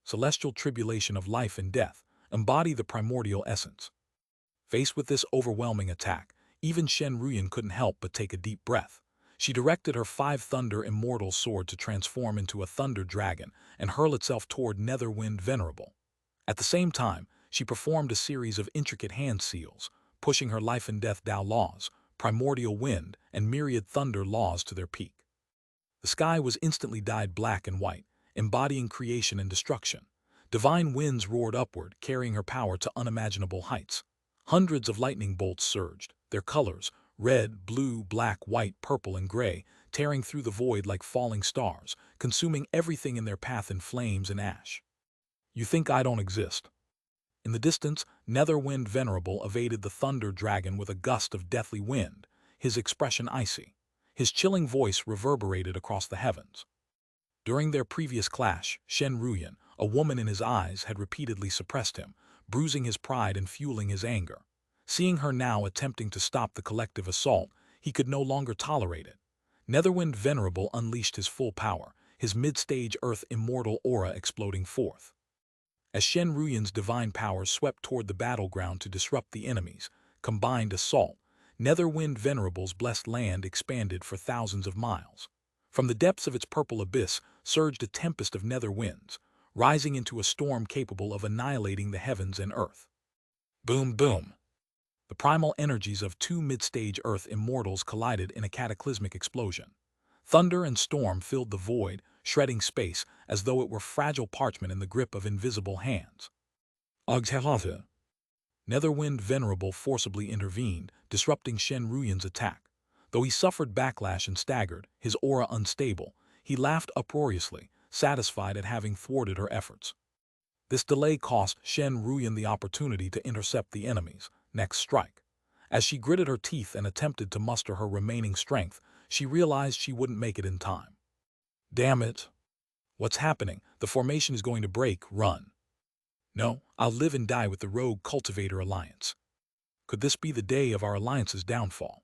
Celestial tribulation of life and death embody the primordial essence. Faced with this overwhelming attack, even Shen Ruyan couldn't help but take a deep breath. She directed her 5-thunder immortal sword to transform into a thunder dragon and hurl itself toward Netherwind Venerable. At the same time, she performed a series of intricate hand seals, pushing her life and death Tao laws, primordial wind, and myriad thunder laws to their peak. The sky was instantly dyed black and white, embodying creation and destruction. Divine winds roared upward, carrying her power to unimaginable heights. Hundreds of lightning bolts surged, their colors, red, blue, black, white, purple, and gray, tearing through the void like falling stars, consuming everything in their path in flames and ash. You think I don't exist? In the distance, Netherwind Venerable evaded the thunder dragon with a gust of deathly wind, his expression icy. His chilling voice reverberated across the heavens. During their previous clash, Shen Ruyan, a woman in his eyes, had repeatedly suppressed him, bruising his pride and fueling his anger. Seeing her now attempting to stop the collective assault, he could no longer tolerate it. Netherwind Venerable unleashed his full power, his mid-stage Earth Immortal aura exploding forth. As Shen Ruyan's divine powers swept toward the battleground to disrupt the enemy's combined assault, Netherwind Venerable's blessed land expanded for thousands of miles. From the depths of its purple abyss surged a tempest of nether winds, rising into a storm capable of annihilating the heavens and earth. Boom, boom. The primal energies of two mid-stage Earth immortals collided in a cataclysmic explosion. Thunder and storm filled the void, shredding space as though it were fragile parchment in the grip of invisible hands. Addictive. Netherwind Venerable forcibly intervened, disrupting Shen Ruyan's attack. Though he suffered backlash and staggered, his aura unstable, he laughed uproariously, satisfied at having thwarted her efforts. This delay cost Shen Ruyan the opportunity to intercept the enemy's next strike. As she gritted her teeth and attempted to muster her remaining strength, she realized she wouldn't make it in time. Damn it. What's happening? The formation is going to break. Run. No, I'll live and die with the rogue cultivator alliance. Could this be the day of our alliance's downfall?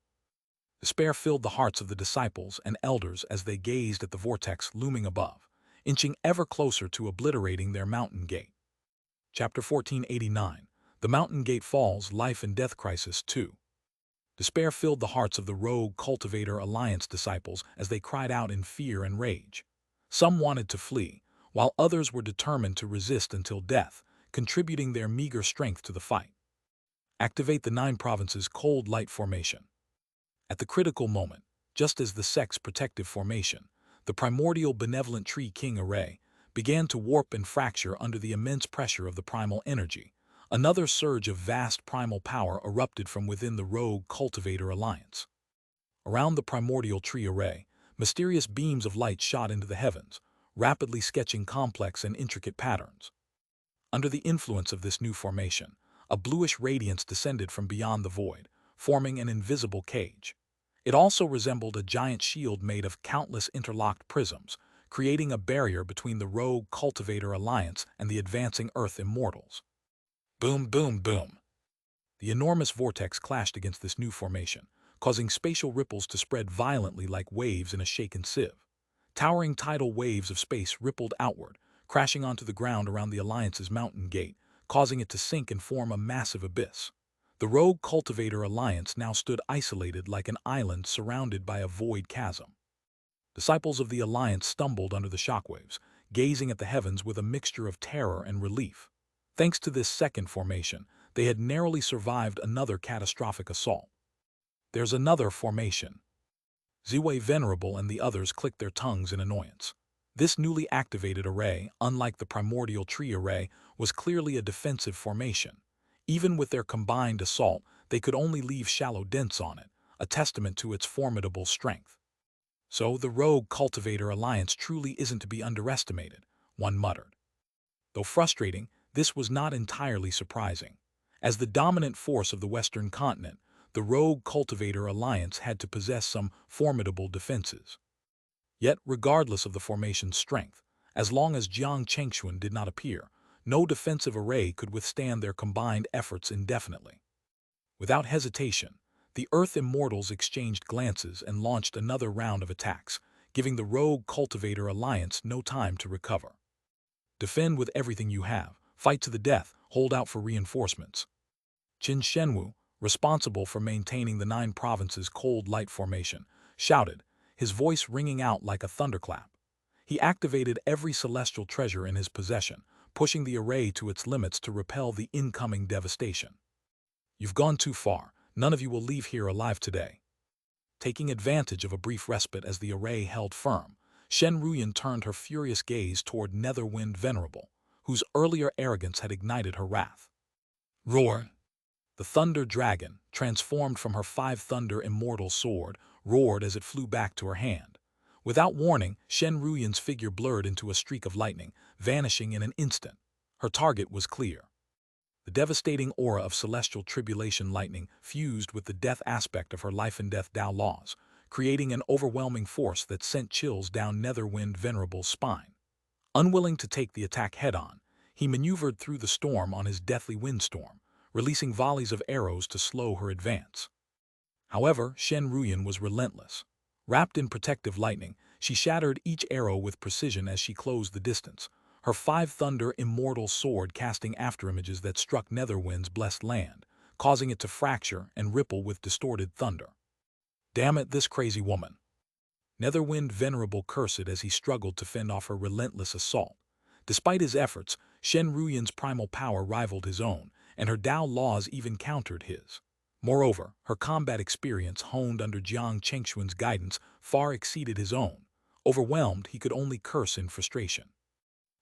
Despair filled the hearts of the disciples and elders as they gazed at the vortex looming above, inching ever closer to obliterating their mountain gate. Chapter 1489. The Mountain Gate Falls, Life and Death Crisis 2. Despair filled the hearts of the rogue cultivator alliance disciples as they cried out in fear and rage. Some wanted to flee, while others were determined to resist until death, contributing their meager strength to the fight. Activate the 9 provinces cold light formation. At the critical moment, just as the sect's protective formation, the primordial benevolent tree king array, began to warp and fracture under the immense pressure of the primal energy, another surge of vast primal power erupted from within the rogue cultivator alliance. Around the primordial tree array, mysterious beams of light shot into the heavens, rapidly sketching complex and intricate patterns. Under the influence of this new formation, a bluish radiance descended from beyond the void, forming an invisible cage. It also resembled a giant shield made of countless interlocked prisms, creating a barrier between the rogue cultivator alliance and the advancing Earth immortals. Boom, boom, boom. The enormous vortex clashed against this new formation, causing spatial ripples to spread violently like waves in a shaken sieve. Towering tidal waves of space rippled outward, crashing onto the ground around the Alliance's mountain gate, causing it to sink and form a massive abyss. The rogue cultivator alliance now stood isolated like an island surrounded by a void chasm. Disciples of the alliance stumbled under the shockwaves, gazing at the heavens with a mixture of terror and relief. Thanks to this second formation, they had narrowly survived another catastrophic assault. There's another formation. Ziwei Venerable and the others clicked their tongues in annoyance. This newly activated array, unlike the primordial tree array, was clearly a defensive formation. Even with their combined assault, they could only leave shallow dents on it, a testament to its formidable strength. So the rogue cultivator alliance truly isn't to be underestimated, one muttered. Though frustrating, this was not entirely surprising. As the dominant force of the Western continent, the rogue cultivator alliance had to possess some formidable defenses. Yet, regardless of the formation's strength, as long as Jiang Chengxuan did not appear, no defensive array could withstand their combined efforts indefinitely. Without hesitation, the Earth Immortals exchanged glances and launched another round of attacks, giving the rogue cultivator alliance no time to recover. Defend with everything you have, fight to the death, hold out for reinforcements. Qin Shenwu, responsible for maintaining the 9 provinces cold light formation, shouted, his voice ringing out like a thunderclap. He activated every celestial treasure in his possession, pushing the array to its limits to repel the incoming devastation. You've gone too far. None of you will leave here alive today. Taking advantage of a brief respite as the array held firm, Shen Ruyan turned her furious gaze toward Netherwind Venerable, whose earlier arrogance had ignited her wrath. Roar! The Thunder Dragon, transformed from her 5 Thunder Immortal sword, roared as it flew back to her hand. Without warning, Shen Ruyan's figure blurred into a streak of lightning, vanishing in an instant. Her target was clear. The devastating aura of celestial tribulation lightning fused with the death aspect of her life and death Tao laws, creating an overwhelming force that sent chills down Netherwind Venerable's spine. Unwilling to take the attack head-on, he maneuvered through the storm on his deathly windstorm, releasing volleys of arrows to slow her advance. However, Shen Ruyan was relentless. Wrapped in protective lightning, she shattered each arrow with precision as she closed the distance, her 5 Thunder Immortal sword casting afterimages that struck Netherwind's blessed land, causing it to fracture and ripple with distorted thunder. Damn it, this crazy woman! Netherwind Venerable cursed as he struggled to fend off her relentless assault. Despite his efforts, Shen Ruyan's primal power rivaled his own, and her Tao laws even countered his. Moreover, her combat experience honed under Jiang Chengxuan's guidance far exceeded his own. Overwhelmed, he could only curse in frustration.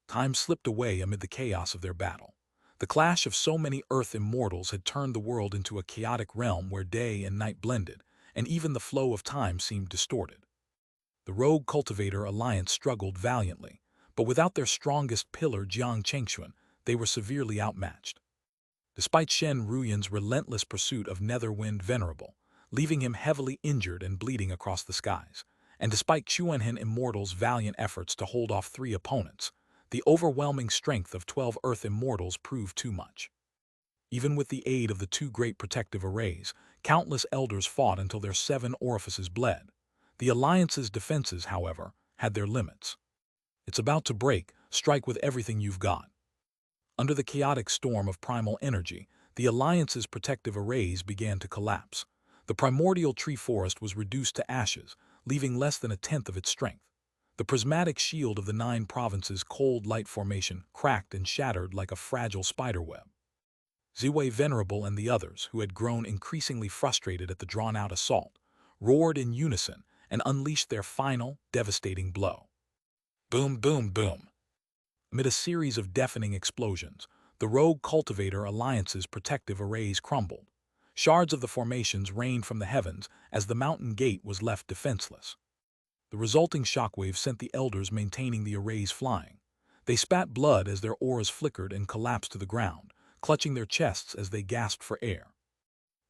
Time slipped away amid the chaos of their battle. The clash of so many Earth immortals had turned the world into a chaotic realm where day and night blended, and even the flow of time seemed distorted. The rogue cultivator alliance struggled valiantly, but without their strongest pillar Jiang Chengxuan, they were severely outmatched. Despite Shen Ruyan's relentless pursuit of Netherwind Venerable, leaving him heavily injured and bleeding across the skies, and despite Xuanhen Immortal's valiant efforts to hold off 3 opponents, the overwhelming strength of 12 Earth Immortals proved too much. Even with the aid of the 2 great protective arrays, countless elders fought until their 7 orifices bled. The Alliance's defenses, however, had their limits. It's about to break, strike with everything you've got. Under the chaotic storm of primal energy, the Alliance's protective arrays began to collapse. The primordial tree forest was reduced to ashes, leaving less than 1/10 of its strength. The prismatic shield of the 9 provinces' cold light formation cracked and shattered like a fragile spiderweb. Ziwei Venerable and the others, who had grown increasingly frustrated at the drawn-out assault, roared in unison and unleashed their final, devastating blow. Boom, boom, boom. Amid a series of deafening explosions, the rogue cultivator alliance's protective arrays crumbled. Shards of the formations rained from the heavens as the mountain gate was left defenseless. The resulting shockwave sent the elders maintaining the arrays flying. They spat blood as their auras flickered and collapsed to the ground, clutching their chests as they gasped for air.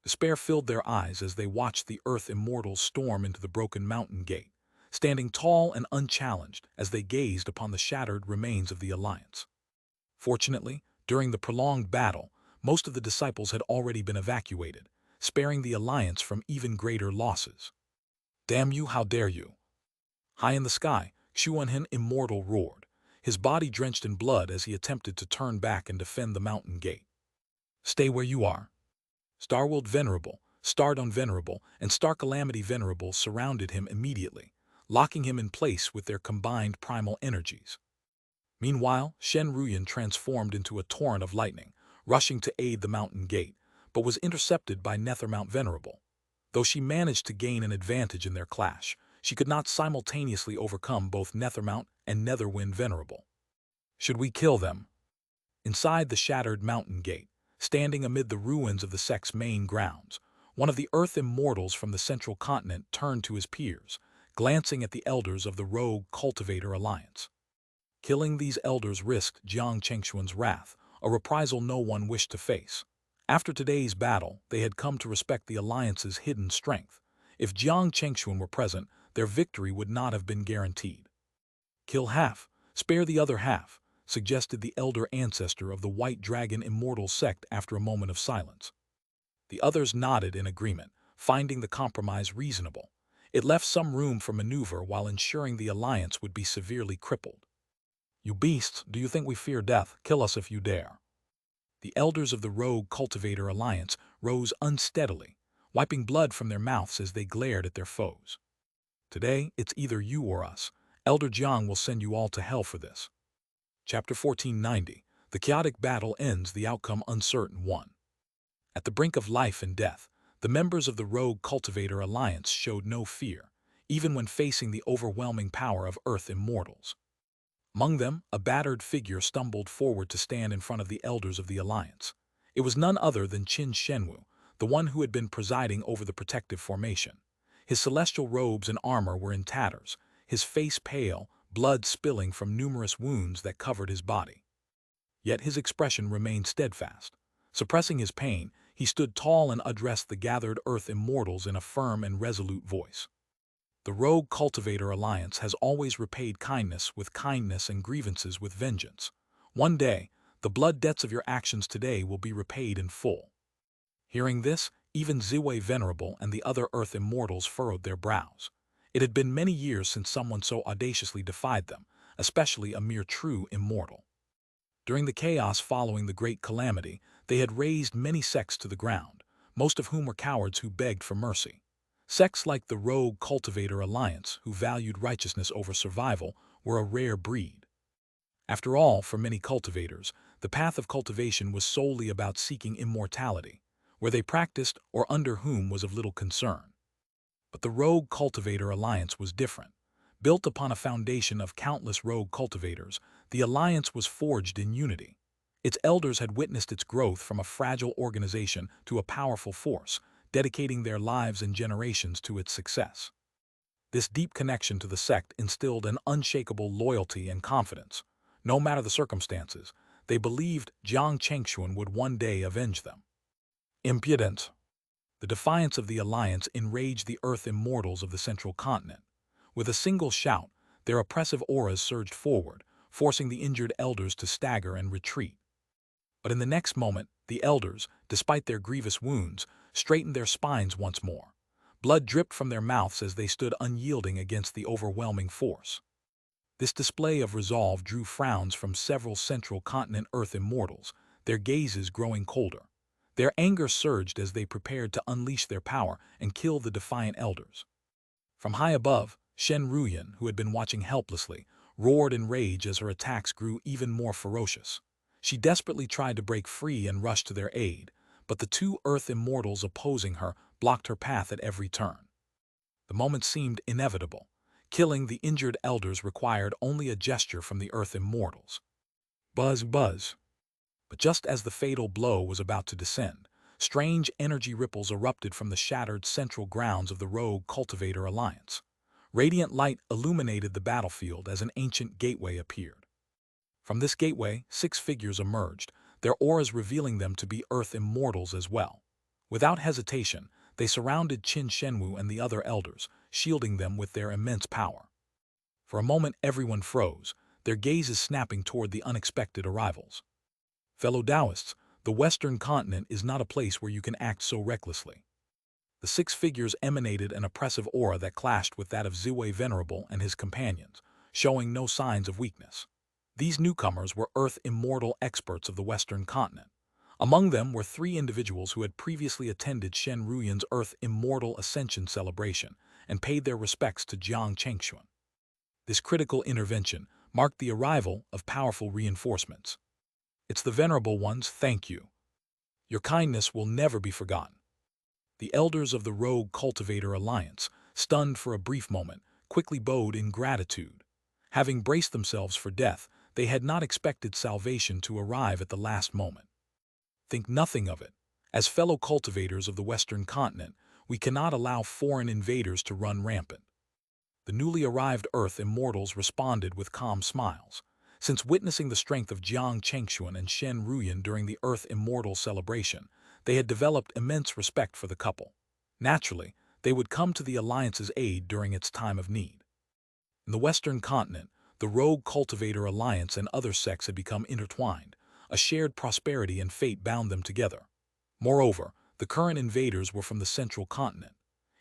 Despair filled their eyes as they watched the Earth Immortals storm into the broken mountain gate, standing tall and unchallenged as they gazed upon the shattered remains of the Alliance. Fortunately, during the prolonged battle, most of the disciples had already been evacuated, sparing the Alliance from even greater losses. Damn you, how dare you! High in the sky, Xuanhen Immortal roared, his body drenched in blood as he attempted to turn back and defend the mountain gate. Stay where you are. Starworld Venerable, Stardom Venerable, and Star Calamity Venerable surrounded him immediately, locking him in place with their combined primal energies. Meanwhile, Shen Ruyan transformed into a torrent of lightning, rushing to aid the mountain gate, but was intercepted by Nethermount Venerable. Though she managed to gain an advantage in their clash, she could not simultaneously overcome both Nethermount and Netherwind Venerable. Should we kill them? Inside the shattered mountain gate, standing amid the ruins of the sect's main grounds, one of the Earth Immortals from the central continent turned to his peers, glancing at the elders of the rogue Cultivator Alliance. Killing these elders risked Jiang Chengxuan's wrath, a reprisal no one wished to face. After today's battle, they had come to respect the Alliance's hidden strength. If Jiang Chengxuan were present, their victory would not have been guaranteed. Kill half, spare the other half, suggested the elder ancestor of the White Dragon Immortal sect after a moment of silence. The others nodded in agreement, finding the compromise reasonable. It left some room for maneuver while ensuring the Alliance would be severely crippled. You beasts, do you think we fear death? Kill us if you dare. The elders of the rogue Cultivator Alliance rose unsteadily, wiping blood from their mouths as they glared at their foes. Today, it's either you or us. Elder Jiang will send you all to hell for this. Chapter 1490. The chaotic battle ends, the outcome uncertain. 1. At the brink of life and death, the members of the rogue Cultivator Alliance showed no fear, even when facing the overwhelming power of Earth Immortals. Among them, a battered figure stumbled forward to stand in front of the elders of the Alliance. It was none other than Qin Shenwu, the one who had been presiding over the protective formation. His celestial robes and armor were in tatters, his face pale, blood spilling from numerous wounds that covered his body. Yet his expression remained steadfast. Suppressing his pain, he stood tall and addressed the gathered Earth Immortals in a firm and resolute voice. The rogue Cultivator Alliance has always repaid kindness with kindness and grievances with vengeance. One day, the blood debts of your actions today will be repaid in full. Hearing this, even Ziwei Venerable and the other Earth Immortals furrowed their brows. It had been many years since someone so audaciously defied them, especially a mere true immortal. During the chaos following the Great Calamity, they had razed many sects to the ground, most of whom were cowards who begged for mercy. Sects like the rogue Cultivator Alliance, who valued righteousness over survival, were a rare breed. After all, for many cultivators, the path of cultivation was solely about seeking immortality, where they practiced or under whom was of little concern. But the Rogue Cultivator Alliance was different. Built upon a foundation of countless rogue cultivators, the alliance was forged in unity. Its elders had witnessed its growth from a fragile organization to a powerful force, dedicating their lives and generations to its success. This deep connection to the sect instilled an unshakable loyalty and confidence. No matter the circumstances, they believed Jiang Chengxuan would one day avenge them. Impudence. The defiance of the alliance enraged the Earth Immortals of the Central Continent. With a single shout, their oppressive auras surged forward, forcing the injured elders to stagger and retreat. But in the next moment, the elders, despite their grievous wounds, straightened their spines once more. Blood dripped from their mouths as they stood unyielding against the overwhelming force. This display of resolve drew frowns from several Central Continent Earth Immortals, their gazes growing colder. Their anger surged as they prepared to unleash their power and kill the defiant elders. From high above, Shen Ruyan, who had been watching helplessly, roared in rage as her attacks grew even more ferocious. She desperately tried to break free and rush to their aid, but the two Earth Immortals opposing her blocked her path at every turn. The moment seemed inevitable. Killing the injured elders required only a gesture from the Earth Immortals. Buzz, buzz. But just as the fatal blow was about to descend, strange energy ripples erupted from the shattered central grounds of the Rogue Cultivator Alliance. Radiant light illuminated the battlefield as an ancient gateway appeared. From this gateway, 6 figures emerged, their auras revealing them to be Earth Immortals as well. Without hesitation, they surrounded Qin Shenwu and the other elders, shielding them with their immense power. For a moment everyone froze, their gazes snapping toward the unexpected arrivals. Fellow Taoists, the Western continent is not a place where you can act so recklessly. The 6 figures emanated an oppressive aura that clashed with that of Ziwei Venerable and his companions, showing no signs of weakness. These newcomers were Earth Immortal experts of the Western continent. Among them were 3 individuals who had previously attended Shen Ruyan's Earth Immortal Ascension celebration and paid their respects to Jiang Chengxuan. This critical intervention marked the arrival of powerful reinforcements. It's the Venerable Ones, thank you. Your kindness will never be forgotten. The elders of the Rogue Cultivator Alliance, stunned for a brief moment, quickly bowed in gratitude. Having braced themselves for death, they had not expected salvation to arrive at the last moment. Think nothing of it. As fellow cultivators of the Western continent, we cannot allow foreign invaders to run rampant. The newly arrived Earth Immortals responded with calm smiles. Since witnessing the strength of Jiang Chengxuan and Shen Ruyan during the Earth Immortal celebration, they had developed immense respect for the couple. Naturally, they would come to the Alliance's aid during its time of need. In the Western continent, the Rogue Cultivator Alliance and other sects had become intertwined. A shared prosperity and fate bound them together. Moreover, the current invaders were from the Central Continent.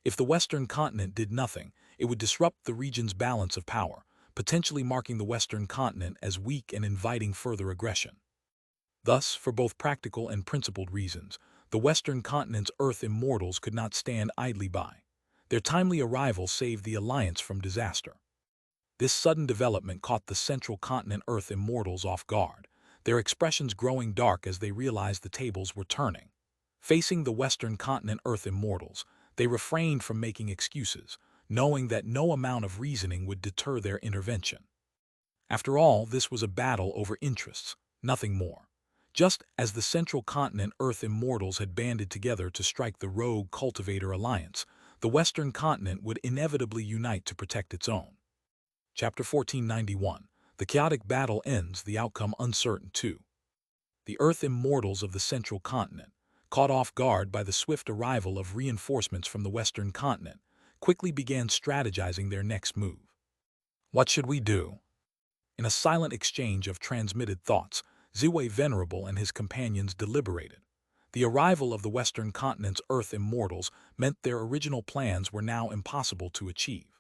If the Western continent did nothing, it would disrupt the region's balance of power, potentially marking the Western continent as weak and inviting further aggression. Thus, for both practical and principled reasons, the Western continent's Earth Immortals could not stand idly by. Their timely arrival saved the Alliance from disaster. This sudden development caught the Central Continent Earth Immortals off guard, their expressions growing dark as they realized the tables were turning. Facing the Western Continent Earth Immortals, they refrained from making excuses, knowing that no amount of reasoning would deter their intervention. After all, this was a battle over interests, nothing more. Just as the Central Continent Earth Immortals had banded together to strike the Rogue Cultivator Alliance, the Western Continent would inevitably unite to protect its own. Chapter 1491. The chaotic battle ends, the outcome uncertain too. The Earth Immortals of the Central Continent, caught off guard by the swift arrival of reinforcements from the Western Continent, quickly began strategizing their next move. What should we do? In a silent exchange of transmitted thoughts, Ziwei Venerable and his companions deliberated. The arrival of the Western Continent's Earth Immortals meant their original plans were now impossible to achieve.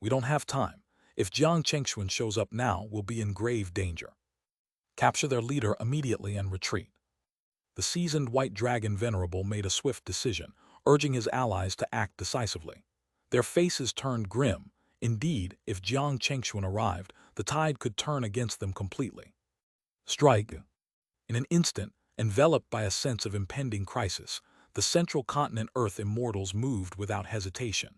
We don't have time. If Jiang Chengxuan shows up now, we'll be in grave danger. Capture their leader immediately and retreat. The seasoned White Dragon Venerable made a swift decision, urging his allies to act decisively. Their faces turned grim, Indeed, if Jiang Chengxuan arrived, the tide could turn against them completely. Strike. In an instant, enveloped by a sense of impending crisis, the central continent Earth immortals moved without hesitation.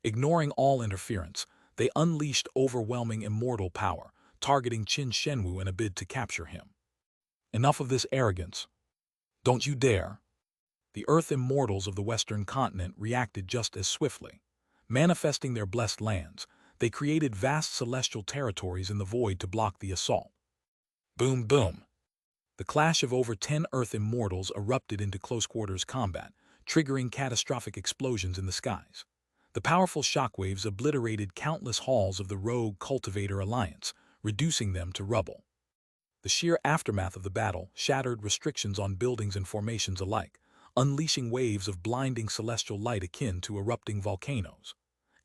Ignoring all interference, they unleashed overwhelming immortal power, targeting Qin Shenwu in a bid to capture him. Enough of this arrogance. Don't you dare. The Earth immortals of the Western continent reacted just as swiftly. Manifesting their blessed lands, they created vast celestial territories in the void to block the assault. Boom, boom. The clash of over 10 Earth immortals erupted into close-quarters combat, triggering catastrophic explosions in the skies. The powerful shockwaves obliterated countless halls of the rogue Cultivator Alliance, reducing them to rubble. The sheer aftermath of the battle shattered restrictions on buildings and formations alike, unleashing waves of blinding celestial light akin to erupting volcanoes.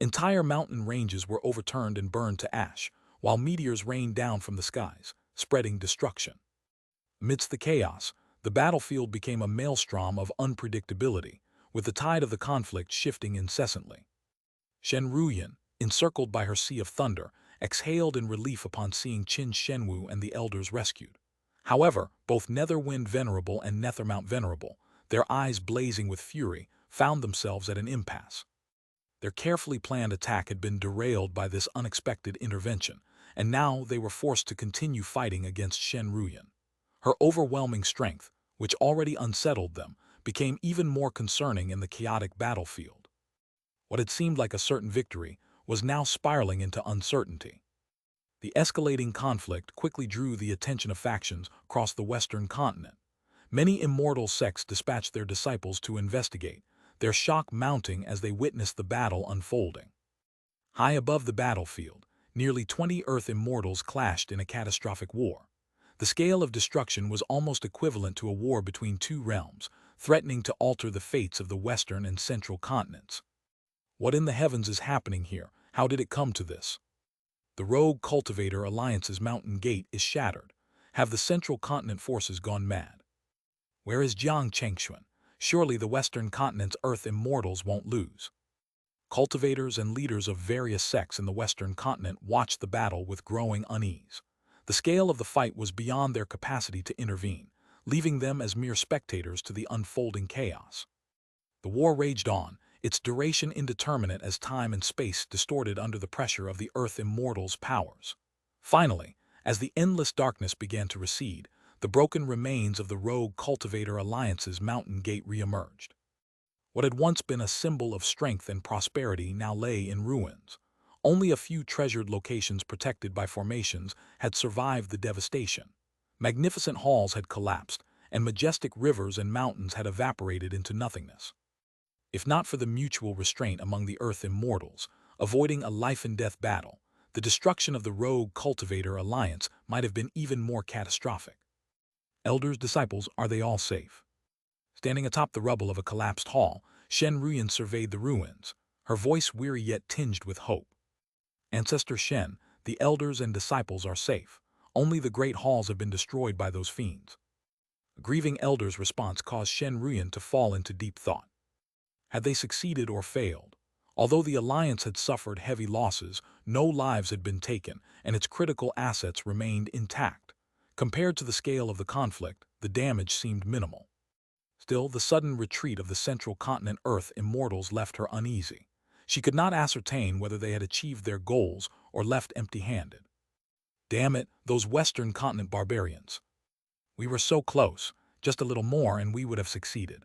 Entire mountain ranges were overturned and burned to ash, while meteors rained down from the skies, spreading destruction. Amidst the chaos, the battlefield became a maelstrom of unpredictability, with the tide of the conflict shifting incessantly. Shen Ruyan, encircled by her sea of thunder, exhaled in relief upon seeing Qin Shenwu and the elders rescued. However, both Netherwind Venerable and Nethermount Venerable, their eyes blazing with fury, found themselves at an impasse. Their carefully planned attack had been derailed by this unexpected intervention, and now they were forced to continue fighting against Shen Ruyan. Her overwhelming strength, which already unsettled them, became even more concerning in the chaotic battlefield. What had seemed like a certain victory was now spiraling into uncertainty. The escalating conflict quickly drew the attention of factions across the Western continent. Many immortal sects dispatched their disciples to investigate, their shock mounting as they witnessed the battle unfolding. High above the battlefield, nearly 20 Earth immortals clashed in a catastrophic war. The scale of destruction was almost equivalent to a war between two realms, threatening to alter the fates of the Western and Central continents. What in the heavens is happening here? How did it come to this? The rogue Cultivator Alliance's mountain gate is shattered. Have the Central Continent forces gone mad? Where is Jiang Chengxuan? Surely the Western continent's Earth immortals won't lose. Cultivators and leaders of various sects in the Western continent watched the battle with growing unease. The scale of the fight was beyond their capacity to intervene, leaving them as mere spectators to the unfolding chaos. The war raged on, its duration indeterminate as time and space distorted under the pressure of the Earth immortals' powers. Finally, as the endless darkness began to recede, the broken remains of the rogue Cultivator Alliance's mountain gate reemerged. What had once been a symbol of strength and prosperity now lay in ruins. Only a few treasured locations protected by formations had survived the devastation. Magnificent halls had collapsed, and majestic rivers and mountains had evaporated into nothingness. If not for the mutual restraint among the Earth immortals, avoiding a life-and-death battle, the destruction of the rogue Cultivator Alliance might have been even more catastrophic. Elders, disciples, are they all safe? Standing atop the rubble of a collapsed hall, Shen Ruyan surveyed the ruins, her voice weary yet tinged with hope. Ancestor Shen, the elders and disciples are safe. Only the great halls have been destroyed by those fiends. A grieving elder's response caused Shen Ruyan to fall into deep thought. Had they succeeded or failed? Although the Alliance had suffered heavy losses, no lives had been taken, and its critical assets remained intact. Compared to the scale of the conflict, the damage seemed minimal. Still, the sudden retreat of the Central Continent Earth immortals left her uneasy. She could not ascertain whether they had achieved their goals or left empty-handed. Damn it, those Western Continent barbarians. We were so close, just a little more and we would have succeeded.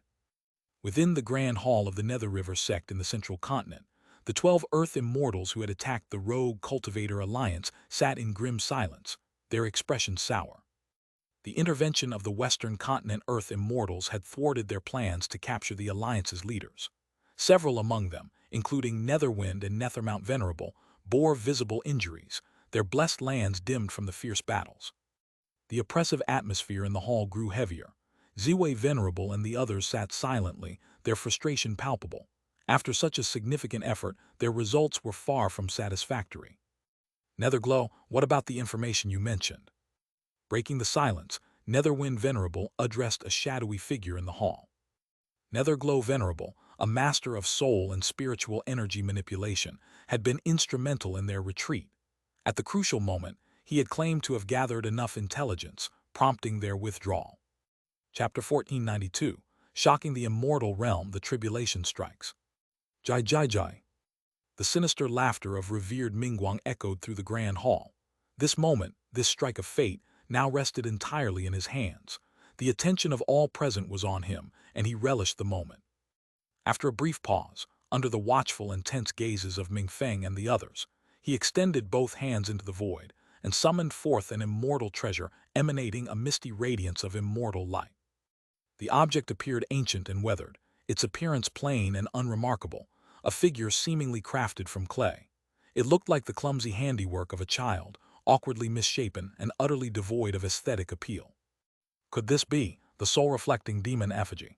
Within the Grand Hall of the Nether River sect in the Central Continent, the 12 Earth immortals who had attacked the rogue Cultivator Alliance sat in grim silence, their expressions sour. The intervention of the Western Continent Earth immortals had thwarted their plans to capture the Alliance's leaders. Several among them, including Netherwind and Nethermount Venerable, bore visible injuries, their blessed lands dimmed from the fierce battles. The oppressive atmosphere in the hall grew heavier. Ziwei Venerable and the others sat silently, their frustration palpable. After such a significant effort, their results were far from satisfactory. Netherglow, what about the information you mentioned? Breaking the silence, Netherwind Venerable addressed a shadowy figure in the hall. Netherglow Venerable, a master of soul and spiritual energy manipulation, had been instrumental in their retreat. At the crucial moment, he had claimed to have gathered enough intelligence, prompting their withdrawal. Chapter 1492. Shocking the immortal realm, the tribulation strikes. Jai Jai Jai. The sinister laughter of revered Mingguang echoed through the grand hall. This moment, this strike of fate, now rested entirely in his hands. The attention of all present was on him, and he relished the moment. After a brief pause, under the watchful and tense gazes of Ming Feng and the others, he extended both hands into the void and summoned forth an immortal treasure emanating a misty radiance of immortal light. The object appeared ancient and weathered, its appearance plain and unremarkable, a figure seemingly crafted from clay. It looked like the clumsy handiwork of a child, awkwardly misshapen and utterly devoid of aesthetic appeal. Could this be the soul-reflecting demon effigy?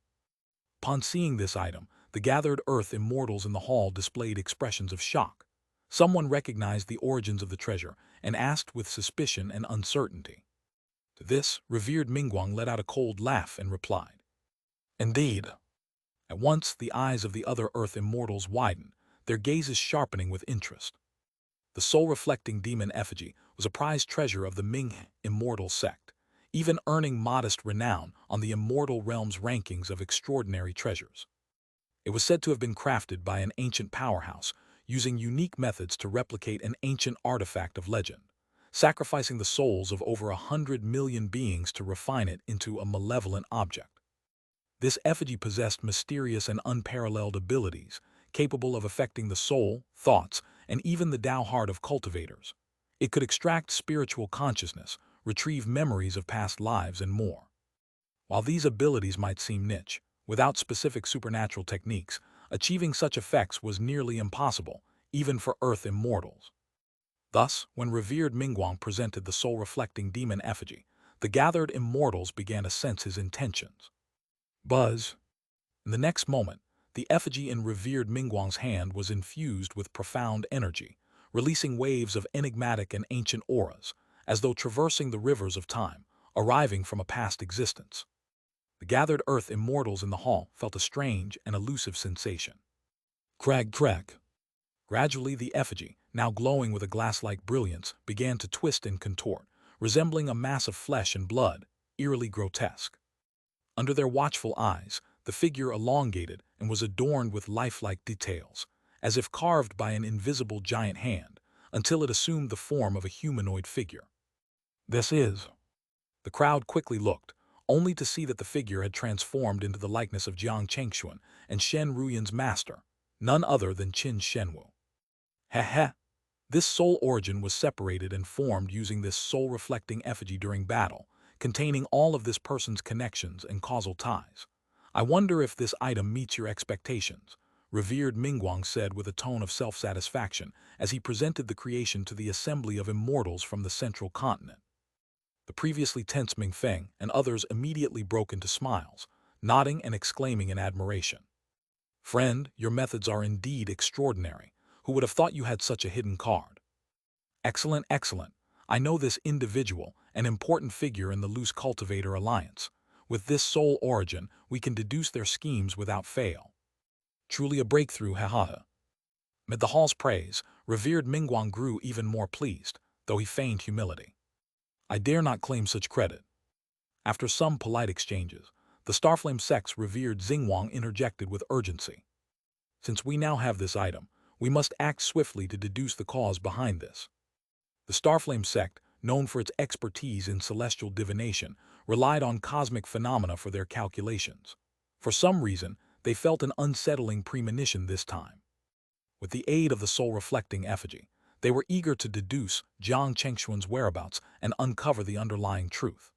Upon seeing this item, the gathered earth immortals in the hall displayed expressions of shock. Someone recognized the origins of the treasure and asked with suspicion and uncertainty. To this, revered Mingguang let out a cold laugh and replied, "Indeed." At once, the eyes of the other earth immortals widened, their gazes sharpening with interest. The soul-reflecting demon effigy was a prized treasure of the Ming immortal sect, even earning modest renown on the immortal realm's rankings of extraordinary treasures. It was said to have been crafted by an ancient powerhouse, using unique methods to replicate an ancient artifact of legend, sacrificing the souls of over 100 million beings to refine it into a malevolent object. This effigy possessed mysterious and unparalleled abilities, capable of affecting the soul, thoughts, and even the Tao heart of cultivators. It could extract spiritual consciousness, retrieve memories of past lives, and more. While these abilities might seem niche, without specific supernatural techniques, achieving such effects was nearly impossible, even for Earth immortals. Thus, when revered Mingguang presented the soul-reflecting demon effigy, the gathered immortals began to sense his intentions. Buzz. In the next moment, the effigy in revered Mingguang's hand was infused with profound energy, releasing waves of enigmatic and ancient auras, as though traversing the rivers of time, arriving from a past existence. The gathered earth immortals in the hall felt a strange and elusive sensation. Crag, crag. Gradually, the effigy, now glowing with a glass-like brilliance, began to twist and contort, resembling a mass of flesh and blood, eerily grotesque. Under their watchful eyes, the figure elongated and was adorned with lifelike details, as if carved by an invisible giant hand, until it assumed the form of a humanoid figure. This is. The crowd quickly looked, only to see that the figure had transformed into the likeness of Jiang Chengxuan and Shen Ruyan's master, none other than Qin Shenwu. Heh. This soul origin was separated and formed using this soul-reflecting effigy during battle, containing all of this person's connections and causal ties. I wonder if this item meets your expectations, revered Mingguang said with a tone of self-satisfaction as he presented the creation to the assembly of immortals from the central continent. The previously tense Ming Feng and others immediately broke into smiles, nodding and exclaiming in admiration. Friend, your methods are indeed extraordinary. Who would have thought you had such a hidden card? Excellent, excellent. I know this individual, an important figure in the loose cultivator alliance. With this soul origin, we can deduce their schemes without fail. Truly a breakthrough, haha. Amid the hall's praise, revered Mingguang grew even more pleased, though he feigned humility. I dare not claim such credit. After some polite exchanges, the Starflame sect's revered Xingwang interjected with urgency. Since we now have this item, we must act swiftly to deduce the cause behind this. The Starflame sect, known for its expertise in celestial divination, relied on cosmic phenomena for their calculations. For some reason, they felt an unsettling premonition this time. With the aid of the soul-reflecting effigy, they were eager to deduce Jiang Chengxuan's whereabouts and uncover the underlying truth.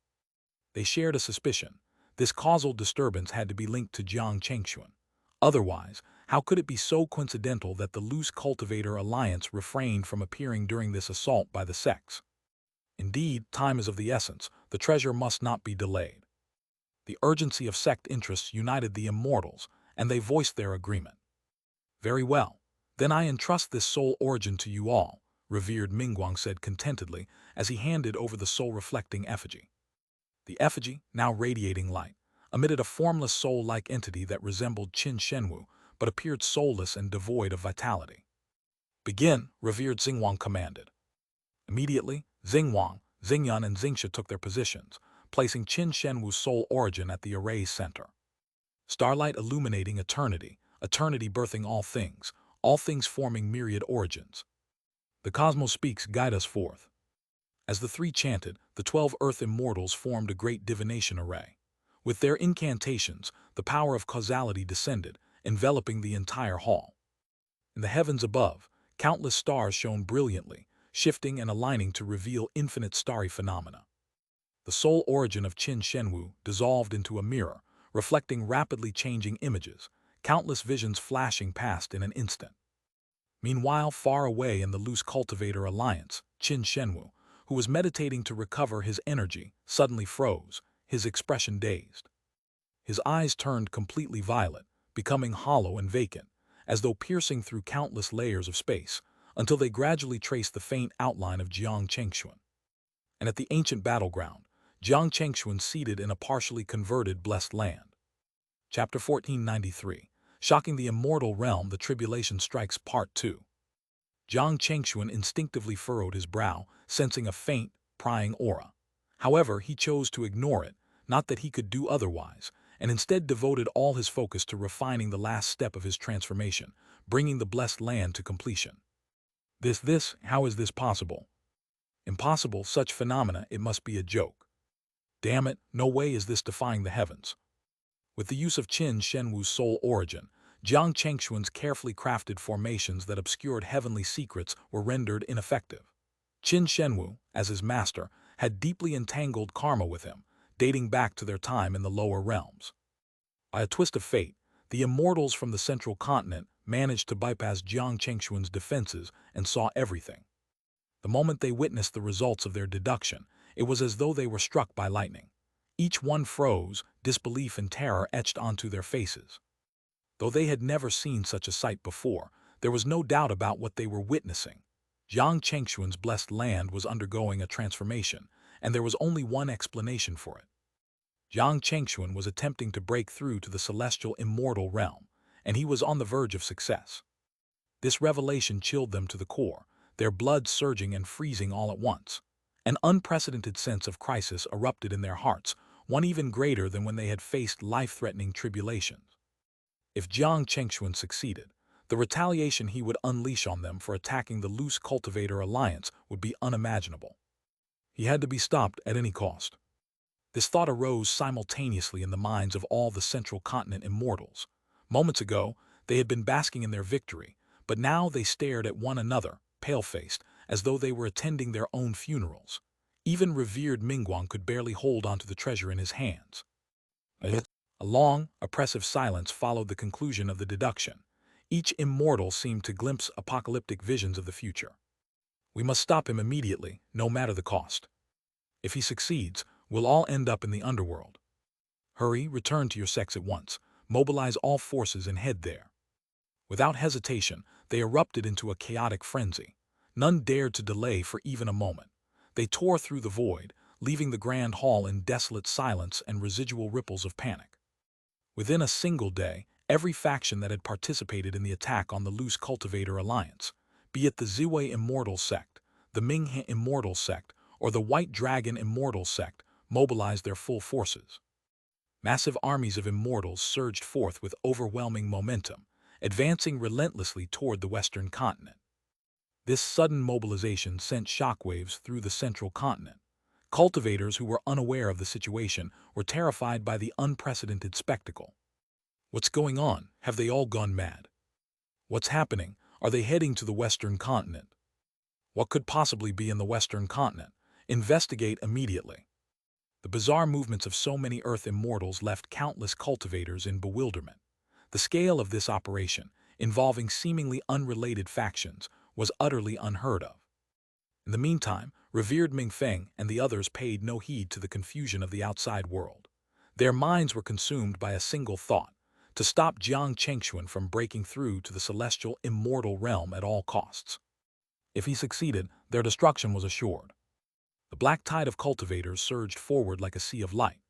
They shared a suspicion. This causal disturbance had to be linked to Jiang Chengxuan. Otherwise, how could it be so coincidental that the loose cultivator alliance refrained from appearing during this assault by the sects? Indeed, time is of the essence. The treasure must not be delayed. The urgency of sect interests united the immortals, and they voiced their agreement. Very well. Then I entrust this soul origin to you all, revered Mingguang said contentedly as he handed over the soul-reflecting effigy. The effigy, now radiating light, emitted a formless soul-like entity that resembled Qin Shenwu, but appeared soulless and devoid of vitality. "Begin," revered Xingwang commanded. Immediately, Xingwang, Xingyan, and Xingxia took their positions, placing Qin Shenwu's soul origin at the array's center. Starlight illuminating eternity, eternity birthing all things forming myriad origins. The cosmos speaks, guide us forth. As the three chanted, the 12 earth immortals formed a great divination array. With their incantations, the power of causality descended, enveloping the entire hall. In the heavens above, countless stars shone brilliantly, shifting and aligning to reveal infinite starry phenomena. The soul origin of Qin Shenwu dissolved into a mirror, reflecting rapidly changing images, countless visions flashing past in an instant. Meanwhile, far away in the loose cultivator alliance, Qin Shenwu, who was meditating to recover his energy, suddenly froze, his expression dazed. His eyes turned completely violet, becoming hollow and vacant, as though piercing through countless layers of space, until they gradually traced the faint outline of Jiang Chengxuan. And at the ancient battleground, Jiang Chengxuan seated in a partially converted blessed land. Chapter 1493, Shocking the Immortal Realm, the Tribulation Strikes Part 2. Jiang Chengxuan instinctively furrowed his brow, sensing a faint, prying aura. However, he chose to ignore it, not that he could do otherwise, and instead devoted all his focus to refining the last step of his transformation, bringing the blessed land to completion. How is this possible? Impossible, such phenomena, it must be a joke. Damn it, no way is this defying the heavens. With the use of Qin Shenwu's soul origin, Jiang Chengxuan's carefully crafted formations that obscured heavenly secrets were rendered ineffective. Qin Shenwu, as his master, had deeply entangled karma with him, dating back to their time in the lower realms. By a twist of fate, the immortals from the central continent managed to bypass Jiang Chengxuan's defenses and saw everything. The moment they witnessed the results of their deduction, it was as though they were struck by lightning. Each one froze, disbelief and terror etched onto their faces. Though they had never seen such a sight before, there was no doubt about what they were witnessing. Jiang Chengxuan's blessed land was undergoing a transformation, and there was only one explanation for it. Jiang Chengxuan was attempting to break through to the celestial immortal realm, and he was on the verge of success. This revelation chilled them to the core, their blood surging and freezing all at once. An unprecedented sense of crisis erupted in their hearts, one even greater than when they had faced life-threatening tribulations. If Jiang Chengxuan succeeded, the retaliation he would unleash on them for attacking the loose cultivator alliance would be unimaginable. He had to be stopped at any cost. This thought arose simultaneously in the minds of all the central continent immortals. Moments ago, they had been basking in their victory, but now they stared at one another, pale-faced, as though they were attending their own funerals. Even revered Mingguang could barely hold onto the treasure in his hands. A long, oppressive silence followed the conclusion of the deduction. Each immortal seemed to glimpse apocalyptic visions of the future. We must stop him immediately, no matter the cost. If he succeeds, we'll all end up in the underworld. Hurry, return to your sex at once, mobilize all forces and head there. Without hesitation, they erupted into a chaotic frenzy. None dared to delay for even a moment. They tore through the void, leaving the grand hall in desolate silence and residual ripples of panic. Within a single day, every faction that had participated in the attack on the loose cultivator alliance, be it the Ziwei Immortal Sect, the Minghe Immortal Sect, or the White Dragon Immortal Sect, mobilized their full forces. Massive armies of immortals surged forth with overwhelming momentum, advancing relentlessly toward the western continent. This sudden mobilization sent shockwaves through the central continent. Cultivators who were unaware of the situation were terrified by the unprecedented spectacle. What's going on? Have they all gone mad? What's happening? Are they heading to the western continent? What could possibly be in the western continent? Investigate immediately. The bizarre movements of so many Earth immortals left countless cultivators in bewilderment. The scale of this operation, involving seemingly unrelated factions, was utterly unheard of. In the meantime, revered Mingfeng and the others paid no heed to the confusion of the outside world. Their minds were consumed by a single thought: to stop Jiang Chengxuan from breaking through to the celestial immortal realm at all costs. If he succeeded, their destruction was assured. The black tide of cultivators surged forward like a sea of light.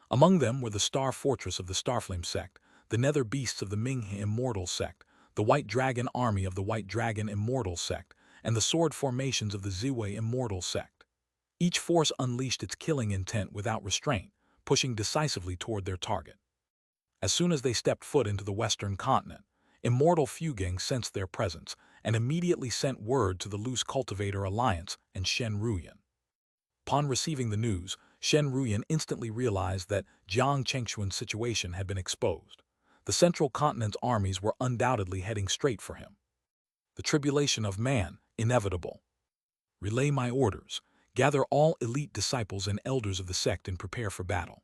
Among them were the Star Fortress of the Starflame sect, the nether beasts of the Minghe immortal sect, the white dragon army of the white dragon immortal sect, and the sword formations of the Ziwei immortal sect. Each force unleashed its killing intent without restraint, pushing decisively toward their target. As soon as they stepped foot into the western continent, immortal Fugang sensed their presence and immediately sent word to the loose cultivator alliance and Shen Ruyan. Upon receiving the news, Shen Ruyan instantly realized that Jiang Chengxuan's situation had been exposed. The central continent's armies were undoubtedly heading straight for him. The tribulation of man, inevitable. Relay my orders. Gather all elite disciples and elders of the sect and prepare for battle.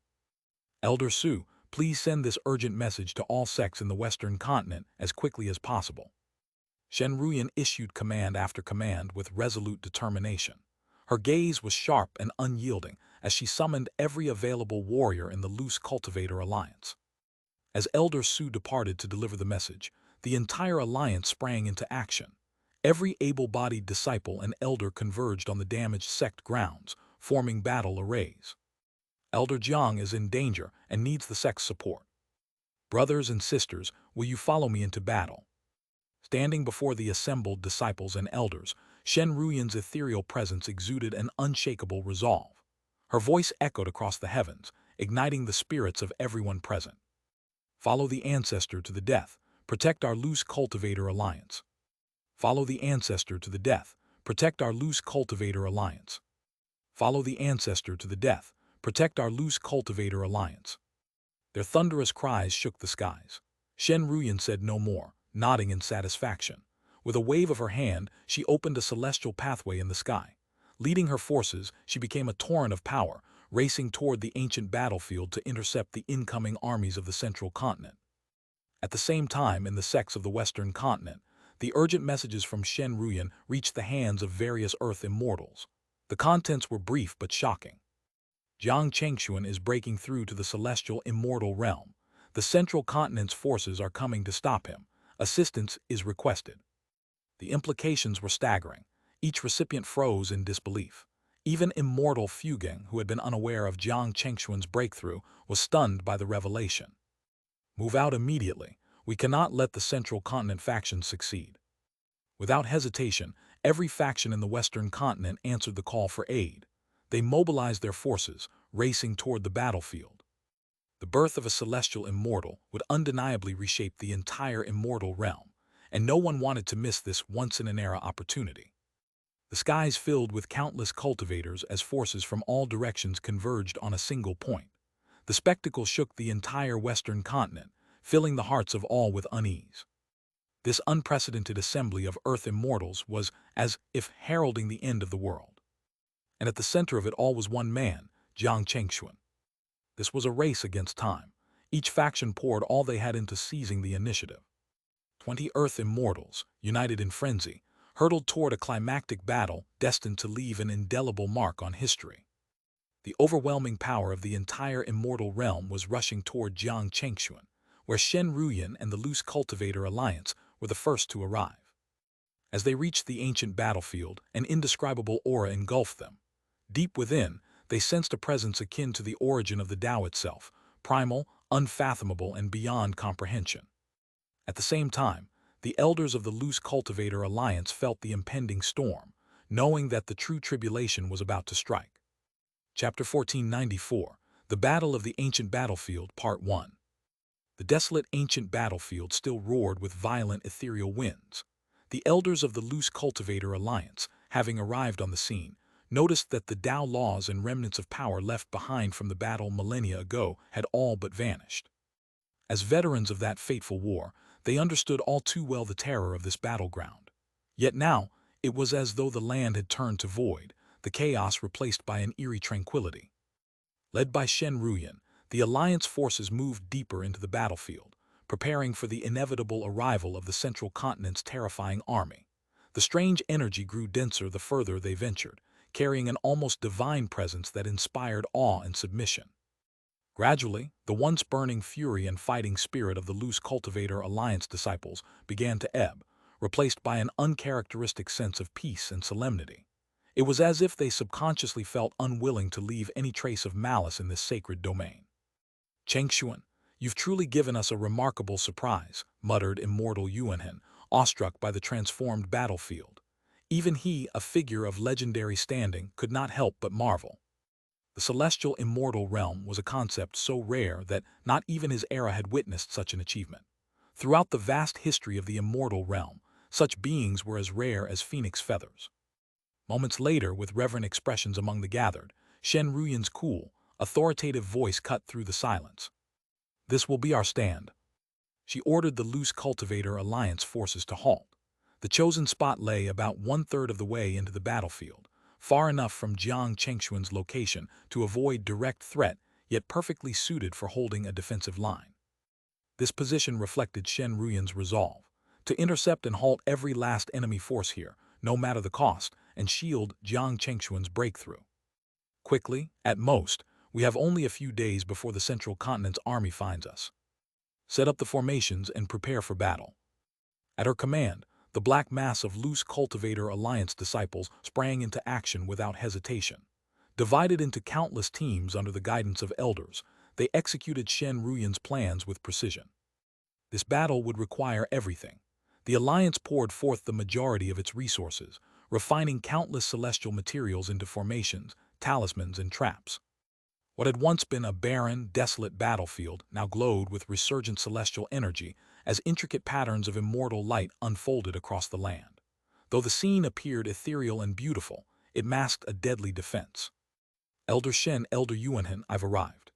Elder Su, please send this urgent message to all sects in the western continent as quickly as possible. Shen Ruyan issued command after command with resolute determination. Her gaze was sharp and unyielding as she summoned every available warrior in the loose cultivator alliance. As Elder Su departed to deliver the message, the entire alliance sprang into action. Every able-bodied disciple and elder converged on the damaged sect grounds, forming battle arrays. Elder Jiang is in danger and needs the sect's support. Brothers and sisters, will you follow me into battle? Standing before the assembled disciples and elders, Shen Ruyan's ethereal presence exuded an unshakable resolve. Her voice echoed across the heavens, igniting the spirits of everyone present. Follow the ancestor to the death, protect our loose cultivator alliance. Follow the ancestor to the death, protect our loose cultivator alliance. Follow the ancestor to the death, protect our loose cultivator alliance. Their thunderous cries shook the skies. Shen Ruyan said no more, nodding in satisfaction. With a wave of her hand, she opened a celestial pathway in the sky. Leading her forces, she became a torrent of power, racing toward the ancient battlefield to intercept the incoming armies of the central continent. At the same time, in the sects of the western continent, the urgent messages from Shen Ruyan reached the hands of various Earth immortals. The contents were brief but shocking. Jiang Chengxuan is breaking through to the celestial immortal realm. The central continent's forces are coming to stop him. Assistance is requested. The implications were staggering. Each recipient froze in disbelief. Even immortal Fugang, who had been unaware of Jiang Chengxuan's breakthrough, was stunned by the revelation. Move out immediately. We cannot let the central continent factions succeed. Without hesitation, every faction in the western continent answered the call for aid. They mobilized their forces, racing toward the battlefield. The birth of a celestial immortal would undeniably reshape the entire immortal realm, and no one wanted to miss this once-in-an-era opportunity. The skies filled with countless cultivators as forces from all directions converged on a single point. The spectacle shook the entire western continent, filling the hearts of all with unease. This unprecedented assembly of Earth immortals was as if heralding the end of the world. And at the center of it all was one man, Jiang Chengxuan. This was a race against time. Each faction poured all they had into seizing the initiative. 20 Earth immortals, united in frenzy, hurtled toward a climactic battle destined to leave an indelible mark on history. The overwhelming power of the entire immortal realm was rushing toward Jiang Chengxuan, where Shen Ruyan and the loose cultivator alliance were the first to arrive. As they reached the ancient battlefield, an indescribable aura engulfed them. Deep within, they sensed a presence akin to the origin of the Tao itself, primal, unfathomable, and beyond comprehension. At the same time, the elders of the loose cultivator alliance felt the impending storm, knowing that the true tribulation was about to strike. Chapter 1494, The Battle of the Ancient Battlefield, Part 1. The desolate ancient battlefield still roared with violent ethereal winds. The elders of the loose cultivator alliance, having arrived on the scene, noticed that the Tao laws and remnants of power left behind from the battle millennia ago had all but vanished. As veterans of that fateful war, they understood all too well the terror of this battleground. Yet now, it was as though the land had turned to void, the chaos replaced by an eerie tranquility. Led by Shen Ruyan, the Alliance forces moved deeper into the battlefield, preparing for the inevitable arrival of the central continent's terrifying army. The strange energy grew denser the further they ventured, carrying an almost divine presence that inspired awe and submission. Gradually, the once burning fury and fighting spirit of the loose cultivator alliance disciples began to ebb, replaced by an uncharacteristic sense of peace and solemnity. It was as if they subconsciously felt unwilling to leave any trace of malice in this sacred domain. Chengxuan, "You've truly given us a remarkable surprise," muttered immortal Yuanhen, awestruck by the transformed battlefield. Even he, a figure of legendary standing, could not help but marvel. The celestial immortal realm was a concept so rare that not even his era had witnessed such an achievement. Throughout the vast history of the immortal realm, such beings were as rare as phoenix feathers. Moments later, with reverent expressions among the gathered, Shen Ruyan's cool, authoritative voice cut through the silence. "This will be our stand." She ordered the loose cultivator alliance forces to halt. The chosen spot lay about one-third of the way into the battlefield, far enough from Jiang Chengxuan's location to avoid direct threat, yet perfectly suited for holding a defensive line. This position reflected Shen Ruyan's resolve to intercept and halt every last enemy force here, no matter the cost, and shield Jiang Chengxuan's breakthrough. "Quickly, at most, we have only a few days before the Central Continent's army finds us. Set up the formations and prepare for battle." At her command, the black mass of loose cultivator alliance disciples sprang into action without hesitation. Divided into countless teams under the guidance of elders, they executed Shen Ruyan's plans with precision. This battle would require everything. The alliance poured forth the majority of its resources, refining countless celestial materials into formations, talismans, and traps. What had once been a barren, desolate battlefield now glowed with resurgent celestial energy as intricate patterns of immortal light unfolded across the land. Though the scene appeared ethereal and beautiful, it masked a deadly defense. "Elder Shen, Elder Yuanhen, I've arrived."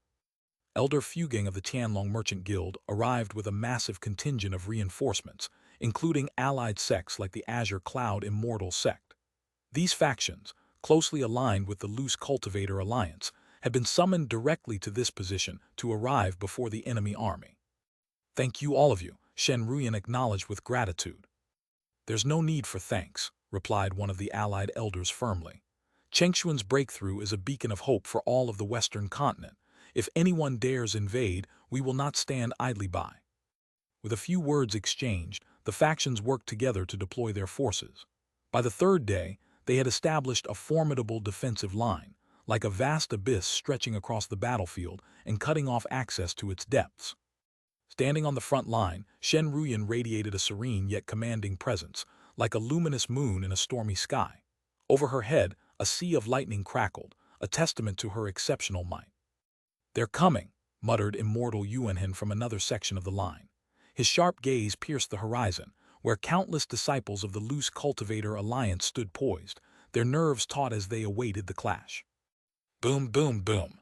Elder Fugang of the Tianlong Merchant Guild arrived with a massive contingent of reinforcements, including allied sects like the Azure Cloud Immortal Sect. These factions, closely aligned with the Loose Cultivator Alliance, had been summoned directly to this position to arrive before the enemy army. "Thank you, all of you," Shen Ruyan acknowledged with gratitude. "There's no need for thanks," replied one of the allied elders firmly. "Chengxuan's breakthrough is a beacon of hope for all of the Western continent. If anyone dares invade, we will not stand idly by." With a few words exchanged, the factions worked together to deploy their forces. By the third day, they had established a formidable defensive line, like a vast abyss stretching across the battlefield and cutting off access to its depths. Standing on the front line, Shen Ruyan radiated a serene yet commanding presence, like a luminous moon in a stormy sky. Over her head, a sea of lightning crackled, a testament to her exceptional might. "They're coming," muttered immortal Yuanhen from another section of the line. His sharp gaze pierced the horizon, where countless disciples of the Loose Cultivator Alliance stood poised, their nerves taut as they awaited the clash. Boom, boom, boom.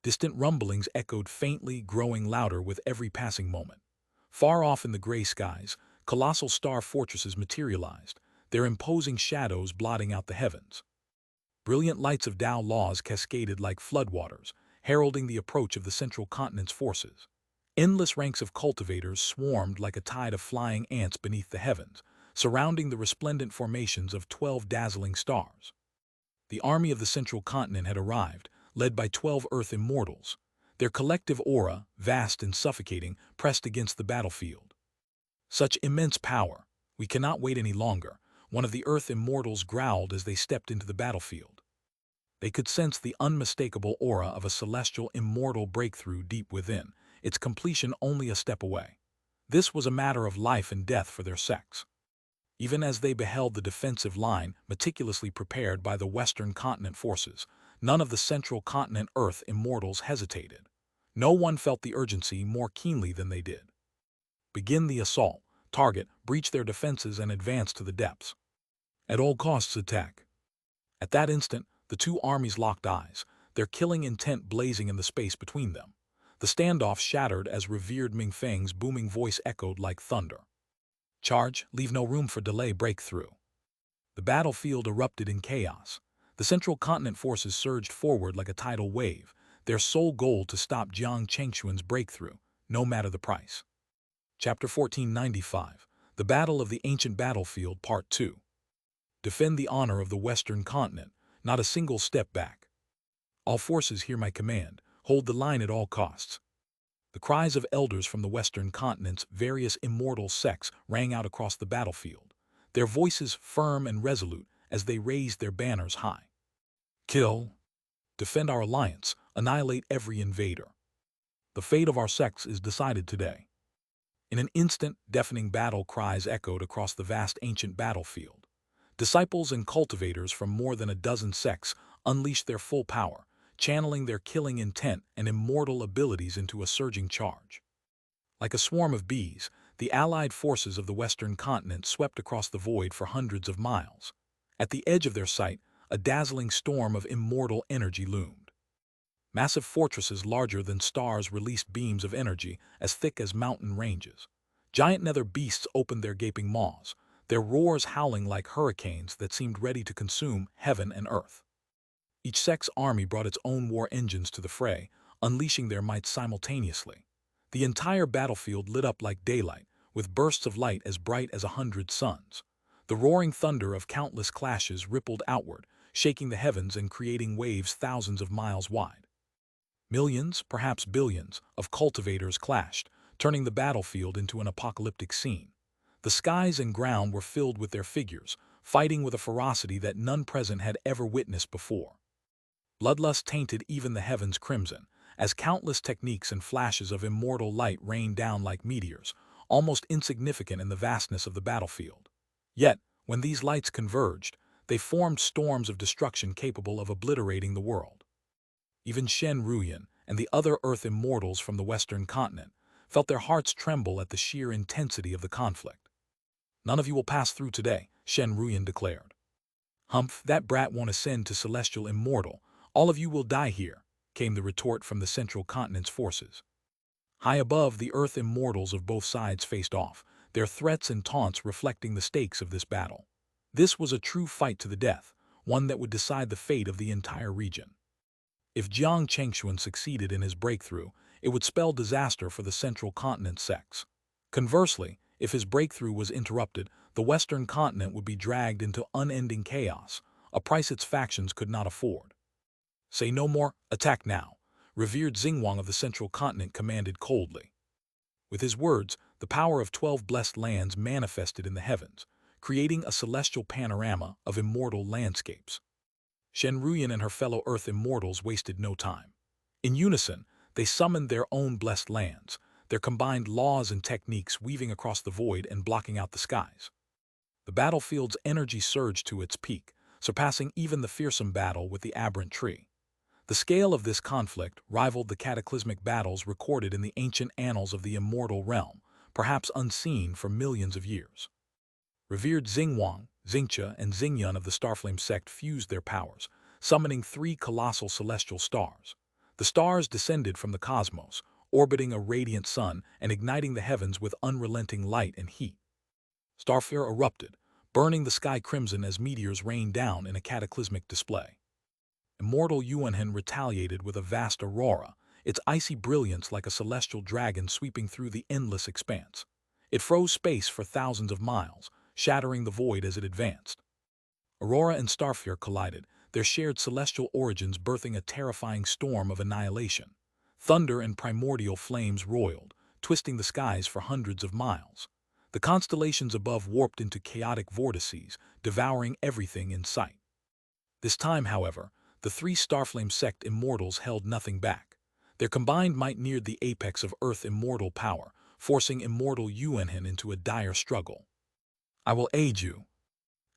Distant rumblings echoed faintly, growing louder with every passing moment. Far off in the gray skies, colossal star fortresses materialized, their imposing shadows blotting out the heavens. Brilliant lights of Tao laws cascaded like floodwaters, heralding the approach of the Central Continent's forces. Endless ranks of cultivators swarmed like a tide of flying ants beneath the heavens, surrounding the resplendent formations of 12 dazzling stars. The army of the Central Continent had arrived, led by 12 Earth Immortals. Their collective aura, vast and suffocating, pressed against the battlefield. "Such immense power! We cannot wait any longer," one of the Earth Immortals growled as they stepped into the battlefield. They could sense the unmistakable aura of a celestial immortal breakthrough deep within, its completion only a step away. This was a matter of life and death for their sects. Even as they beheld the defensive line meticulously prepared by the Western Continent forces, none of the Central Continent Earth Immortals hesitated. No one felt the urgency more keenly than they did. Begin the assault, target, breach their defenses, and advance to the depths. At all costs attack. At that instant, the two armies locked eyes, their killing intent blazing in the space between them. The standoff shattered as revered Mingfeng's booming voice echoed like thunder. "Charge, leave no room for delay, break through." The battlefield erupted in chaos. The Central Continent forces surged forward like a tidal wave, their sole goal to stop Jiang Chengxuan's breakthrough, no matter the price. Chapter 1495, The Battle of the Ancient Battlefield, Part 2. Defend the honor of the Western Continent, not a single step back. All forces hear my command, hold the line at all costs. The cries of elders from the Western Continent's various immortal sects rang out across the battlefield, their voices firm and resolute as they raised their banners high. "Kill. Defend our alliance, annihilate every invader." The fate of our sex is decided today. In an instant, deafening battle cries echoed across the vast ancient battlefield. Disciples and cultivators from more than a dozen sects unleashed their full power, channeling their killing intent and immortal abilities into a surging charge. Like a swarm of bees, the allied forces of the Western continent swept across the void for hundreds of miles. At the edge of their sight, a dazzling storm of immortal energy loomed. Massive fortresses larger than stars released beams of energy as thick as mountain ranges. Giant nether beasts opened their gaping maws, their roars howling like hurricanes that seemed ready to consume heaven and earth. Each sect's army brought its own war engines to the fray, unleashing their might simultaneously. The entire battlefield lit up like daylight, with bursts of light as bright as 100 suns. The roaring thunder of countless clashes rippled outward, shaking the heavens and creating waves thousands of miles wide. Millions, perhaps billions, of cultivators clashed, turning the battlefield into an apocalyptic scene. The skies and ground were filled with their figures, fighting with a ferocity that none present had ever witnessed before. Bloodlust tainted even the heavens crimson, as countless techniques and flashes of immortal light rained down like meteors, almost insignificant in the vastness of the battlefield. Yet, when these lights converged, they formed storms of destruction capable of obliterating the world. Even Shen Ruyan and the other Earth immortals from the Western continent felt their hearts tremble at the sheer intensity of the conflict. "None of you will pass through today," Shen Ruyan declared. "Humph, that brat won't ascend to celestial immortal. All of you will die here," came the retort from the central continent's forces. High above, the Earth immortals of both sides faced off, their threats and taunts reflecting the stakes of this battle. This was a true fight to the death, one that would decide the fate of the entire region. If Jiang Chengxuan succeeded in his breakthrough, it would spell disaster for the central continent sects. Conversely, if his breakthrough was interrupted, the Western continent would be dragged into unending chaos, a price its factions could not afford. "Say no more, attack now," revered Xingwang of the central continent commanded coldly. With his words, the power of 12 blessed lands manifested in the heavens, creating a celestial panorama of immortal landscapes. Shen Ruyan and her fellow Earth immortals wasted no time. In unison, they summoned their own blessed lands, their combined laws and techniques weaving across the void and blocking out the skies. The battlefield's energy surged to its peak, surpassing even the fearsome battle with the aberrant tree. The scale of this conflict rivaled the cataclysmic battles recorded in the ancient annals of the immortal realm, perhaps unseen for millions of years. Revered Xingwang, Xianxia, and Xingyun of the Starflame sect fused their powers, summoning 3 colossal celestial stars. The stars descended from the cosmos, orbiting a radiant sun and igniting the heavens with unrelenting light and heat. Starfire erupted, burning the sky crimson as meteors rained down in a cataclysmic display. Immortal Yuanhen retaliated with a vast aurora, its icy brilliance like a celestial dragon sweeping through the endless expanse. It froze space for thousands of miles, shattering the void as it advanced. Aurora and Starfire collided, their shared celestial origins birthing a terrifying storm of annihilation. Thunder and primordial flames roiled, twisting the skies for hundreds of miles. The constellations above warped into chaotic vortices, devouring everything in sight. This time, however, the 3 Starflame sect immortals held nothing back. Their combined might neared the apex of Earth immortal power, forcing immortal Yuanhen into a dire struggle. "I will aid you."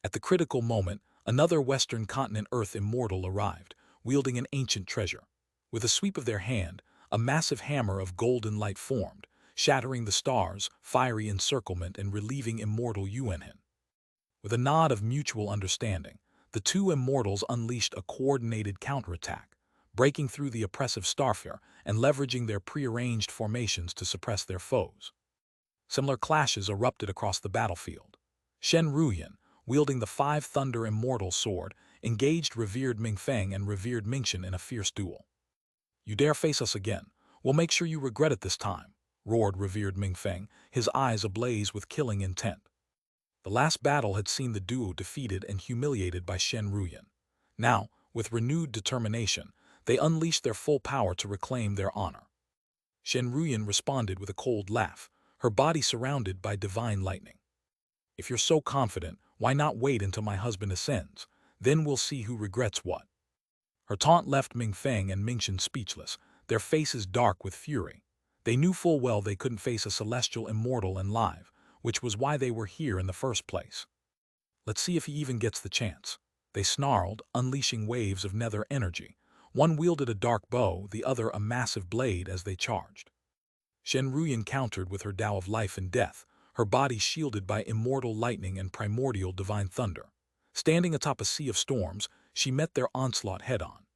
At the critical moment, another Western continent Earth immortal arrived, wielding an ancient treasure. With a sweep of their hand, a massive hammer of golden light formed, shattering the stars, fiery encirclement, and relieving immortal Yuanhen. With a nod of mutual understanding, the 2 immortals unleashed a coordinated counterattack, breaking through the oppressive Starfire and leveraging their prearranged formations to suppress their foes. Similar clashes erupted across the battlefield. Shen Ruyan, wielding the 5 Thunder Immortal sword, engaged revered Mingfeng and revered Mingxian in a fierce duel. "You dare face us again, we'll make sure you regret it this time," roared revered Mingfeng, his eyes ablaze with killing intent. The last battle had seen the duo defeated and humiliated by Shen Ruyan. Now, with renewed determination, they unleashed their full power to reclaim their honor. Shen Ruyan responded with a cold laugh, her body surrounded by divine lightning. "If you're so confident, why not wait until my husband ascends? Then we'll see who regrets what." Her taunt left Mingfeng and Mingxian speechless, their faces dark with fury. They knew full well they couldn't face a celestial immortal and live, which was why they were here in the first place. Let's see if he even gets the chance. They snarled, unleashing waves of nether energy. One wielded a dark bow, the other a massive blade as they charged. Shenruyan countered with her Tao of life and death, her body shielded by immortal lightning and primordial divine thunder. Standing atop a sea of storms, she met their onslaught head-on.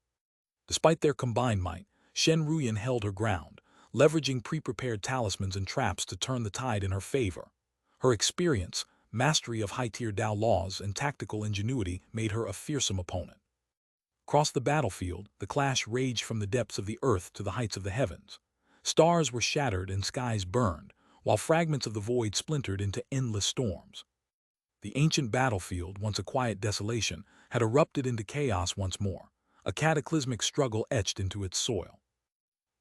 Despite their combined might, Shenruyan held her ground, leveraging pre-prepared talismans and traps to turn the tide in her favor. Her experience, mastery of high-tier Tao laws, and tactical ingenuity made her a fearsome opponent. Across the battlefield, the clash raged from the depths of the earth to the heights of the heavens. Stars were shattered and skies burned, while fragments of the void splintered into endless storms. The ancient battlefield, once a quiet desolation, had erupted into chaos once more, a cataclysmic struggle etched into its soil.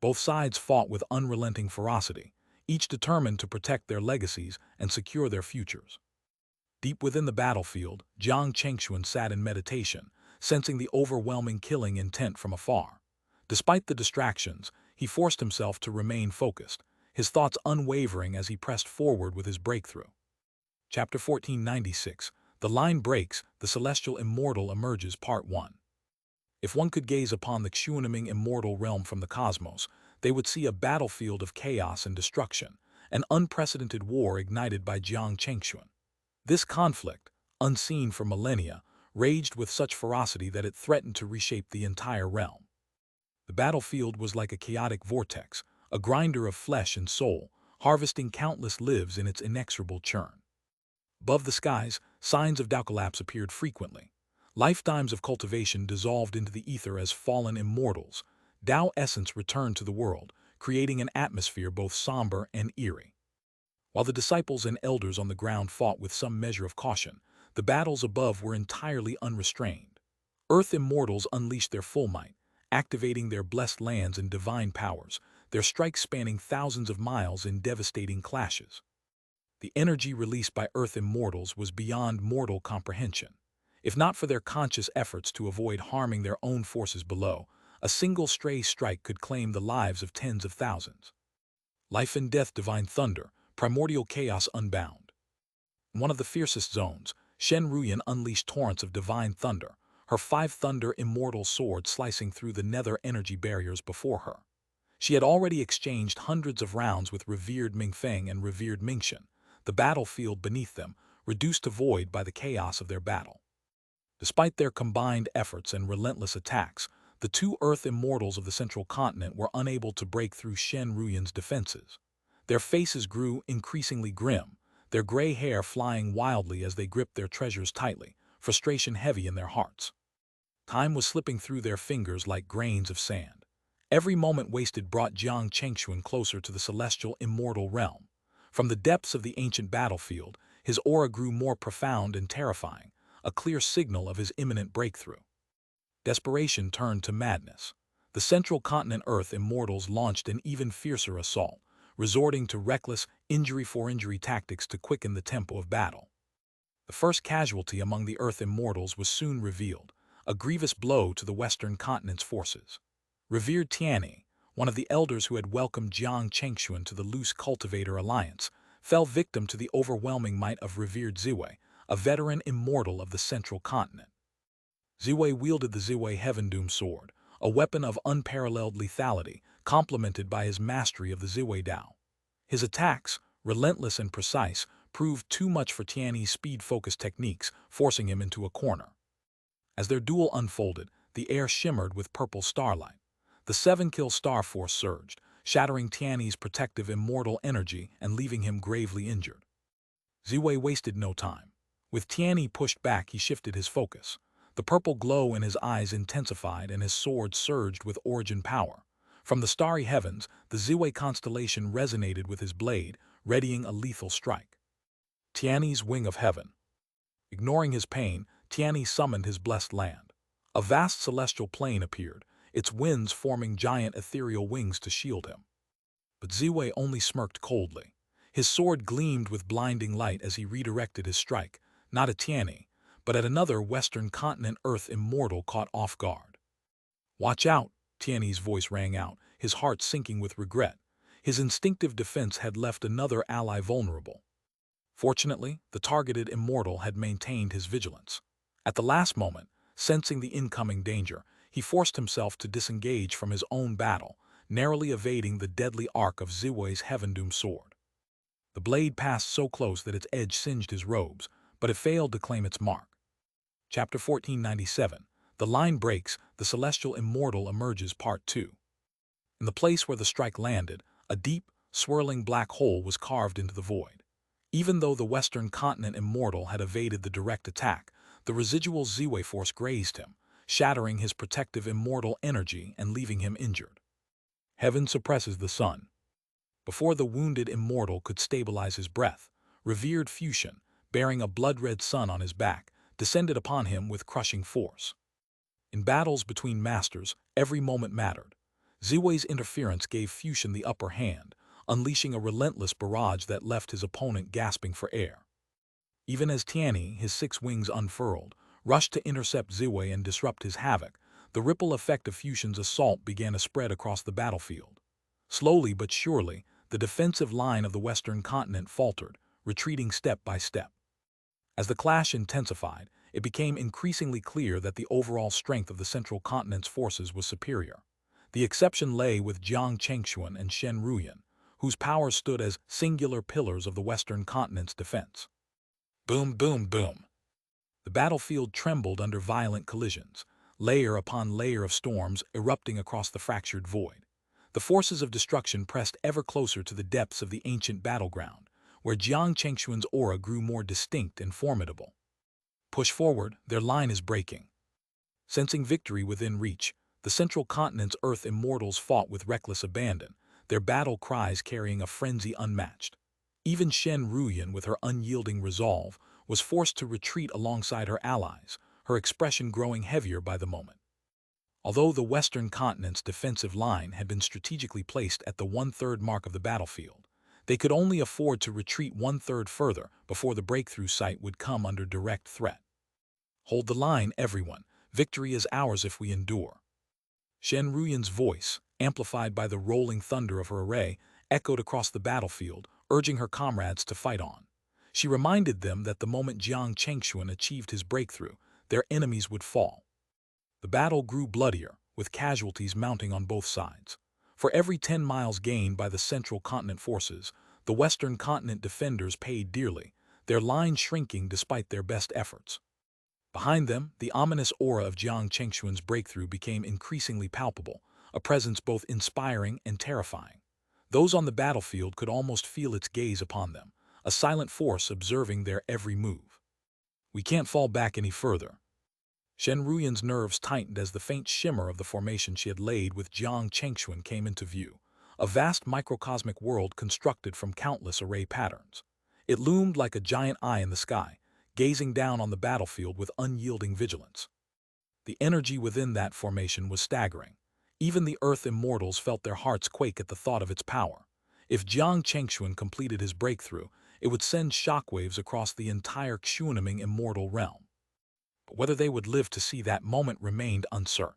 Both sides fought with unrelenting ferocity, each determined to protect their legacies and secure their futures. Deep within the battlefield, Jiang Chengxuan sat in meditation, sensing the overwhelming killing intent from afar. Despite the distractions, he forced himself to remain focused, his thoughts unwavering as he pressed forward with his breakthrough. Chapter 1496, The Line Breaks, The Celestial Immortal Emerges, Part 1. If one could gaze upon the Xianxia immortal realm from the cosmos, they would see a battlefield of chaos and destruction, an unprecedented war ignited by Jiang Chengxuan. This conflict, unseen for millennia, raged with such ferocity that it threatened to reshape the entire realm. The battlefield was like a chaotic vortex, a grinder of flesh and soul, harvesting countless lives in its inexorable churn. Above the skies, signs of Tao collapse appeared frequently. Lifetimes of cultivation dissolved into the ether as fallen immortals. Tao essence returned to the world, creating an atmosphere both somber and eerie. While the disciples and elders on the ground fought with some measure of caution, the battles above were entirely unrestrained. Earth immortals unleashed their full might, activating their blessed lands and divine powers, their strikes spanning thousands of miles in devastating clashes. The energy released by Earth immortals was beyond mortal comprehension. If not for their conscious efforts to avoid harming their own forces below, a single stray strike could claim the lives of tens of thousands. Life and death, divine thunder, primordial chaos unbound. In one of the fiercest zones, Shenruyan unleashed torrents of divine thunder, her 5 thunder immortal sword slicing through the nether energy barriers before her. She had already exchanged hundreds of rounds with revered Mingfeng and revered Mingxian, the battlefield beneath them, reduced to void by the chaos of their battle. Despite their combined efforts and relentless attacks, the 2 Earth immortals of the central continent were unable to break through Shenruyan's defenses. Their faces grew increasingly grim, their gray hair flying wildly as they gripped their treasures tightly, frustration heavy in their hearts. Time was slipping through their fingers like grains of sand. Every moment wasted brought Jiang Chengxuan closer to the celestial immortal realm. From the depths of the ancient battlefield, his aura grew more profound and terrifying, a clear signal of his imminent breakthrough. Desperation turned to madness. The central continent Earth immortals launched an even fiercer assault, resorting to reckless, injury-for-injury tactics to quicken the tempo of battle. The first casualty among the Earth immortals was soon revealed, a grievous blow to the Western continent's forces. Revered Tianyi, one of the elders who had welcomed Jiang Chengxuan to the loose cultivator alliance, fell victim to the overwhelming might of revered Ziwei, a veteran immortal of the central continent. Ziwei wielded the Ziwei Heaven-Doom sword, a weapon of unparalleled lethality, complemented by his mastery of the Ziwei Dao. His attacks, relentless and precise, proved too much for Tianyi's speed-focused techniques, forcing him into a corner. As their duel unfolded, the air shimmered with purple starlight. The 7-kill star force surged, shattering Tianyi's protective immortal energy and leaving him gravely injured. Ziwei wasted no time. With Tianyi pushed back, he shifted his focus. The purple glow in his eyes intensified and his sword surged with origin power. From the starry heavens, the Ziwei constellation resonated with his blade, readying a lethal strike. Tianyi's Wing of Heaven. Ignoring his pain, Tianyi summoned his blessed land. A vast celestial plain appeared, its winds forming giant ethereal wings to shield him. But Ziwei only smirked coldly. His sword gleamed with blinding light as he redirected his strike, not at Tianyi, but at another Western continent Earth immortal caught off guard. "Watch out," Tianyi's voice rang out, his heart sinking with regret. His instinctive defense had left another ally vulnerable. Fortunately, the targeted immortal had maintained his vigilance. At the last moment, sensing the incoming danger, he forced himself to disengage from his own battle, narrowly evading the deadly arc of Ziwei's heaven-doomed sword. The blade passed so close that its edge singed his robes, but it failed to claim its mark. Chapter 1497. The Line Breaks, the Celestial Immortal Emerges Part 2. In the place where the strike landed, a deep, swirling black hole was carved into the void. Even though the Western Continent Immortal had evaded the direct attack, the residual Ziwei force grazed him, shattering his protective immortal energy and leaving him injured. Heaven suppresses the sun. Before the wounded immortal could stabilize his breath, revered Fusion, bearing a blood-red sun on his back, descended upon him with crushing force. In battles between masters, every moment mattered. Ziwei's interference gave Fusion the upper hand, unleashing a relentless barrage that left his opponent gasping for air. Even as Tianyi, his 6 wings unfurled, rushed to intercept Ziwei and disrupt his havoc, the ripple effect of Fusion's assault began to spread across the battlefield. Slowly but surely, the defensive line of the Western continent faltered, retreating step by step. As the clash intensified, it became increasingly clear that the overall strength of the central continent's forces was superior. The exception lay with Jiang Chengxuan and Shen Ruyan, whose powers stood as singular pillars of the Western continent's defense. Boom, boom, boom. The battlefield trembled under violent collisions, layer upon layer of storms erupting across the fractured void. The forces of destruction pressed ever closer to the depths of the ancient battleground, where Jiang Chengxuan's aura grew more distinct and formidable. Push forward, their line is breaking. Sensing victory within reach, the central continent's Earth immortals fought with reckless abandon, their battle cries carrying a frenzy unmatched. Even Shen Ruyan, with her unyielding resolve, was forced to retreat alongside her allies, her expression growing heavier by the moment. Although the Western continent's defensive line had been strategically placed at the 1/3 mark of the battlefield, they could only afford to retreat 1/3 further before the breakthrough site would come under direct threat. Hold the line, everyone. Victory is ours if we endure. Shen Ruyan's voice, amplified by the rolling thunder of her array, echoed across the battlefield, urging her comrades to fight on. She reminded them that the moment Jiang Chengxuan achieved his breakthrough, their enemies would fall. The battle grew bloodier, with casualties mounting on both sides. For every 10 miles gained by the central continent forces, the Western continent defenders paid dearly, their line shrinking despite their best efforts. Behind them, the ominous aura of Jiang Chengxuan's breakthrough became increasingly palpable, a presence both inspiring and terrifying. Those on the battlefield could almost feel its gaze upon them, a silent force observing their every move. We can't fall back any further. Shen Ruyan's nerves tightened as the faint shimmer of the formation she had laid with Jiang Chengxuan came into view, a vast microcosmic world constructed from countless array patterns. It loomed like a giant eye in the sky, gazing down on the battlefield with unyielding vigilance. The energy within that formation was staggering. Even the Earth immortals felt their hearts quake at the thought of its power. If Jiang Chengxuan completed his breakthrough, it would send shockwaves across the entire Xuanming immortal realm. But whether they would live to see that moment remained uncertain.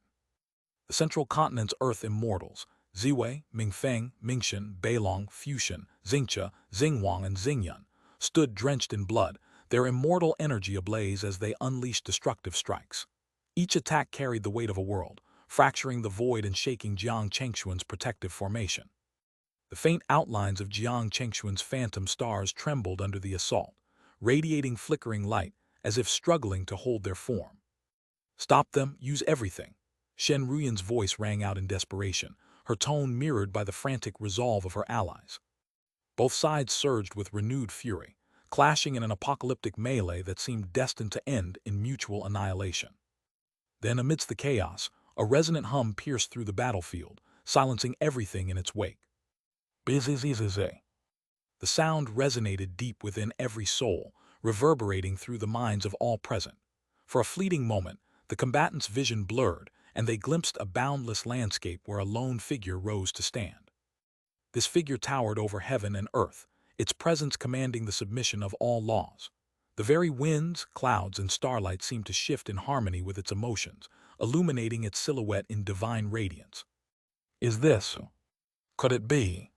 The central continent's Earth immortals, Ziwei, Mingfeng, Mingxin, Beilong, Fuxian, Xianxia, Xingwang, and Xingyun, stood drenched in blood, their immortal energy ablaze as they unleashed destructive strikes. Each attack carried the weight of a world, fracturing the void and shaking Jiang Chengxuan's protective formation. The faint outlines of Jiang Chengxuan's phantom stars trembled under the assault, radiating flickering light as if struggling to hold their form. Stop them, use everything. Shen Ruyan's voice rang out in desperation, her tone mirrored by the frantic resolve of her allies. Both sides surged with renewed fury, clashing in an apocalyptic melee that seemed destined to end in mutual annihilation. Then, amidst the chaos, a resonant hum pierced through the battlefield, silencing everything in its wake. Bzzz. The sound resonated deep within every soul, reverberating through the minds of all present. For a fleeting moment, the combatants' vision blurred, and they glimpsed a boundless landscape where a lone figure rose to stand. This figure towered over heaven and earth, its presence commanding the submission of all laws. The very winds, clouds, and starlight seemed to shift in harmony with its emotions, illuminating its silhouette in divine radiance. Is this? Could it be?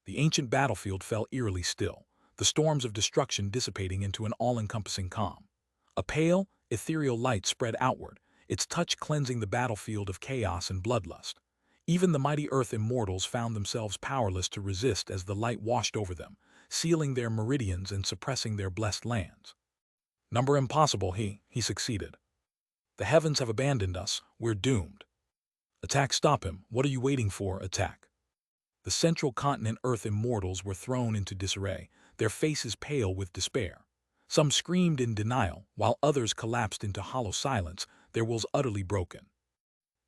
The ancient battlefield fell eerily still, the storms of destruction dissipating into an all-encompassing calm. A pale, ethereal light spread outward, its touch cleansing the battlefield of chaos and bloodlust. Even the mighty earth immortals found themselves powerless to resist as the light washed over them, sealing their meridians and suppressing their blessed lands. Number impossible, he succeeded. The heavens have abandoned us, we're doomed. Attack, stop him, what are you waiting for, attack. The central continent earth immortals were thrown into disarray, their faces pale with despair. Some screamed in denial, while others collapsed into hollow silence, their wills utterly broken.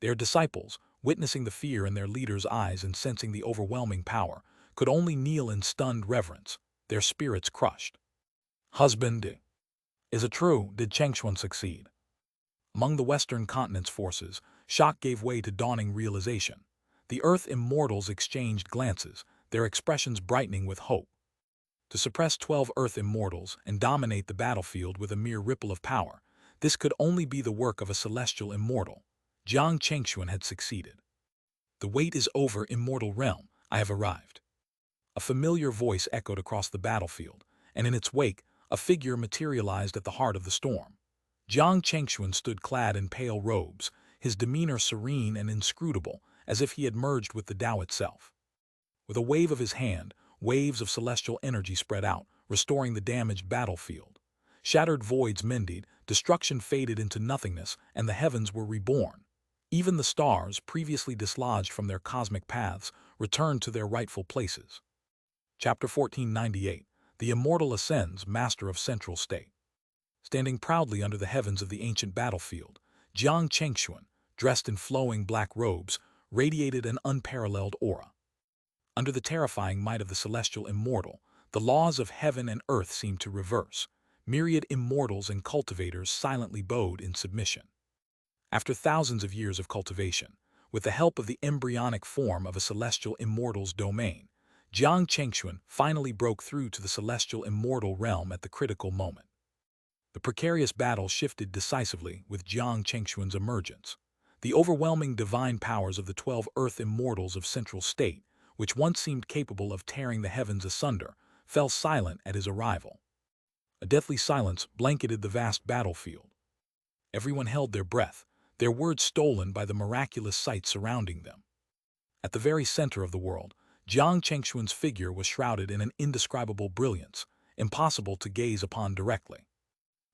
Their disciples, witnessing the fear in their leader's eyes and sensing the overwhelming power, could only kneel in stunned reverence, their spirits crushed. Husband, is it true, did Xianxia succeed? Among the Western continent's forces, shock gave way to dawning realization. The Earth immortals exchanged glances, their expressions brightening with hope. To suppress 12 Earth immortals and dominate the battlefield with a mere ripple of power, this could only be the work of a celestial immortal. Xianxia had succeeded. The wait is over, immortal realm, I have arrived. A familiar voice echoed across the battlefield, and in its wake, a figure materialized at the heart of the storm. Xianxia stood clad in pale robes, his demeanor serene and inscrutable, as if he had merged with the Tao itself. With a wave of his hand, waves of celestial energy spread out, restoring the damaged battlefield. Shattered voids mended, destruction faded into nothingness, and the heavens were reborn. Even the stars, previously dislodged from their cosmic paths, returned to their rightful places. Chapter 1498. The Immortal Ascends, Master of Central State. Standing proudly under the heavens of the ancient battlefield, Xianxia, dressed in flowing black robes, radiated an unparalleled aura. Under the terrifying might of the celestial immortal, the laws of heaven and earth seemed to reverse. Myriad immortals and cultivators silently bowed in submission. After thousands of years of cultivation, with the help of the embryonic form of a celestial immortal's domain, Xianxia finally broke through to the celestial immortal realm at the critical moment. The precarious battle shifted decisively with Xianxia's emergence. The overwhelming divine powers of the 12 Earth immortals of Central State, which once seemed capable of tearing the heavens asunder, fell silent at his arrival. A deathly silence blanketed the vast battlefield. Everyone held their breath, their words stolen by the miraculous sight surrounding them. At the very center of the world, Xianxia's figure was shrouded in an indescribable brilliance, impossible to gaze upon directly.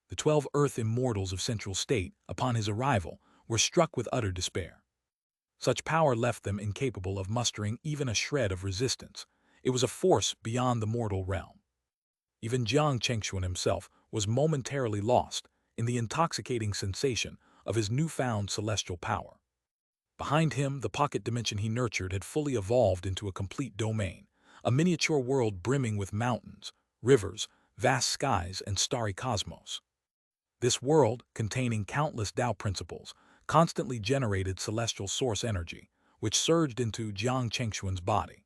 The 12 Earth immortals of Central State, upon his arrival, were struck with utter despair. Such power left them incapable of mustering even a shred of resistance. It was a force beyond the mortal realm. Even Xianxia himself was momentarily lost in the intoxicating sensation of his newfound celestial power. Behind him, the pocket dimension he nurtured had fully evolved into a complete domain, a miniature world brimming with mountains, rivers, vast skies, and starry cosmos. This world, containing countless Tao principles, constantly generated celestial source energy, which surged into Xianxia's body.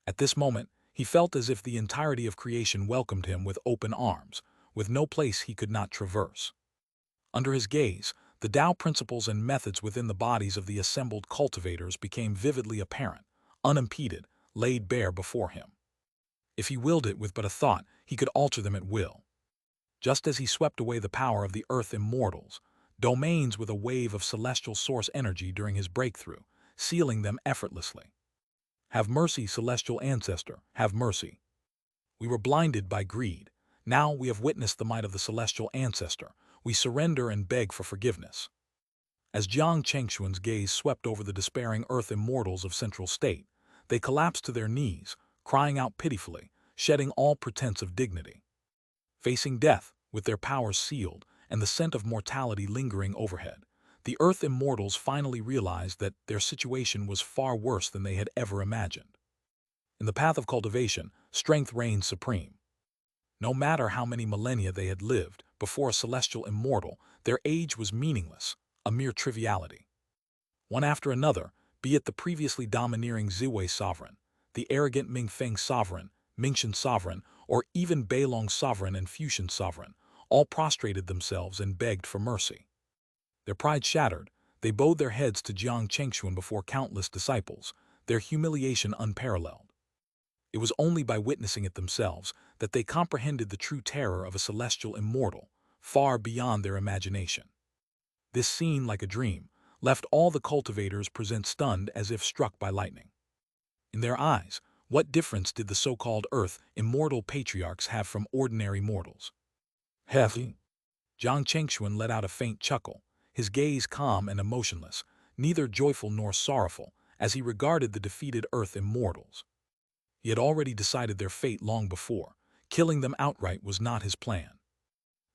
At this moment, he felt as if the entirety of creation welcomed him with open arms, with no place he could not traverse. Under his gaze, the Tao principles and methods within the bodies of the assembled cultivators became vividly apparent, unimpeded, laid bare before him. If he willed it with but a thought, he could alter them at will. Just as he swept away the power of the Earth immortals, domains with a wave of celestial source energy during his breakthrough, sealing them effortlessly. Have mercy, celestial ancestor, have mercy. We were blinded by greed. Now we have witnessed the might of the celestial ancestor. We surrender and beg for forgiveness. As Xianxia's gaze swept over the despairing Earth immortals of Central State, they collapsed to their knees, crying out pitifully, shedding all pretense of dignity. Facing death, with their powers sealed and the scent of mortality lingering overhead, the Earth immortals finally realized that their situation was far worse than they had ever imagined. In the path of cultivation, strength reigned supreme. No matter how many millennia they had lived before a celestial immortal, their age was meaningless, a mere triviality. One after another, be it the previously domineering Ziwei sovereign, the arrogant Mingfeng sovereign, Mingxian sovereign, or even Beilong sovereign and Fuxian sovereign, all prostrated themselves and begged for mercy. Their pride shattered, they bowed their heads to Xianxia before countless disciples, their humiliation unparalleled. It was only by witnessing it themselves that they comprehended the true terror of a celestial immortal, far beyond their imagination. This scene, like a dream, left all the cultivators present stunned as if struck by lightning. In their eyes, what difference did the so-called Earth immortal patriarchs have from ordinary mortals? Heavy. Jiang Chengxuan let out a faint chuckle, his gaze calm and emotionless, neither joyful nor sorrowful, as he regarded the defeated Earth immortals. He had already decided their fate long before. Killing them outright was not his plan.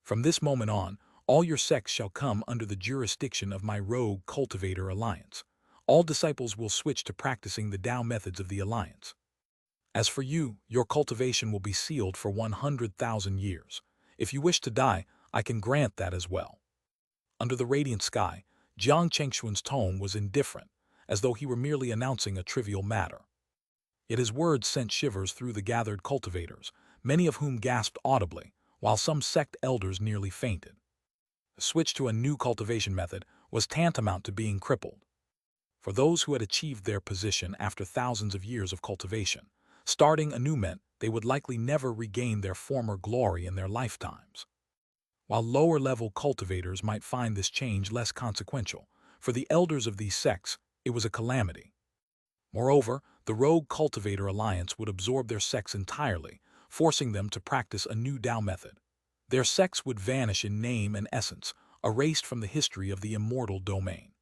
From this moment on, all your sects shall come under the jurisdiction of my rogue cultivator alliance. All disciples will switch to practicing the Tao methods of the alliance. As for you, your cultivation will be sealed for 100,000 years. If you wish to die, I can grant that as well. Under the radiant sky, Jiang Chengxuan's tone was indifferent, as though he were merely announcing a trivial matter. Yet his words sent shivers through the gathered cultivators, many of whom gasped audibly, while some sect elders nearly fainted. The switch to a new cultivation method was tantamount to being crippled. For those who had achieved their position after thousands of years of cultivation, starting anew meant they would likely never regain their former glory in their lifetimes. While lower-level cultivators might find this change less consequential, for the elders of these sects, it was a calamity. Moreover, the rogue cultivator alliance would absorb their sects entirely, forcing them to practice a new Tao method. Their sects would vanish in name and essence, erased from the history of the immortal domain.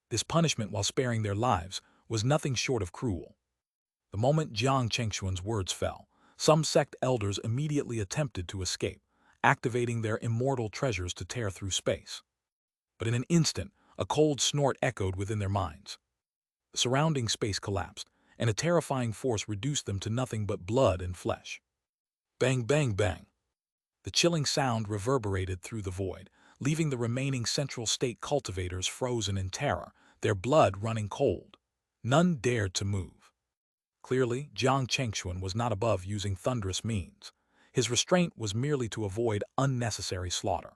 This punishment, while sparing their lives, was nothing short of cruel. The moment Jiang Chengxuan's words fell, some sect elders immediately attempted to escape, activating their immortal treasures to tear through space. But in an instant, a cold snort echoed within their minds. The surrounding space collapsed, and a terrifying force reduced them to nothing but blood and flesh. Bang, bang, bang. The chilling sound reverberated through the void, leaving the remaining Central State cultivators frozen in terror, their blood running cold. None dared to move. Clearly, Jiang Chengxuan was not above using thunderous means. His restraint was merely to avoid unnecessary slaughter.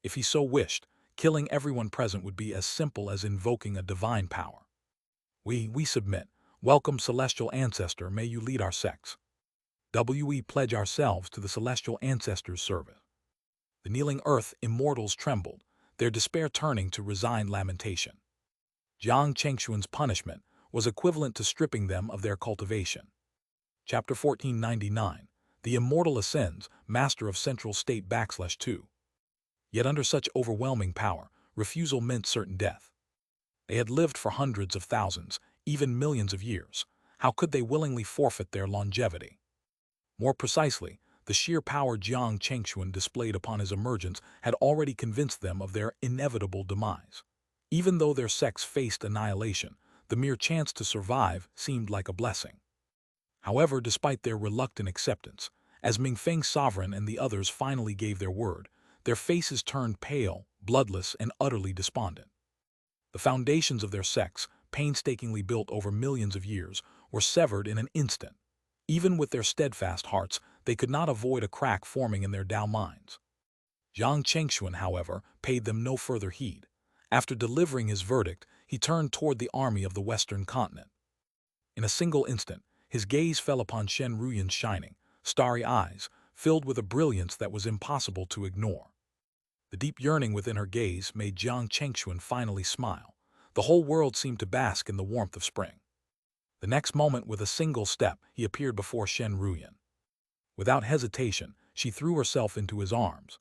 If he so wished, killing everyone present would be as simple as invoking a divine power. We submit. Welcome, celestial ancestor, may you lead our sects. We pledge ourselves to the celestial ancestors' service. The kneeling earth immortals trembled, their despair turning to resigned lamentation. Jiang Chengxuan's punishment was equivalent to stripping them of their cultivation. Chapter 1499. The Immortal Ascends, Master of Central State /2. Yet under such overwhelming power, refusal meant certain death. They had lived for hundreds of thousands, even millions of years. How could they willingly forfeit their longevity? More precisely, the sheer power Jiang Chengxuan displayed upon his emergence had already convinced them of their inevitable demise. Even though their sects faced annihilation, the mere chance to survive seemed like a blessing. However, despite their reluctant acceptance, as Mingfeng's sovereign and the others finally gave their word, their faces turned pale, bloodless, and utterly despondent. The foundations of their sects, painstakingly built over millions of years, were severed in an instant. Even with their steadfast hearts, they could not avoid a crack forming in their Tao minds. Jiang Chengxuan, however, paid them no further heed. After delivering his verdict, he turned toward the army of the Western continent. In a single instant, his gaze fell upon Shen Ruyan's shining, starry eyes, filled with a brilliance that was impossible to ignore. The deep yearning within her gaze made Jiang Chengxuan finally smile. The whole world seemed to bask in the warmth of spring. The next moment, with a single step, he appeared before Shen Ruyan. Without hesitation, she threw herself into his arms.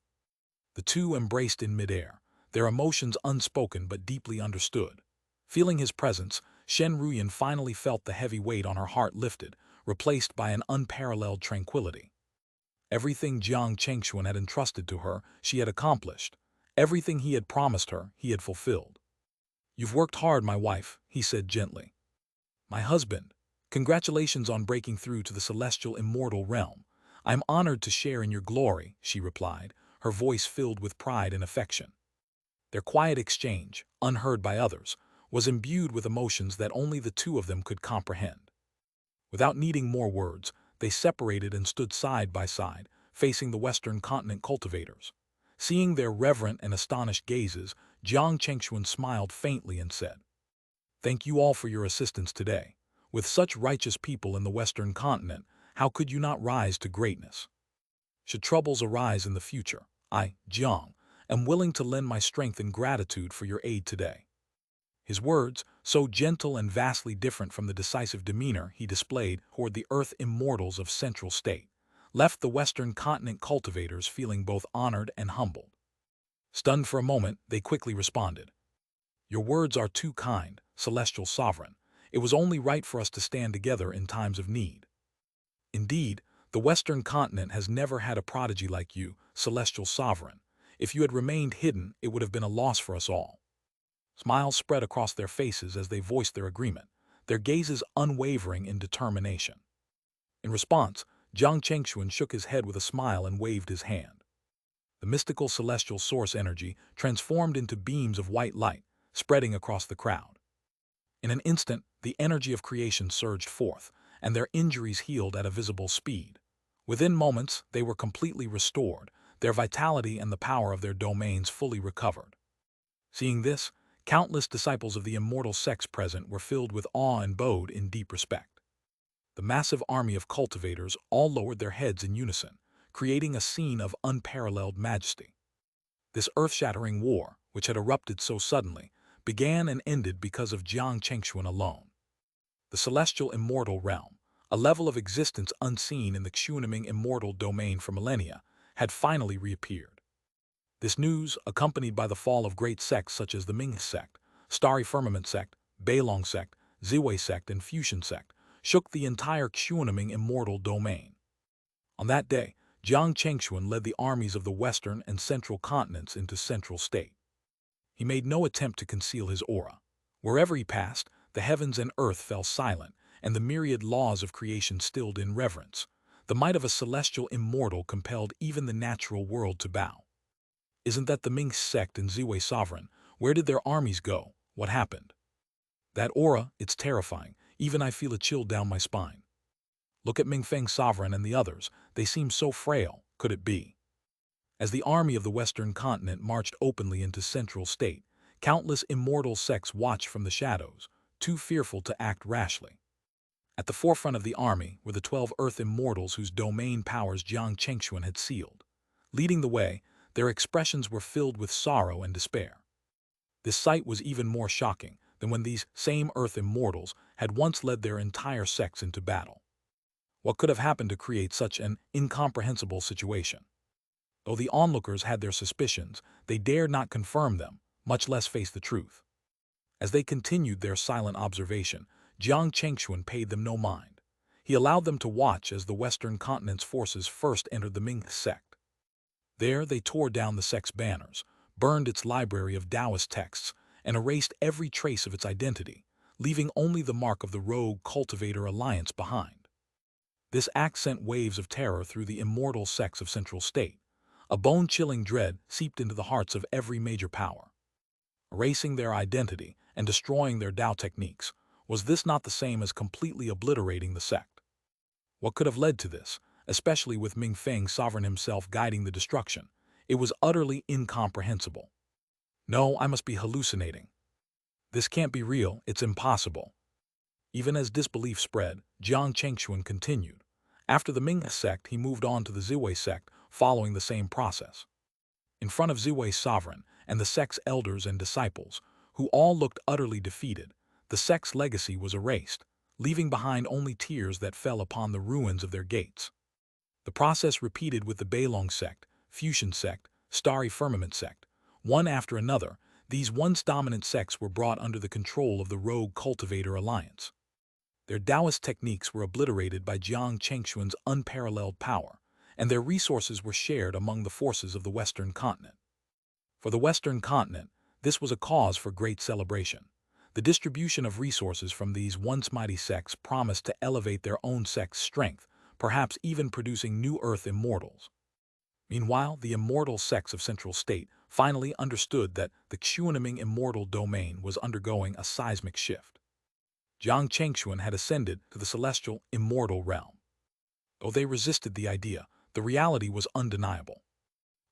The two embraced in midair, their emotions unspoken but deeply understood. Feeling his presence, Shen Ruyan finally felt the heavy weight on her heart lifted, replaced by an unparalleled tranquility. Everything Jiang Chengxuan had entrusted to her, she had accomplished. Everything he had promised her, he had fulfilled. "You've worked hard, my wife," he said gently. "My husband, congratulations on breaking through to the celestial immortal realm. I am honored to share in your glory," she replied, her voice filled with pride and affection. Their quiet exchange, unheard by others, was imbued with emotions that only the two of them could comprehend. Without needing more words, they separated and stood side by side, facing the Western continent cultivators. Seeing their reverent and astonished gazes, Jiang Chengxuan smiled faintly and said, "Thank you all for your assistance today. With such righteous people in the Western continent, how could you not rise to greatness? Should troubles arise in the future, I, Jiang, am willing to lend my strength in gratitude for your aid today. His words, so gentle and vastly different from the decisive demeanor he displayed toward the Earth immortals of Central State, left the Western continent cultivators feeling both honored and humbled. Stunned for a moment, they quickly responded. Your words are too kind, celestial sovereign. It was only right for us to stand together in times of need. Indeed, the Western continent has never had a prodigy like you, celestial sovereign. If you had remained hidden, it would have been a loss for us all. Smiles spread across their faces as they voiced their agreement, their gazes unwavering in determination. In response, Jiang Chengxuan shook his head with a smile and waved his hand. The mystical celestial source energy transformed into beams of white light, spreading across the crowd. In an instant, the energy of creation surged forth, and their injuries healed at a visible speed. Within moments, they were completely restored, their vitality and the power of their domains fully recovered. Seeing this, countless disciples of the immortal sex present were filled with awe and bowed in deep respect. The massive army of cultivators all lowered their heads in unison, creating a scene of unparalleled majesty. This earth-shattering war, which had erupted so suddenly, began and ended because of Jiang Chengxuan alone. The celestial immortal realm, a level of existence unseen in the Xianxia immortal domain for millennia, had finally reappeared. This news, accompanied by the fall of great sects such as the Ming sect, Starry Firmament sect, Beilong sect, Ziwei sect, and Fusion sect, shook the entire Xianxia immortal domain. On that day, Jiang Chengxuan led the armies of the Western and Central continents into Central State. He made no attempt to conceal his aura. Wherever he passed, the heavens and earth fell silent, and the myriad laws of creation stilled in reverence. The might of a celestial immortal compelled even the natural world to bow. Isn't that the Ming sect and Ziwei sovereign? Where did their armies go? What happened? That aura, it's terrifying. Even I feel a chill down my spine. Look at Mingfeng sovereign and the others. They seem so frail. Could it be? As the army of the Western continent marched openly into Central State, countless immortal sects watched from the shadows, too fearful to act rashly. At the forefront of the army were the 12 Earth immortals whose domain powers Jiang Chengxuan had sealed. Leading the way, their expressions were filled with sorrow and despair. This sight was even more shocking than when these same Earth immortals had once led their entire sects into battle. What could have happened to create such an incomprehensible situation? Though the onlookers had their suspicions, they dared not confirm them, much less face the truth. As they continued their silent observation, Jiang Chengxuan paid them no mind. He allowed them to watch as the Western continent's forces first entered the Ming sect. There they tore down the sect's banners, burned its library of Taoist texts, and erased every trace of its identity, leaving only the mark of the rogue cultivator alliance behind. This act sent waves of terror through the immortal sects of Central State. A bone-chilling dread seeped into the hearts of every major power. Erasing their identity and destroying their Tao techniques, was this not the same as completely obliterating the sect? What could have led to this, especially with Mingfeng sovereign himself guiding the destruction? It was utterly incomprehensible. No, I must be hallucinating. This can't be real, it's impossible. Even as disbelief spread, Jiang Chengxuan continued. After the Ming sect, he moved on to the Ziwei sect, following the same process. In front of Ziwei's sovereign and the sect's elders and disciples, who all looked utterly defeated, the sect's legacy was erased, leaving behind only tears that fell upon the ruins of their gates. The process repeated with the Beilong sect, Fusion sect, Starry Firmament sect. One after another, these once dominant sects were brought under the control of the rogue cultivator alliance. Their Taoist techniques were obliterated by Jiang Chengxuan's unparalleled power, and their resources were shared among the forces of the Western continent. For the Western continent, this was a cause for great celebration. The distribution of resources from these once mighty sects promised to elevate their own sect's strength, perhaps even producing new Earth immortals. Meanwhile, the immortal sects of Central State finally understood that the Xianxia immortal domain was undergoing a seismic shift. Jiang Chengxuan had ascended to the celestial immortal realm. Though they resisted the idea, the reality was undeniable.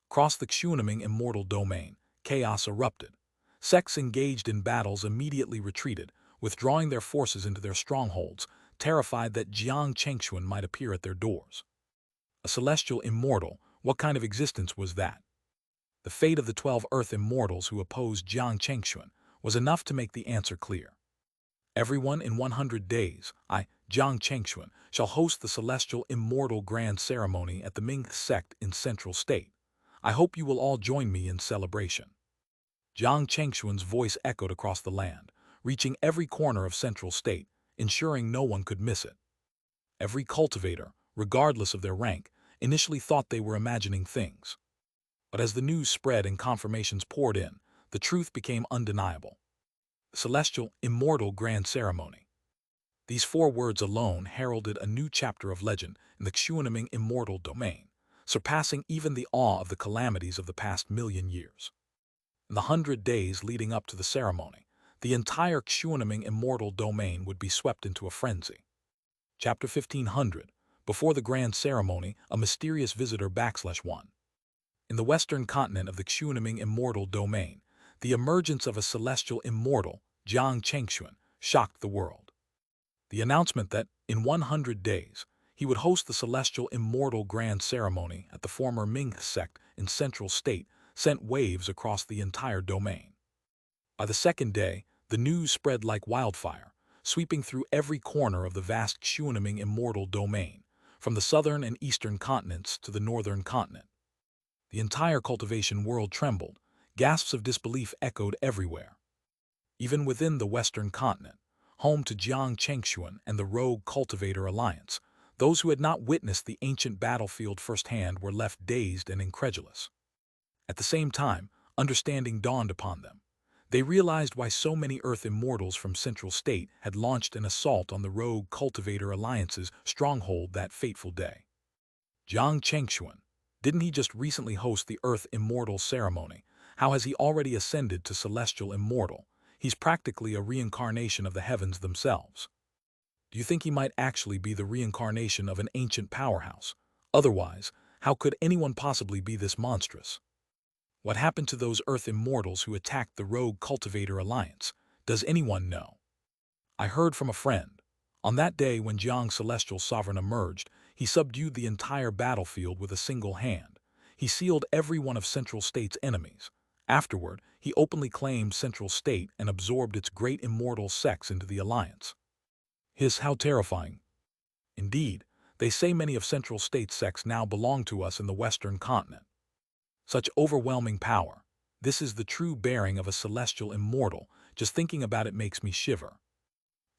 Across the Xianxia immortal domain, chaos erupted. Sects engaged in battles immediately retreated, withdrawing their forces into their strongholds, terrified that Jiang Chengxuan might appear at their doors. A celestial immortal, what kind of existence was that? The fate of the 12 Earth immortals who opposed Jiang Chengxuan was enough to make the answer clear. Everyone in 100 days, I, Jiang Chengxuan, shall host the celestial immortal grand ceremony at the Ming sect in Central State. I hope you will all join me in celebration. Jiang Chengxuan's voice echoed across the land, reaching every corner of Central State, ensuring no one could miss it. Every cultivator, regardless of their rank, initially thought they were imagining things. But as the news spread and confirmations poured in, the truth became undeniable. The celestial, immortal grand ceremony. These 4 words alone heralded a new chapter of legend in the Xianxia immortal domain, surpassing even the awe of the calamities of the past million years. In the 100 days leading up to the ceremony, the entire Xianxia immortal domain would be swept into a frenzy. Chapter 1500. Before the grand ceremony, a mysterious visitor /1. In the western continent of the Xianxia immortal domain, the emergence of a celestial immortal, Jiang Chengxuan, shocked the world. The announcement that, in 100 days, he would host the celestial immortal grand ceremony at the former Ming sect in Central State sent waves across the entire domain. By the second day, the news spread like wildfire, sweeping through every corner of the vast Xianxia immortal domain, from the southern and eastern continents to the northern continent. The entire cultivation world trembled, gasps of disbelief echoed everywhere. Even within the western continent, home to Jiang Chengxuan and the rogue cultivator alliance, those who had not witnessed the ancient battlefield firsthand were left dazed and incredulous. At the same time, understanding dawned upon them. They realized why so many Earth immortals from Central State had launched an assault on the rogue cultivator alliance's stronghold that fateful day. Jiang Chengxuan, didn't he just recently host the Earth immortal ceremony? How has he already ascended to celestial immortal? He's practically a reincarnation of the heavens themselves. Do you think he might actually be the reincarnation of an ancient powerhouse? Otherwise, how could anyone possibly be this monstrous? What happened to those Earth immortals who attacked the rogue cultivator alliance? Does anyone know? I heard from a friend. On that day when Jiang's celestial sovereign emerged, he subdued the entire battlefield with a single hand. He sealed every one of Central State's enemies. Afterward, he openly claimed Central State and absorbed its great immortal sects into the alliance. How terrifying. Indeed, they say many of Central State's sects now belong to us in the Western continent. Such overwhelming power. This is the true bearing of a celestial immortal. Just thinking about it makes me shiver.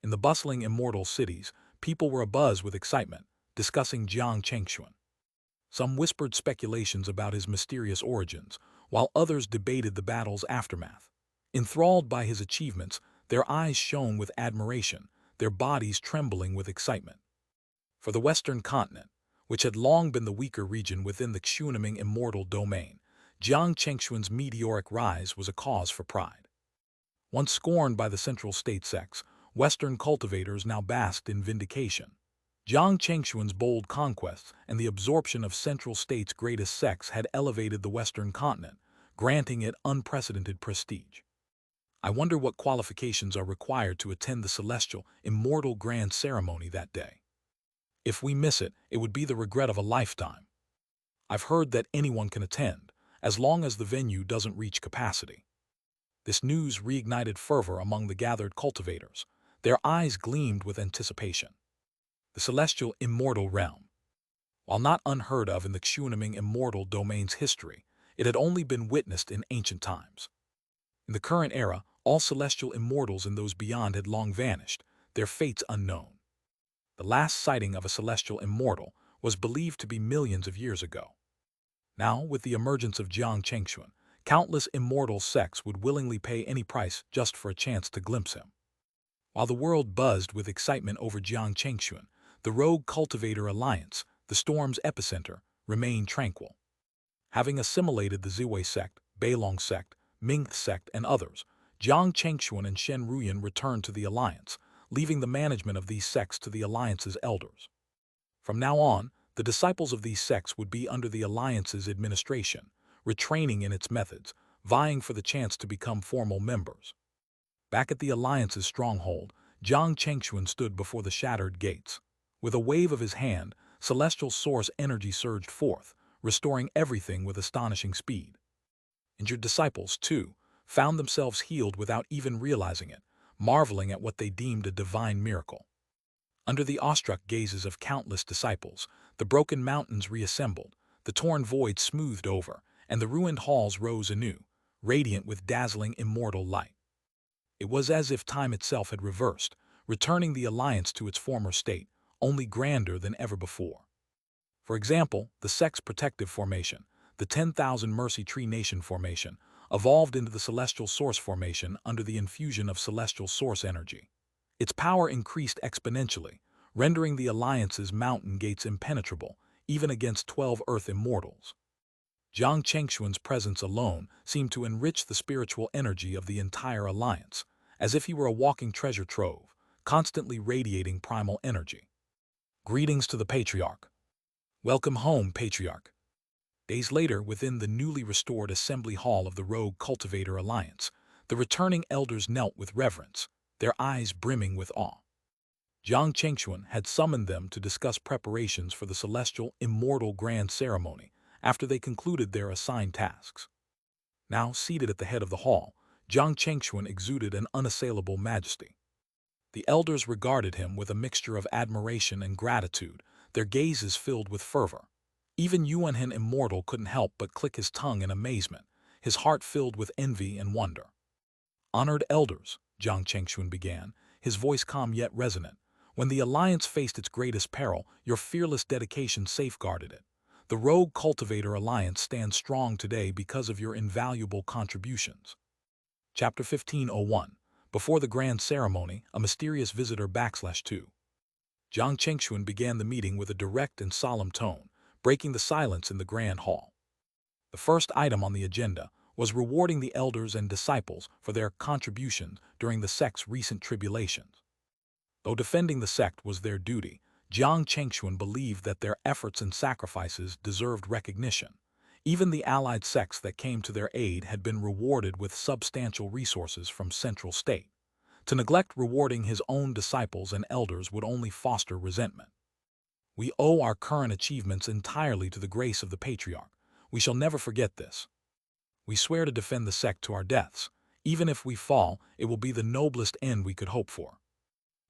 In the bustling immortal cities, people were abuzz with excitement, discussing Jiang Chengxuan. Some whispered speculations about his mysterious origins, while others debated the battle's aftermath. Enthralled by his achievements, their eyes shone with admiration, their bodies trembling with excitement. For the Western continent, which had long been the weaker region within the Xianxia immortal domain, Jiang Chengxuan's meteoric rise was a cause for pride. Once scorned by the Central State sects, Western cultivators now basked in vindication. Jiang Chengxuan's bold conquests and the absorption of Central State's greatest sects had elevated the Western continent, granting it unprecedented prestige. I wonder what qualifications are required to attend the celestial, immortal grand ceremony that day. If we miss it, it would be the regret of a lifetime. I've heard that anyone can attend, as long as the venue doesn't reach capacity. This news reignited fervor among the gathered cultivators. Their eyes gleamed with anticipation. The celestial immortal realm. While not unheard of in the Xianxia immortal domain's history, it had only been witnessed in ancient times. In the current era, all celestial immortals and those beyond had long vanished, their fates unknown. The last sighting of a celestial immortal was believed to be millions of years ago. Now, with the emergence of Jiang Chengxuan, countless immortal sects would willingly pay any price just for a chance to glimpse him. While the world buzzed with excitement over Jiang Chengxuan, the rogue cultivator alliance, the storm's epicenter, remained tranquil. Having assimilated the Ziwei sect, Beilong sect, Ming sect, and others, Jiang Chengxuan and Shen Ruyan returned to the alliance, leaving the management of these sects to the alliance's elders. From now on, the disciples of these sects would be under the alliance's administration, retraining in its methods, vying for the chance to become formal members. Back at the Alliance's stronghold, Jiang Chengxuan stood before the shattered gates. With a wave of his hand, celestial source energy surged forth, restoring everything with astonishing speed. Injured disciples, too, found themselves healed without even realizing it, marveling at what they deemed a divine miracle. Under the awestruck gazes of countless disciples, the broken mountains reassembled, the torn void smoothed over, and the ruined halls rose anew, radiant with dazzling immortal light. It was as if time itself had reversed, returning the Alliance to its former state, only grander than ever before. For example, the Sect's protective formation, the 10,000 Mercy Tree Nation formation, evolved into the Celestial Source formation under the infusion of celestial source energy. Its power increased exponentially, rendering the Alliance's mountain gates impenetrable, even against 12 Earth immortals. Jiang Chengxuan's presence alone seemed to enrich the spiritual energy of the entire Alliance, as if he were a walking treasure trove, constantly radiating primal energy. Greetings to the Patriarch. Welcome home, Patriarch. Days later, within the newly restored Assembly Hall of the Rogue Cultivator Alliance, the returning elders knelt with reverence, their eyes brimming with awe. Jiang Chengxuan had summoned them to discuss preparations for the celestial immortal grand ceremony after they concluded their assigned tasks. Now, seated at the head of the hall, Jiang Chengxuan exuded an unassailable majesty. The elders regarded him with a mixture of admiration and gratitude, their gazes filled with fervor. Even Yuanhen Immortal couldn't help but click his tongue in amazement, his heart filled with envy and wonder. Honored elders, Jiang Chengxuan began, his voice calm yet resonant. When the Alliance faced its greatest peril, your fearless dedication safeguarded it. The Rogue Cultivator Alliance stands strong today because of your invaluable contributions. Chapter 15:01. Before the grand ceremony, a mysterious visitor /2. Jiang Chengxuan began the meeting with a direct and solemn tone, breaking the silence in the grand hall. The first item on the agenda was rewarding the elders and disciples for their contributions during the sect's recent tribulations. Though defending the sect was their duty, Jiang Chengxuan believed that their efforts and sacrifices deserved recognition. Even the allied sects that came to their aid had been rewarded with substantial resources from Central State. To neglect rewarding his own disciples and elders would only foster resentment. We owe our current achievements entirely to the grace of the Patriarch. We shall never forget this. We swear to defend the sect to our deaths. Even if we fall, it will be the noblest end we could hope for.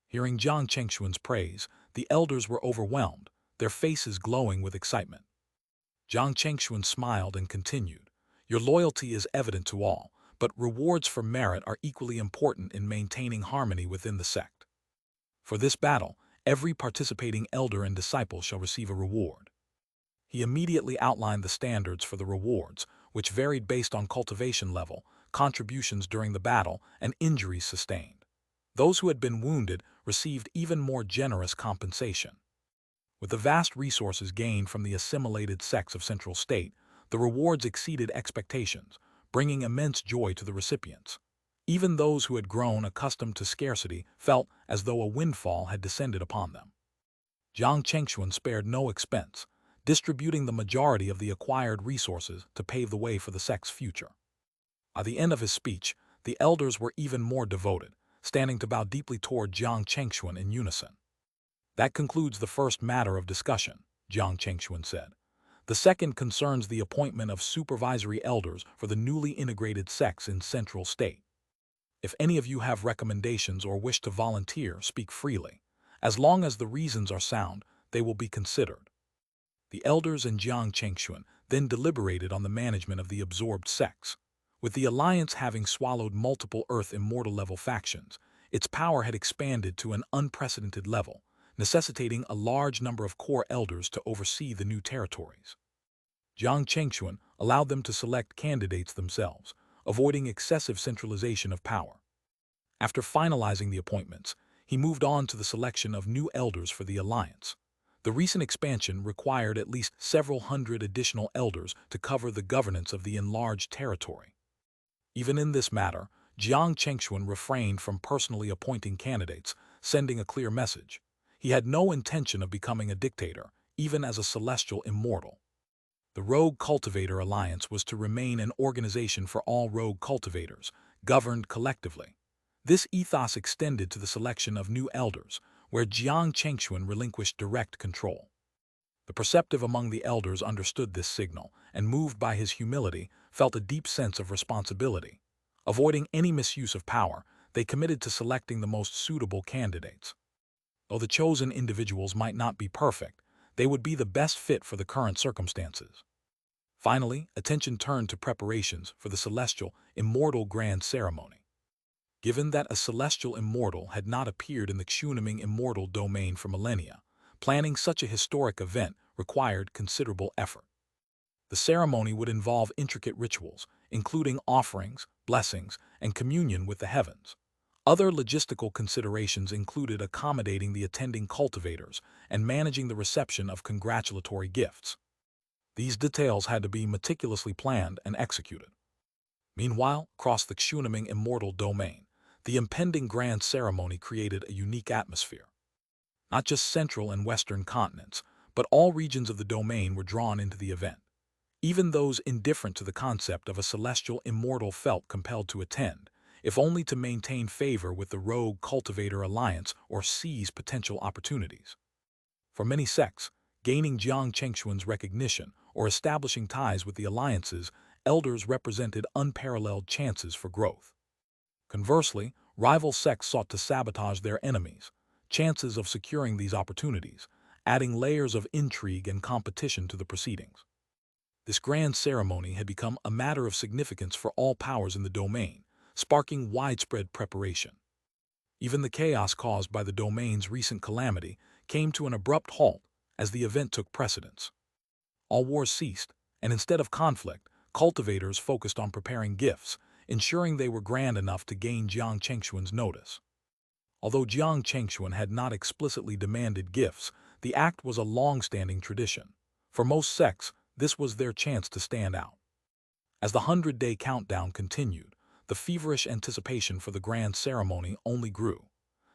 Hearing Jiang Chengxuan's praise, the elders were overwhelmed, their faces glowing with excitement. Jiang Chengxuan smiled and continued, "Your loyalty is evident to all, but rewards for merit are equally important in maintaining harmony within the sect. For this battle, every participating elder and disciple shall receive a reward." He immediately outlined the standards for the rewards, which varied based on cultivation level, contributions during the battle, and injuries sustained. Those who had been wounded received even more generous compensation. With the vast resources gained from the assimilated sects of Central State, the rewards exceeded expectations, bringing immense joy to the recipients. Even those who had grown accustomed to scarcity felt as though a windfall had descended upon them. Jiang Chengxuan spared no expense, distributing the majority of the acquired resources to pave the way for the sect's future. By the end of his speech, the elders were even more devoted, standing to bow deeply toward Jiang Chengxuan in unison. "That concludes the first matter of discussion," Jiang Chengxuan said. "The second concerns the appointment of supervisory elders for the newly integrated sects in Central State. If any of you have recommendations or wish to volunteer, speak freely. As long as the reasons are sound, they will be considered." The elders and Jiang Chengxuan then deliberated on the management of the absorbed sects. With the Alliance having swallowed multiple Earth Immortal level factions, its power had expanded to an unprecedented level, necessitating a large number of core elders to oversee the new territories. Jiang Chengxuan allowed them to select candidates themselves, avoiding excessive centralization of power. After finalizing the appointments, he moved on to the selection of new elders for the Alliance. The recent expansion required at least several hundred additional elders to cover the governance of the enlarged territory. Even in this matter, Jiang Chengxuan refrained from personally appointing candidates, sending a clear message. He had no intention of becoming a dictator, even as a celestial immortal. The Rogue Cultivator Alliance was to remain an organization for all rogue cultivators, governed collectively. This ethos extended to the selection of new elders, where Jiang Chengxuan relinquished direct control. The perceptive among the elders understood this signal, and moved by his humility, felt a deep sense of responsibility. Avoiding any misuse of power, they committed to selecting the most suitable candidates. Though the chosen individuals might not be perfect, they would be the best fit for the current circumstances. Finally, attention turned to preparations for the celestial, immortal grand ceremony. Given that a celestial immortal had not appeared in the Xianxia immortal domain for millennia, planning such a historic event required considerable effort. The ceremony would involve intricate rituals, including offerings, blessings, and communion with the heavens. Other logistical considerations included accommodating the attending cultivators and managing the reception of congratulatory gifts. These details had to be meticulously planned and executed. Meanwhile, across the Xianxia immortal domain, the impending grand ceremony created a unique atmosphere. Not just central and western continents, but all regions of the domain were drawn into the event. Even those indifferent to the concept of a celestial immortal felt compelled to attend, if only to maintain favor with the rogue cultivator alliance or seize potential opportunities. For many sects, gaining Jiang Chengxuan's recognition or establishing ties with the alliances, elders represented unparalleled chances for growth. Conversely, rival sects sought to sabotage their enemies, chances of securing these opportunities, adding layers of intrigue and competition to the proceedings. This grand ceremony had become a matter of significance for all powers in the domain, sparking widespread preparation. Even the chaos caused by the domain's recent calamity came to an abrupt halt as the event took precedence. All wars ceased, and instead of conflict, cultivators focused on preparing gifts, ensuring they were grand enough to gain Jiang Chengxuan's notice. Although Jiang Chengxuan had not explicitly demanded gifts, the act was a long-standing tradition. For most sects, this was their chance to stand out. As the 100-day countdown continued, the feverish anticipation for the grand ceremony only grew.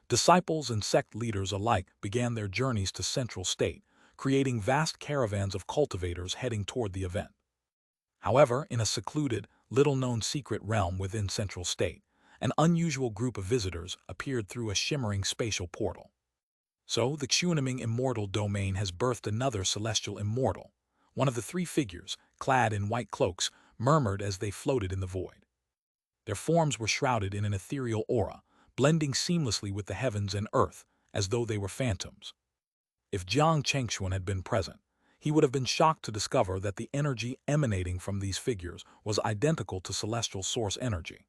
Disciples and sect leaders alike began their journeys to Central State, creating vast caravans of cultivators heading toward the event. However, in a secluded, little-known secret realm within Central State, an unusual group of visitors appeared through a shimmering spatial portal. So, the Xianxia immortal domain has birthed another celestial immortal. One of the three figures, clad in white cloaks, murmured as they floated in the void. Their forms were shrouded in an ethereal aura, blending seamlessly with the heavens and earth, as though they were phantoms. If Jiang Chengxuan had been present, he would have been shocked to discover that the energy emanating from these figures was identical to celestial source energy.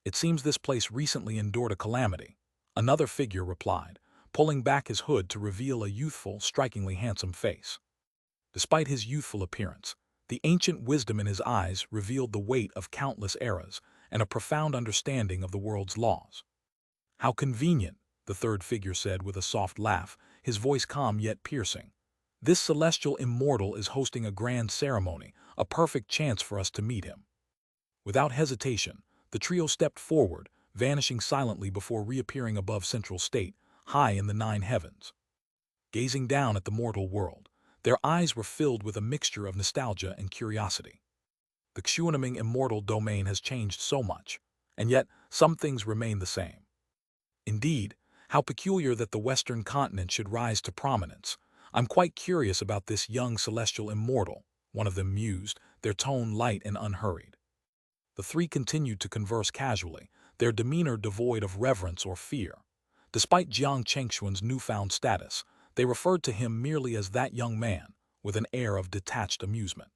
"It seems this place recently endured a calamity," another figure replied, pulling back his hood to reveal a youthful, strikingly handsome face. Despite his youthful appearance, the ancient wisdom in his eyes revealed the weight of countless eras and a profound understanding of the world's laws. "How convenient," the third figure said with a soft laugh, his voice calm yet piercing. "This celestial immortal is hosting a grand ceremony, a perfect chance for us to meet him." Without hesitation, the trio stepped forward, vanishing silently before reappearing above Central State, high in the 9 heavens. Gazing down at the mortal world, their eyes were filled with a mixture of nostalgia and curiosity. The Xianxia immortal domain has changed so much, and yet some things remain the same. Indeed, how peculiar that the Western continent should rise to prominence. "I'm quite curious about this young celestial immortal," one of them mused, their tone light and unhurried. The three continued to converse casually, their demeanor devoid of reverence or fear. Despite Jiang Chengxuan's newfound status, they referred to him merely as that young man, with an air of detached amusement.